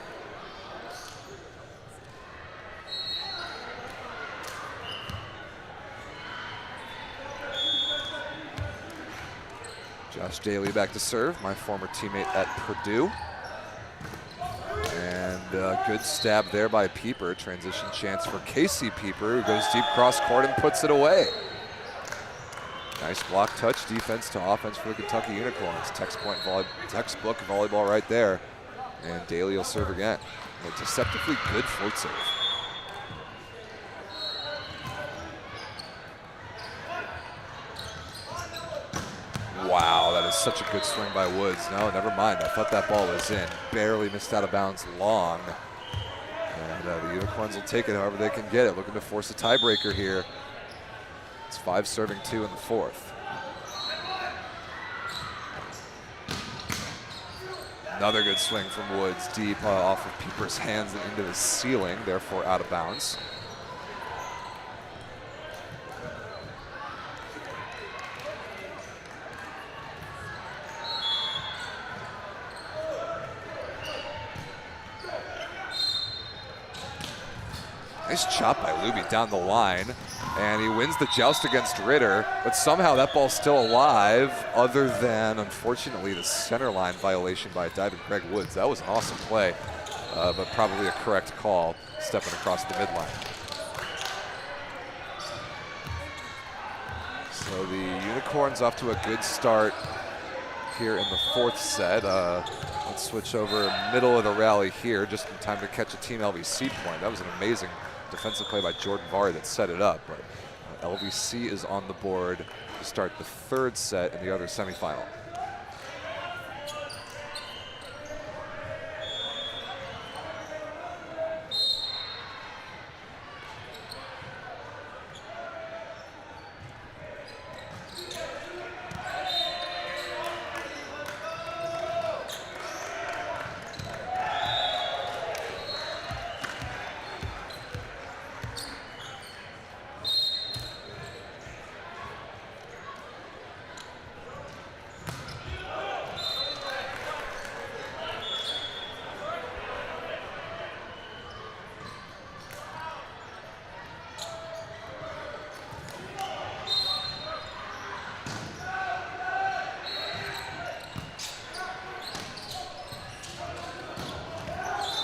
Josh Daly back to serve, my former teammate at Purdue. And a good stab there by Pieper. Transition chance for Casey Pieper, who goes deep cross court and puts it away. Nice block touch defense to offense for the Kentucky Unicorns. Textbook volleyball right there. And Daly will serve again. A deceptively good float serve. Wow, that is such a good swing by Woods. No, never mind. I thought that ball was in. Barely missed out of bounds long. And the Unicorns will take it however they can get it. Looking to force a tiebreaker here. It's 5 serving 2 in the 4th. Another good swing from Woods, deep off of Pieper's hands and into the ceiling, therefore out of bounds. Nice chop by Luby down the line, and he wins the joust against Ritter, but somehow that ball's still alive, other than, unfortunately, the center line violation by diving Greg Woods. That was an awesome play, but probably a correct call, stepping across the midline. So the Unicorns off to a good start here in the 4th set. Let's switch over middle of the rally here, just in time to catch a Team LVC point. That was an amazing defensive play by Jordan Vari that set it up, but LVC is on the board to start the third set in the other semifinal.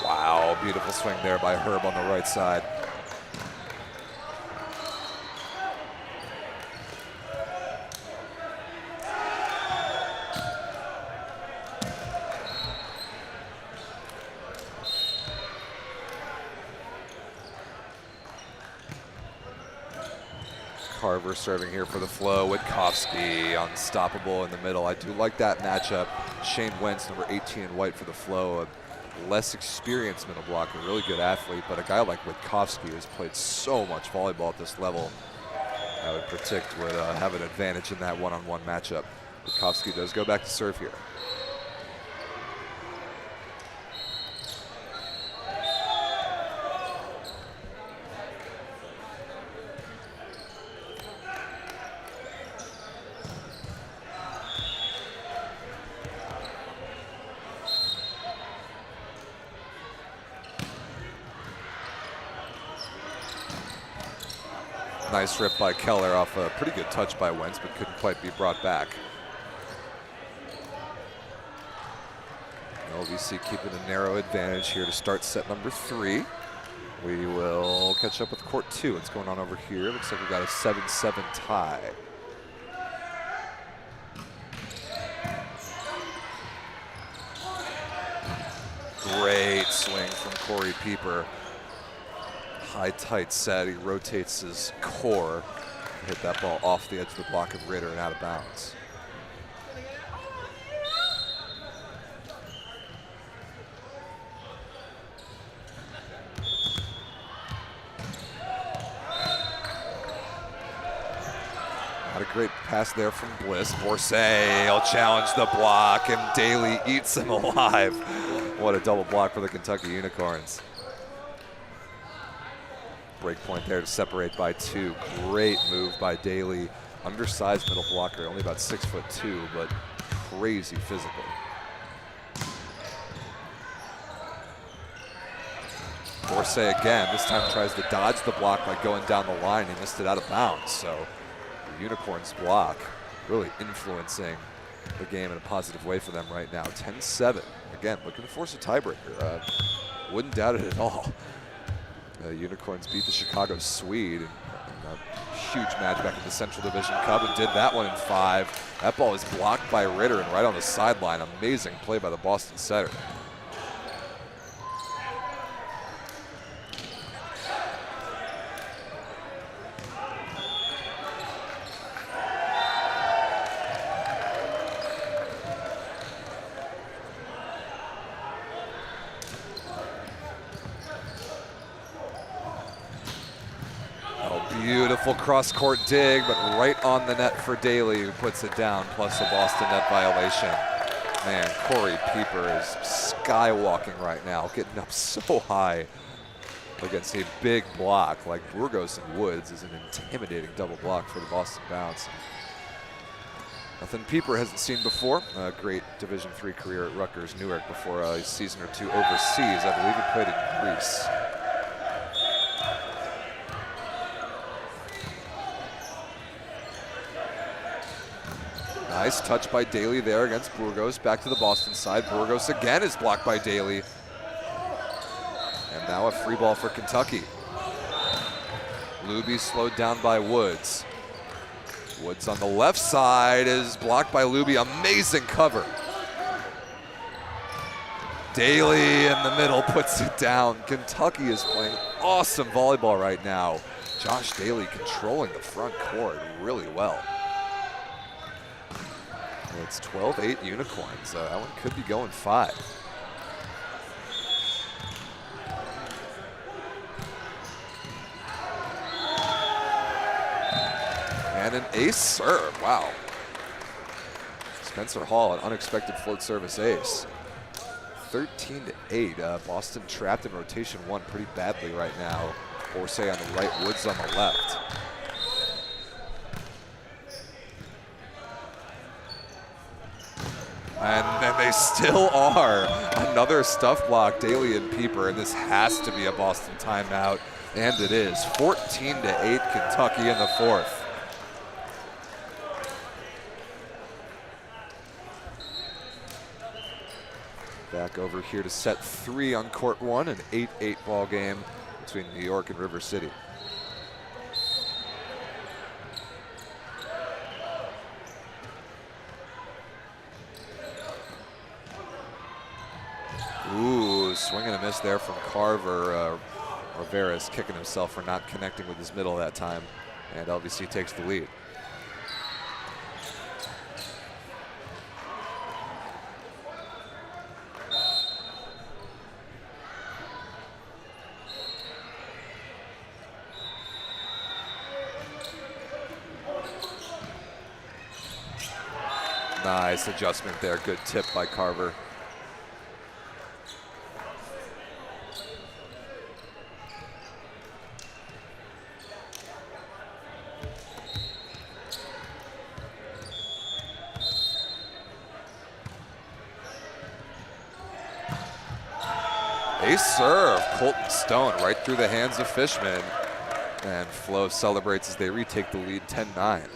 Wow, beautiful swing there by Herb on the right side. Carver serving here for the flow. Witkowski unstoppable in the middle. I do like that matchup. Shane Wentz, number 18 in white for the flow. A less experienced middle blocker, really good athlete, but a guy like Witkowski who's played so much volleyball at this level, I would predict would have an advantage in that one-on-one matchup. Witkowski does go back to serve here. Nice rip by Keller off a pretty good touch by Wentz, but couldn't quite be brought back. LVC keeping a narrow advantage here to start set number 3. We will catch up with court 2. What's going on over here? Looks like we got a 7-7 tie. Great swing from Corey Pieper. High, tight set. He rotates his core. Hit that ball off the edge of the block of Ritter and out of bounds. Not a great pass there from Bliss. Borsay will challenge the block, and Daly eats him alive. What a double block for the Kentucky Unicorns. Break point there to separate by 2. Great move by Daly. Undersized middle blocker, only about 6'2", but crazy physical. Borsay again, this time tries to dodge the block by going down the line. He missed it out of bounds, so the Unicorns block really influencing the game in a positive way for them right now. 10-7, again, looking to force a tiebreaker. Wouldn't doubt it at all. The Unicorns beat the Chicago Swede in a huge match back in the Central Division Cup and did that one in 5. That ball is blocked by Ritter and right on the sideline. Amazing play by the Boston setter. Beautiful cross-court dig, but right on the net for Daly, who puts it down, plus a Boston net violation. Man, Corey Pieper is skywalking right now, getting up so high against a big block like Burgos and Woods is an intimidating double block for the Boston Bounce. Nothing Pieper hasn't seen before. A great Division III career at Rutgers Newark before a season or 2 overseas. I believe he played in Greece. Nice touch by Daly there against Burgos. Back to the Boston side. Burgos again is blocked by Daly. And now a free ball for Kentucky. Luby slowed down by Woods. Woods on the left side is blocked by Luby. Amazing cover. Daly in the middle puts it down. Kentucky is playing awesome volleyball right now. Josh Daly controlling the front court really well. It's 12-8 Unicorns. That one could be going 5. And an ace serve, wow. Spencer Hall, an unexpected float service ace. 13-8, Boston trapped in rotation 1 pretty badly right now. Borsay on the right, Woods on the left. And then they still are. Another stuff block, Daly and Pieper, and this has to be a Boston timeout, and it is. 14-8 Kentucky in the 4th. Back over here to set 3 on court 1, an 8-8 ball game between New York and River City. Ooh, swing and a miss there from Carver. Rivera's kicking himself for not connecting with his middle that time, and LVC takes the lead. Nice adjustment there, good tip by Carver. Ace serve, Colton Stone right through the hands of Fishman. And Flo celebrates as they retake the lead 10-9.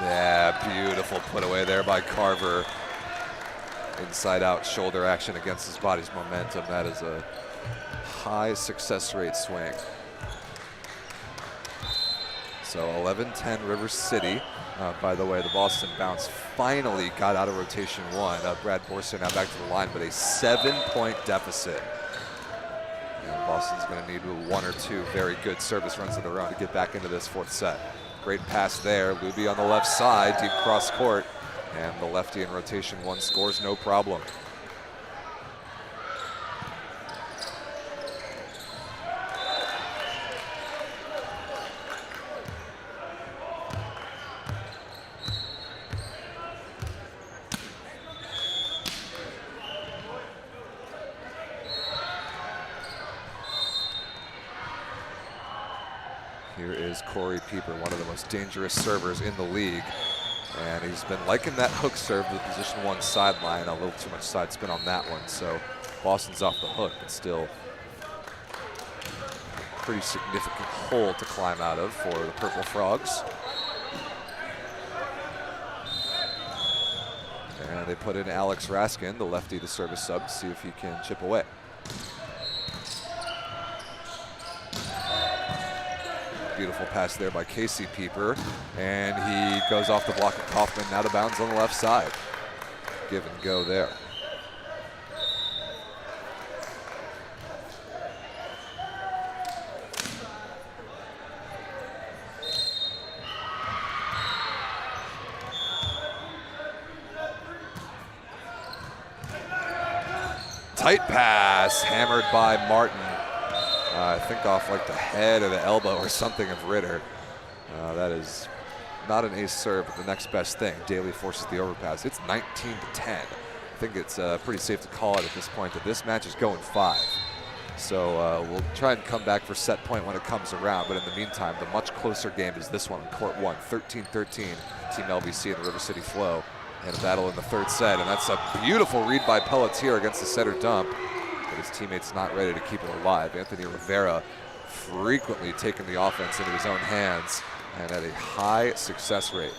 Yeah, beautiful put away there by Carver. Inside out shoulder action against his body's momentum. That is a high success rate swing. So 11-10 River City. By the way, the Boston bounce finally got out of rotation 1. Brad Borsay now back to the line, but a 7-point deficit. And Boston's going to need 1 or 2 very good service runs of their own to get back into this 4th set. Great pass there, Luby on the left side, deep cross court, and the lefty in rotation 1 scores no problem. Here is Corey Pieper, one of the most dangerous servers in the league. And he's been liking that hook serve to the position 1 sideline. A little too much side spin on that one. So Boston's off the hook, but still a pretty significant hole to climb out of for the Purple Frogs. And they put in Alex Raskin, the lefty, the service sub, to see if he can chip away. Beautiful pass there by Casey Pieper, and he goes off the block of Kaufman, out of bounds on the left side. Give and go there. Tight pass, hammered by Martin. I think off like the head or the elbow or something of Ritter. That is not an ace serve, but the next best thing. Daly forces the overpass. It's 19-10. I think it's pretty safe to call it at this point that this match is going 5. So we'll try and come back for set point when it comes around. But in the meantime, the much closer game is this one, court 1, 13-13, Team LVC and the River City Flow. And a battle in the 3rd set, and that's a beautiful read by Pelletier against the setter dump. But his teammate's not ready to keep it alive. Anthony Rivera frequently taking the offense into his own hands and at a high success rate.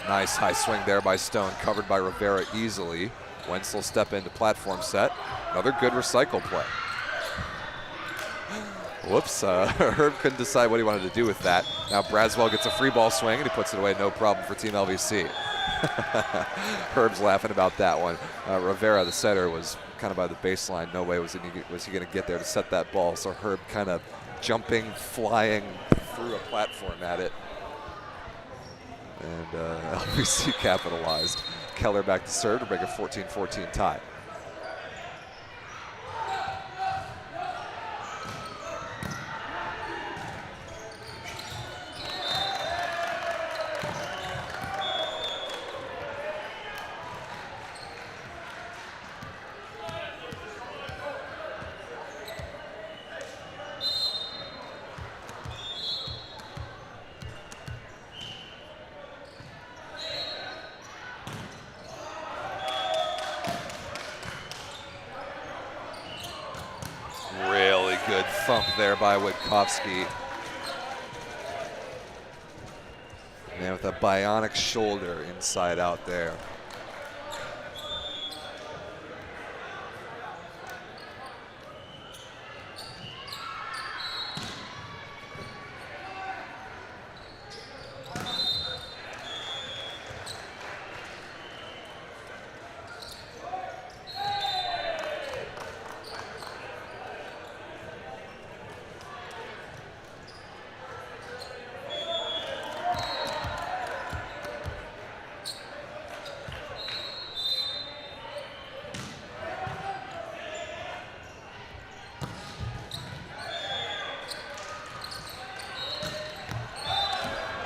Nice high swing there by Stone, covered by Rivera easily. Wentz will step into platform set. Another good recycle play. Whoops, Herb couldn't decide what he wanted to do with that. Now Braswell gets a free ball swing and he puts it away, no problem for Team LVC. Herb's laughing about that one. Rivera, the setter, was kind of by the baseline. No way was he going to get there to set that ball. So Herb kind of jumping, flying through a platform at it. And LVC capitalized. Keller back to serve to break a 14-14 tie. Good thump there by Witkowski. Man with a bionic shoulder inside out there.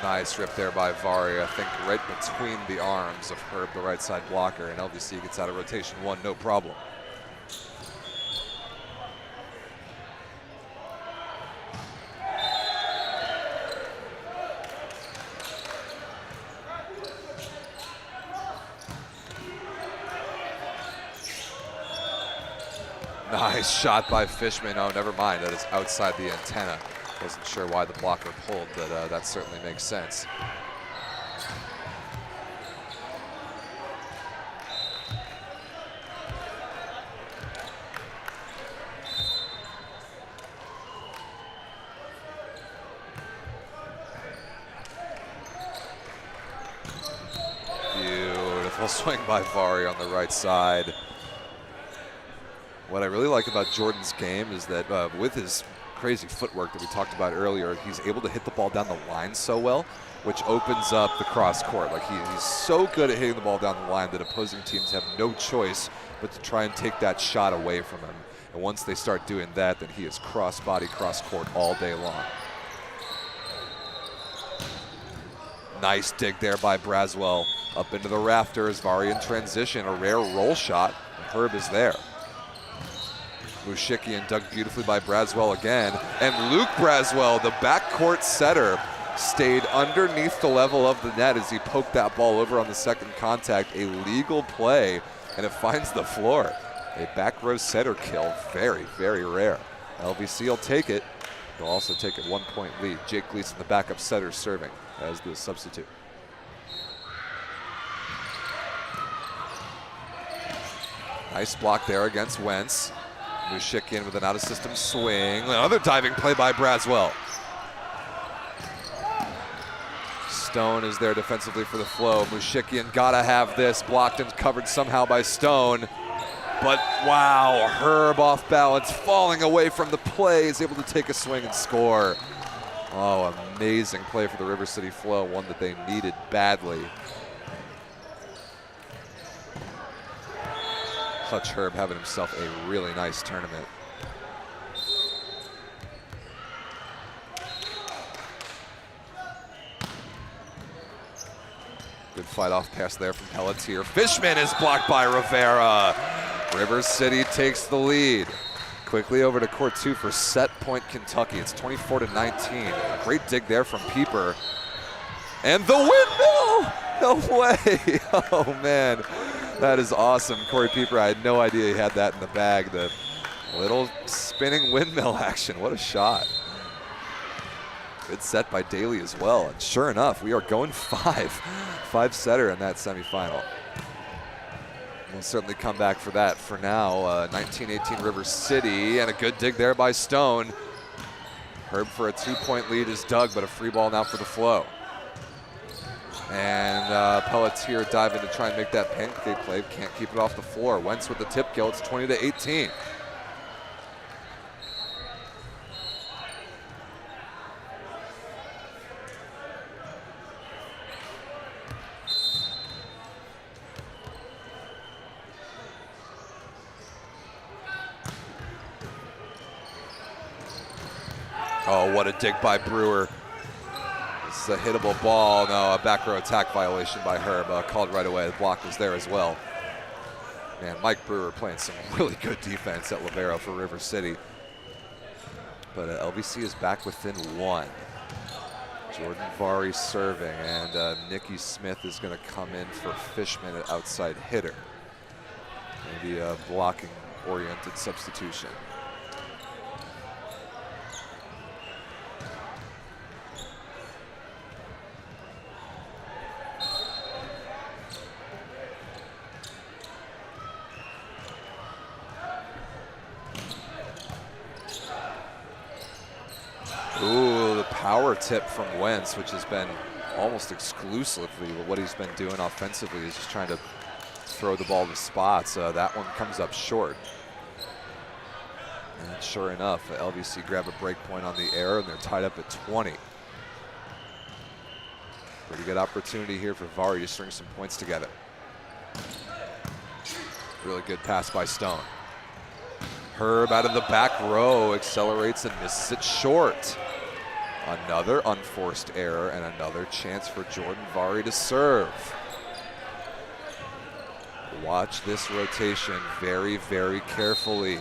Nice rip there by Vari, I think right between the arms of Herb, the right side blocker, and LVC gets out of rotation one, no problem. Nice shot by Fishman. Oh, never mind, that is outside the antenna. Wasn't sure why the blocker pulled, but that certainly makes sense. Beautiful swing by Vari on the right side. What I really like about Jordan's game is that with his crazy footwork that we talked about earlier, he's able to hit the ball down the line so well, which opens up the cross court. Like he's so good at hitting the ball down the line that opposing teams have no choice but to try and take that shot away from him. And once they start doing that, then he is cross-body, cross-court all day long. Nice dig there by Braswell. Up into the rafters, Vari in transition, a rare roll shot, and Herb is there. Mushikian dug beautifully by Braswell again, and Luke Braswell, the backcourt setter, stayed underneath the level of the net as he poked that ball over on the second contact. A legal play, and it finds the floor. A back row setter kill, very, very rare. LVC will take it. They'll also take a 1-point lead. Jake Gleason, the backup setter, serving as the substitute. Nice block there against Wentz. Mushikian with an out-of-system swing. Another diving play by Braswell. Stone is there defensively for the flow. Mushikian gotta have this. Blocked and covered somehow by Stone. But wow, Herb off balance, falling away from the play, is able to take a swing and score. Oh, amazing play for the River City Flow, one that they needed badly. Clutch Herb having himself a really nice tournament. Good fight off pass there from Pelletier. Fishman is blocked by Rivera. River City takes the lead. Quickly over to court 2 for set point Kentucky. It's 24-19. A great dig there from Pieper. And the windmill! No way! Oh man, that is awesome. Corey Pieper, I had no idea he had that in the bag. The little spinning windmill action, what a shot. Good set by Daly as well. And sure enough, we are going 5-setter in that semifinal. We'll certainly come back for that. For now, 19-18 River City, and a good dig there by Stone. Herb for a 2-point lead is dug, but a free ball now for the Flow. And Pelletier dive in to try and make that pancake play. Can't keep it off the floor. Wentz with the tip kill. It's 20-18. Oh, what a dig by Brewer. This is a hittable ball. No, a back row attack violation by Herb. Called right away. The block was there as well. Man, Mike Brewer playing some really good defense at libero for River City. But LVC is back within 1. Jordan Vari serving, and Nikki Smith is going to come in for Fishman at outside hitter. Maybe a blocking-oriented substitution. Ooh, the power tip from Wentz, which has been almost exclusively what he's been doing offensively, is just trying to throw the ball to spots. That one comes up short. And sure enough, LVC grab a break point on the air, and they're tied up at 20. Pretty good opportunity here for Vari to string some points together. Really good pass by Stone. Herb out of the back row, accelerates and misses it short. Another unforced error and another chance for Jordan Vari to serve. Watch this rotation very, very carefully.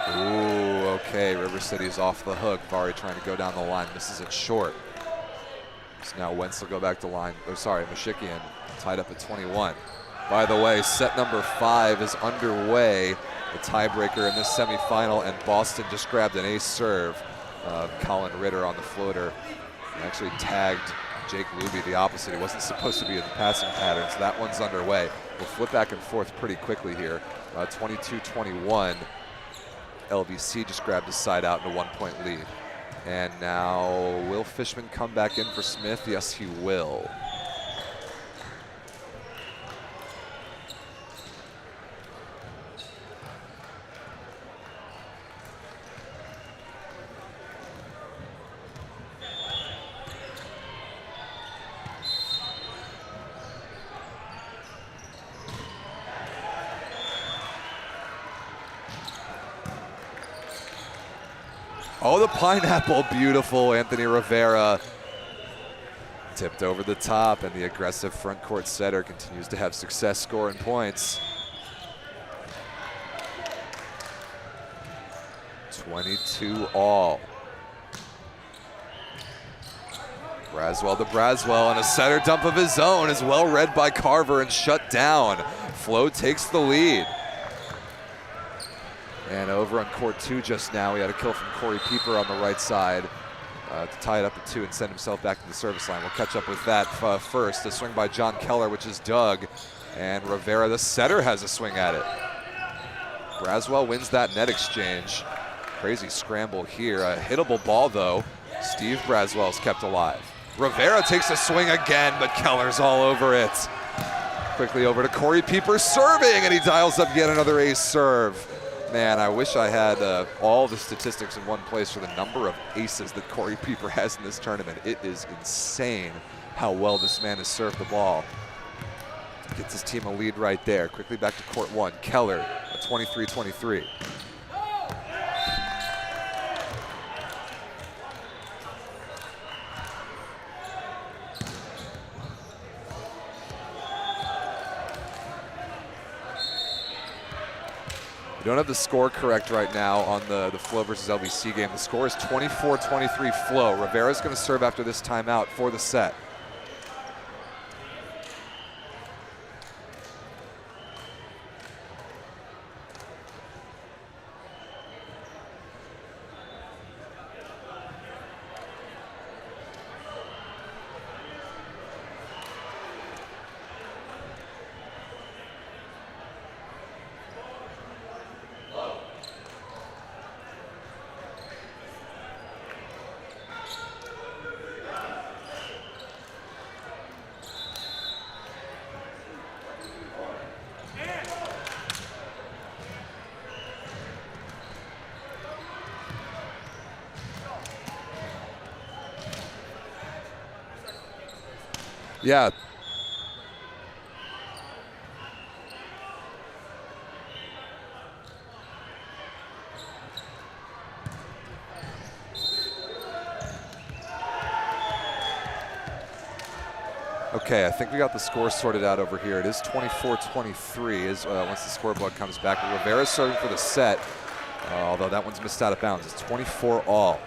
Ooh, okay, River City's off the hook. Vari trying to go down the line, misses it short. So now Wentz will go back to line, oh sorry, Mashikian tied up at 21. By the way, set number 5 is underway. The tiebreaker in this semifinal, and Boston just grabbed an ace serve. Colin Ritter on the floater. He actually tagged Jake Luby the opposite. He wasn't supposed to be in the passing pattern, so that one's underway. We'll flip back and forth pretty quickly here. 22-21. LVC just grabbed his side out in a 1-point lead. And now, will Fishman come back in for Smith? Yes, he will. Oh, the pineapple, beautiful. Anthony Rivera tipped over the top, and the aggressive front court setter continues to have success scoring points. 22 all. Braswell to Braswell, and a setter dump of his own is well read by Carver and shut down. Flo takes the lead. And over on court 2 just now, he had a kill from Corey Pieper on the right side to tie it up at 2 and send himself back to the service line. We'll catch up with that first. A swing by John Keller, which is dug. And Rivera, the setter, has a swing at it. Braswell wins that net exchange. Crazy scramble here. A hittable ball, though. Steve Braswell's kept alive. Rivera takes a swing again, but Keller's all over it. Quickly over to Corey Pieper serving, and he dials up yet another ace serve. Man, I wish I had all the statistics in one place for the number of aces that Corey Pieper has in this tournament. It is insane how well this man has served the ball. Gets his team a lead right there. Quickly back to court 1. Keller, a 23-23. We don't have the score correct right now on the Flow versus LVC game. The score is 24-23 Flow. Rivera's going to serve after this timeout for the set. Yeah. Okay, I think we got the score sorted out over here. It is 24-23 once the scoreboard comes back. Rivera's serving for the set, although that one's missed out of bounds. It's 24 all.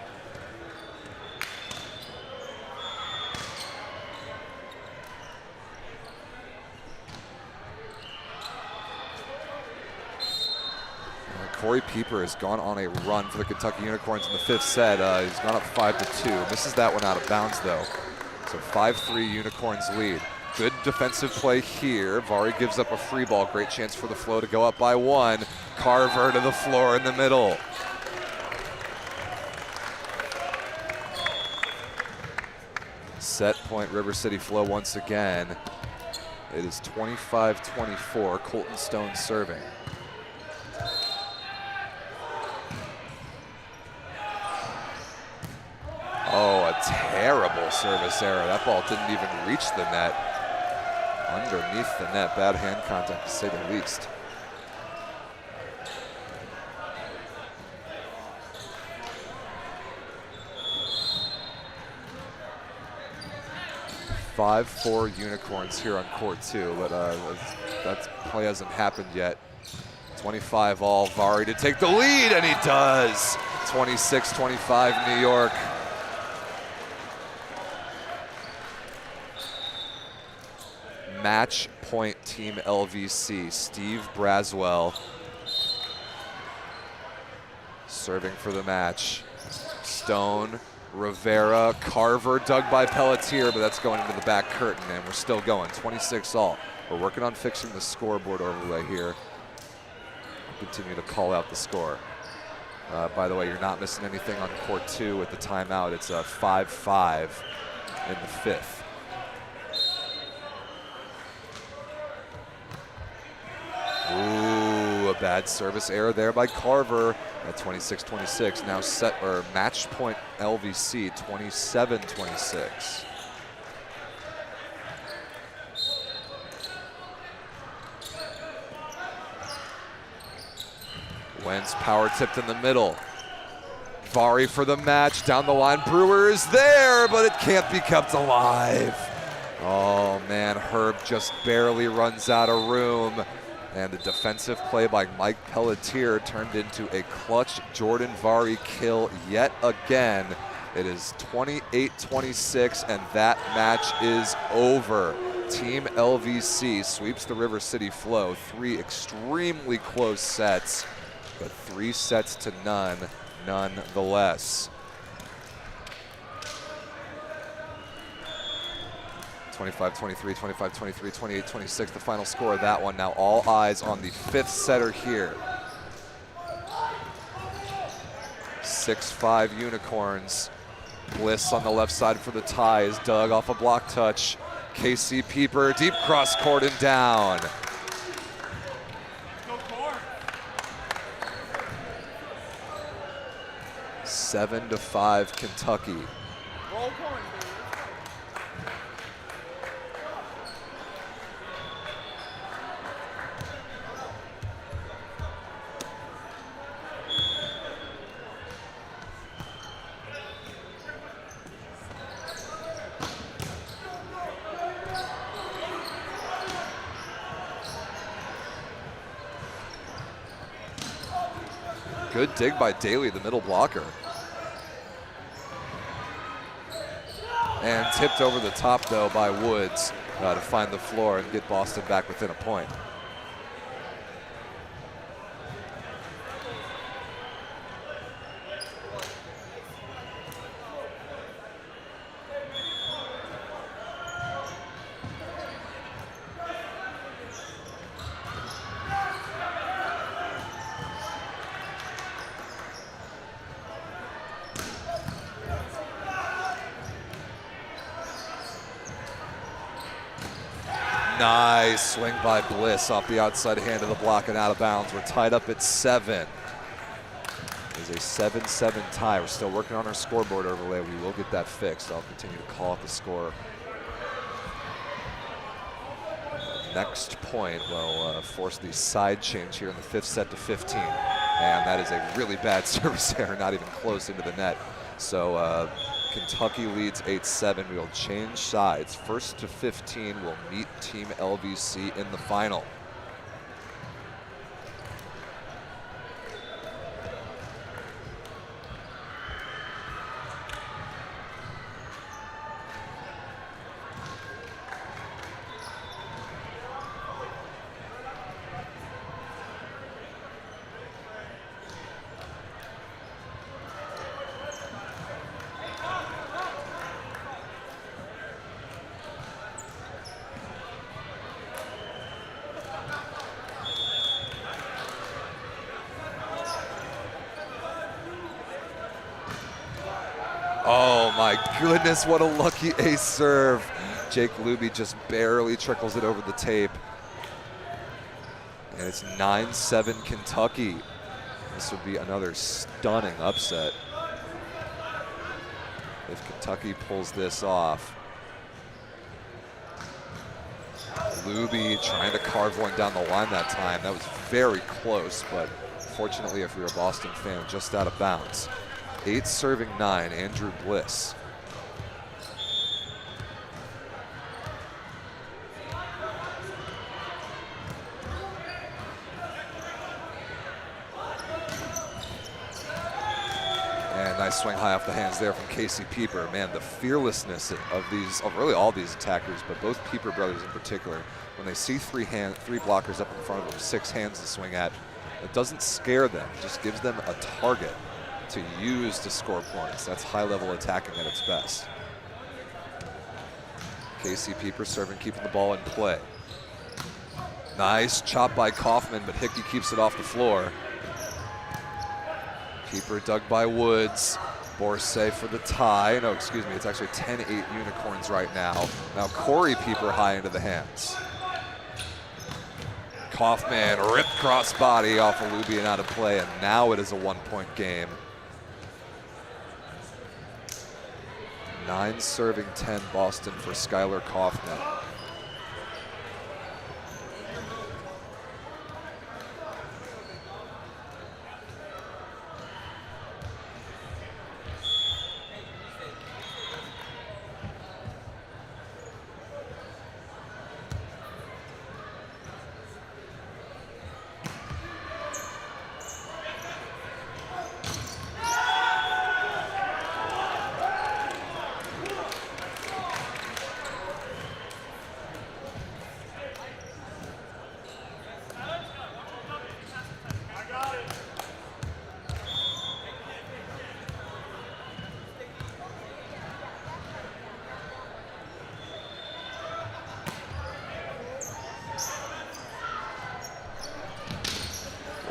Corey Pieper has gone on a run for the Kentucky Unicorns in the 5th set. He's gone up 5-2. Misses that one out of bounds, though. So 5-3 Unicorns lead. Good defensive play here. Vari gives up a free ball. Great chance for the Flow to go up by 1. Carver to the floor in the middle. Set point River City Flow once again. It is 25-24. Colton Stone serving. Oh, a terrible service error. That ball didn't even reach the net. Underneath the net. Bad hand contact, to say the least. Five-four Unicorns here on court 2, but that play hasn't happened yet. 25 all. Vari to take the lead, and he does. 26-25 New York. Match point Team LVC. Steve Braswell serving for the match. Stone, Rivera, Carver, dug by Pelletier, but that's going into the back curtain, and we're still going. 26 all. We're working on fixing the scoreboard overlay here. Continue to call out the score. By the way, you're not missing anything on court 2 with the timeout. It's a 5-5 in the 5th. Ooh, a bad service error there by Carver at 26-26. Now set or match point LVC 27-26. Wentz power tipped in the middle. Vari for the match, down the line. Brewer is there, but it can't be kept alive. Oh man, Herb just barely runs out of room. And the defensive play by Mike Pelletier turned into a clutch Jordan Vari kill yet again. It is 28-26, and that match is over. Team LVC sweeps the River City Flow. 3 extremely close sets, but 3 sets to none nonetheless. 25-23, 25-23, 28-26, the final score of that one. Now all eyes on the 5th setter here. 6-5 Unicorns. Bliss on the left side for the tie is dug off a block touch. Casey Pieper, deep cross court and down. Go 7-5 Kentucky. Roll point. Good dig by Daly, the middle blocker. And tipped over the top, though, by Woods to find the floor and get Boston back within a point. Nice swing by Bliss off the outside hand of the block and out of bounds. We're tied up at 7. It's a 7-7 tie. We're still working on our scoreboard overlay. We will get that fixed. I'll continue to call out the score. Next point will force the side change here in the 5th set to 15. And that is a really bad service error, not even close into the net. So Kentucky leads 8-7. We will change sides. 1st to 15 will meet Team LVC in the final. Oh my goodness, what a lucky ace serve. Jake Luby just barely trickles it over the tape. And it's 9-7 Kentucky. This would be another stunning upset if Kentucky pulls this off. Luby trying to carve one down the line that time. That was very close, but fortunately, if you're a Boston fan, just out of bounds. 8 serving 9, Andrew Bliss. And nice swing high off the hands there from Casey Pieper. Man, the fearlessness of these, of really all these attackers, but both Pieper brothers in particular, when they see three blockers up in front of them, 6 hands to swing at, it doesn't scare them, it just gives them a target to use to score points. That's high-level attacking at its best. Casey Pieper serving, keeping the ball in play. Nice chop by Kaufman, but Hickey keeps it off the floor. Pieper dug by Woods. Borsay for the tie. No, excuse me, it's actually 10-8 Unicorns right now. Now Corey Pieper high into the hands. Kaufman ripped crossbody off of Luby and out of play, and now it is a 1-point game. 9 serving 10 Boston for Skylar Kaufman.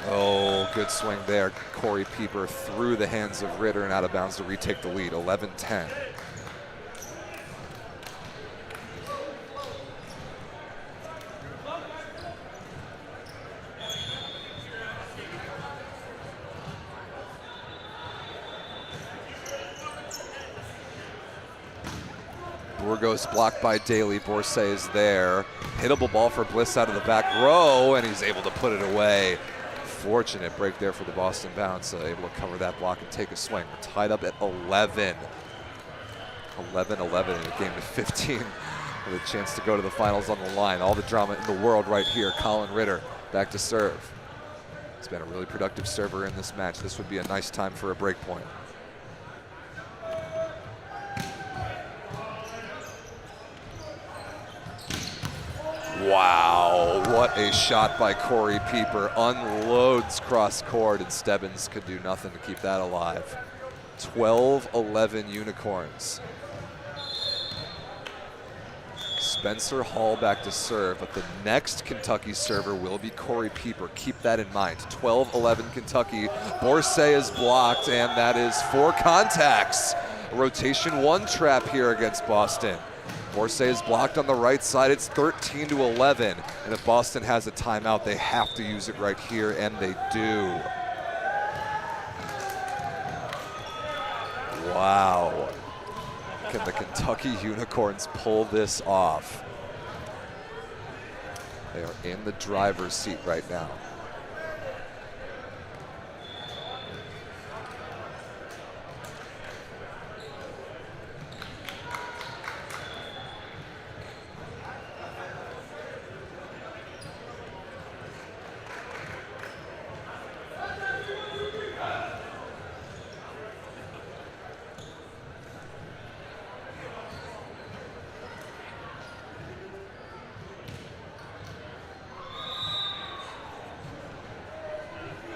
Oh, good swing there. Corey Pieper through the hands of Ritter and out of bounds to retake the lead, 11-10. Burgos blocked by Daly. Borsay is there. Hittable ball for Bliss out of the back row, and he's able to put it away. Fortunate break there for the Boston Bounce, able to cover that block and take a swing. We're tied up at 11. 11-11 in a game to 15 with a chance to go to the finals on the line. All the drama in the world right here. Colin Ritter back to serve. He's been a really productive server in this match. This would be a nice time for a break point. Wow, what a shot by Corey Pieper. Unloads cross court, and Stebbins could do nothing to keep that alive. 12-11 Unicorns. Spencer Hall back to serve, but the next Kentucky server will be Corey Pieper. Keep that in mind. 12-11 Kentucky. Borsay is blocked, and that is 4 contacts. Rotation 1 trap here against Boston. Borsay is blocked on the right side. It's 13-11, and if Boston has a timeout, they have to use it right here, and they do. Wow. Can the Kentucky Unicorns pull this off? They are in the driver's seat right now.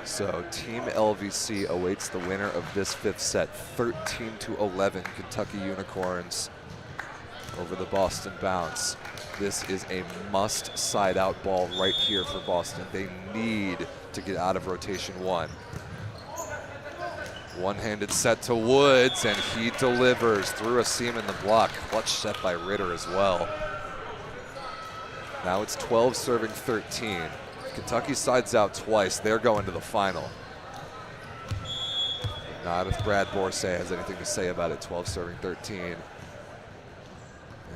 So Team LVC awaits the winner of this 5th set, 13-11 Kentucky Unicorns over the Boston Bounce. This is a must side out ball right here for Boston. They need to get out of rotation 1. One-handed set to Woods, and he delivers through a seam in the block. Clutch set by Ritter as well. Now it's 12 serving 13. Kentucky sides out twice. They're going to the final. Not if Brad Borsay has anything to say about it. 12 serving 13. In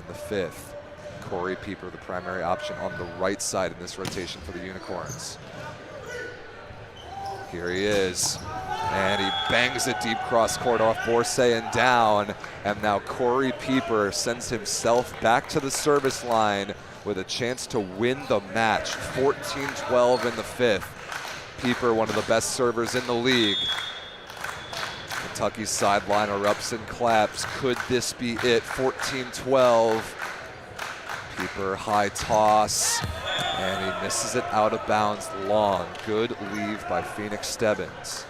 the 5th, Corey Pieper, the primary option on the right side in this rotation for the Unicorns. Here he is. And he bangs it deep cross court off Borsay and down. And now Corey Pieper sends himself back to the service line with a chance to win the match. 14-12 in the 5th. Pieper, one of the best servers in the league. Kentucky's sideline erupts and claps. Could this be it? 14-12. Pieper high toss, and he misses it out of bounds long. Good leave by Phoenix Stebbins.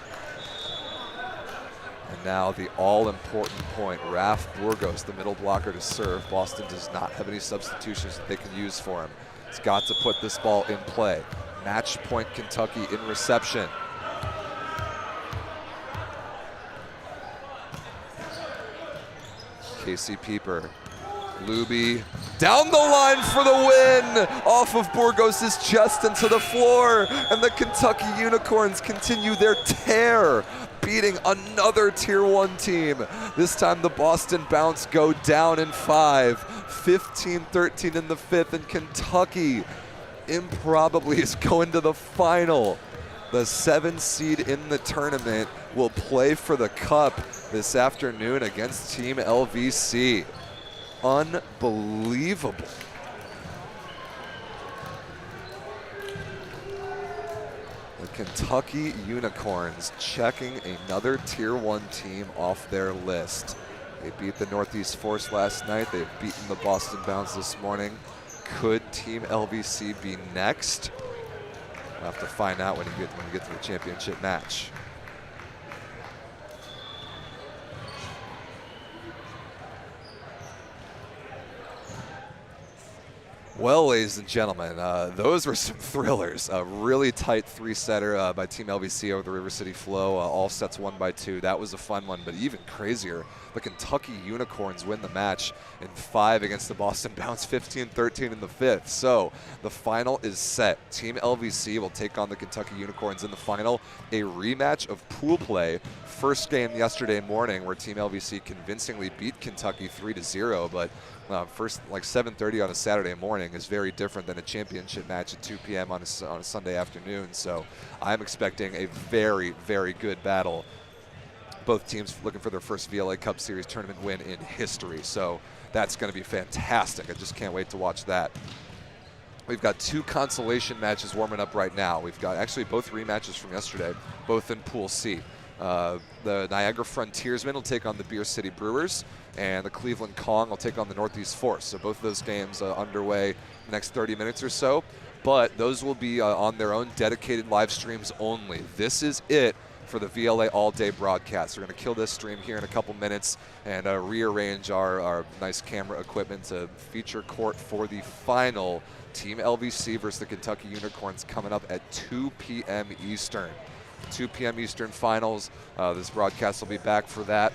And now the all-important point. Raf Burgos, the middle blocker to serve. Boston does not have any substitutions that they can use for him. He's got to put this ball in play. Match point Kentucky in reception. Casey Pieper. Luby down the line for the win, off of Burgos' chest into the floor, and the Kentucky Unicorns continue their tear, beating another Tier 1 team. This time the Boston Bounce go down in 5, 15-13 in the 5th, and Kentucky improbably is going to the final. The 7th seed in the tournament will play for the cup this afternoon against Team LVC. Unbelievable. The Kentucky Unicorns checking another Tier 1 team off their list. They beat the Northeast Force last night. They've beaten the Boston Bounce this morning. Could Team LVC be next? We'll have to find out when you get to the championship match. Well, ladies and gentlemen, those were some thrillers. A really tight 3-setter by Team LVC over the River City Flow. All sets won by 2. That was a fun one, but even crazier, the Kentucky Unicorns win the match in 5 against the Boston Bounce, 15-13 in the 5th. So the final is set. Team LVC will take on the Kentucky Unicorns in the final. A rematch of pool play. First game yesterday morning where Team LVC convincingly beat Kentucky 3-0, but first, like 7:30 on a Saturday morning is very different than a championship match at 2 p.m. on a Sunday afternoon. So I'm expecting a very, very good battle. Both teams looking for their first VLA Cup Series tournament win in history. So that's going to be fantastic. I just can't wait to watch that. We've got 2 consolation matches warming up right now. We've got actually both rematches from yesterday, both in Pool C. The Niagara Frontiersmen will take on the Beer City Brewers, and the Cleveland Kong will take on the Northeast Force. So both of those games underway in the next 30 minutes or so. But those will be on their own dedicated live streams only. This is it for the VLA all-day broadcast. We're going to kill this stream here in a couple minutes and rearrange our nice camera equipment to feature court for the final Team LVC versus the Kentucky Unicorns coming up at 2 p.m. Eastern. 2 p.m. Eastern finals. This broadcast will be back for that.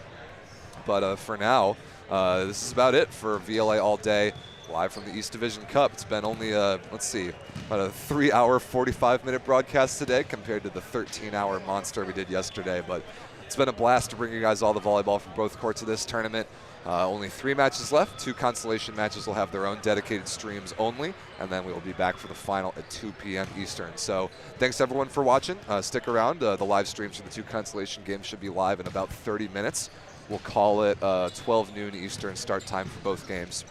But for now, this is about it for VLA all day, live from the East Division Cup. It's been only, let's see, about a 3-hour, 45-minute broadcast today compared to the 13-hour monster we did yesterday. But it's been a blast to bring you guys all the volleyball from both courts of this tournament. Only 3 matches left. 2 consolation matches will have their own dedicated streams only, and then we will be back for the final at 2 p.m. Eastern. So thanks everyone for watching. Stick around. The live streams for the 2 consolation games should be live in about 30 minutes. We'll call it 12 noon Eastern start time for both games.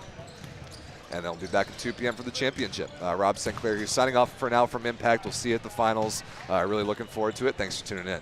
And then we'll be back at 2 p.m. for the championship. Rob St. Clair here signing off for now from Impact. We'll see you at the finals. Really looking forward to it. Thanks for tuning in.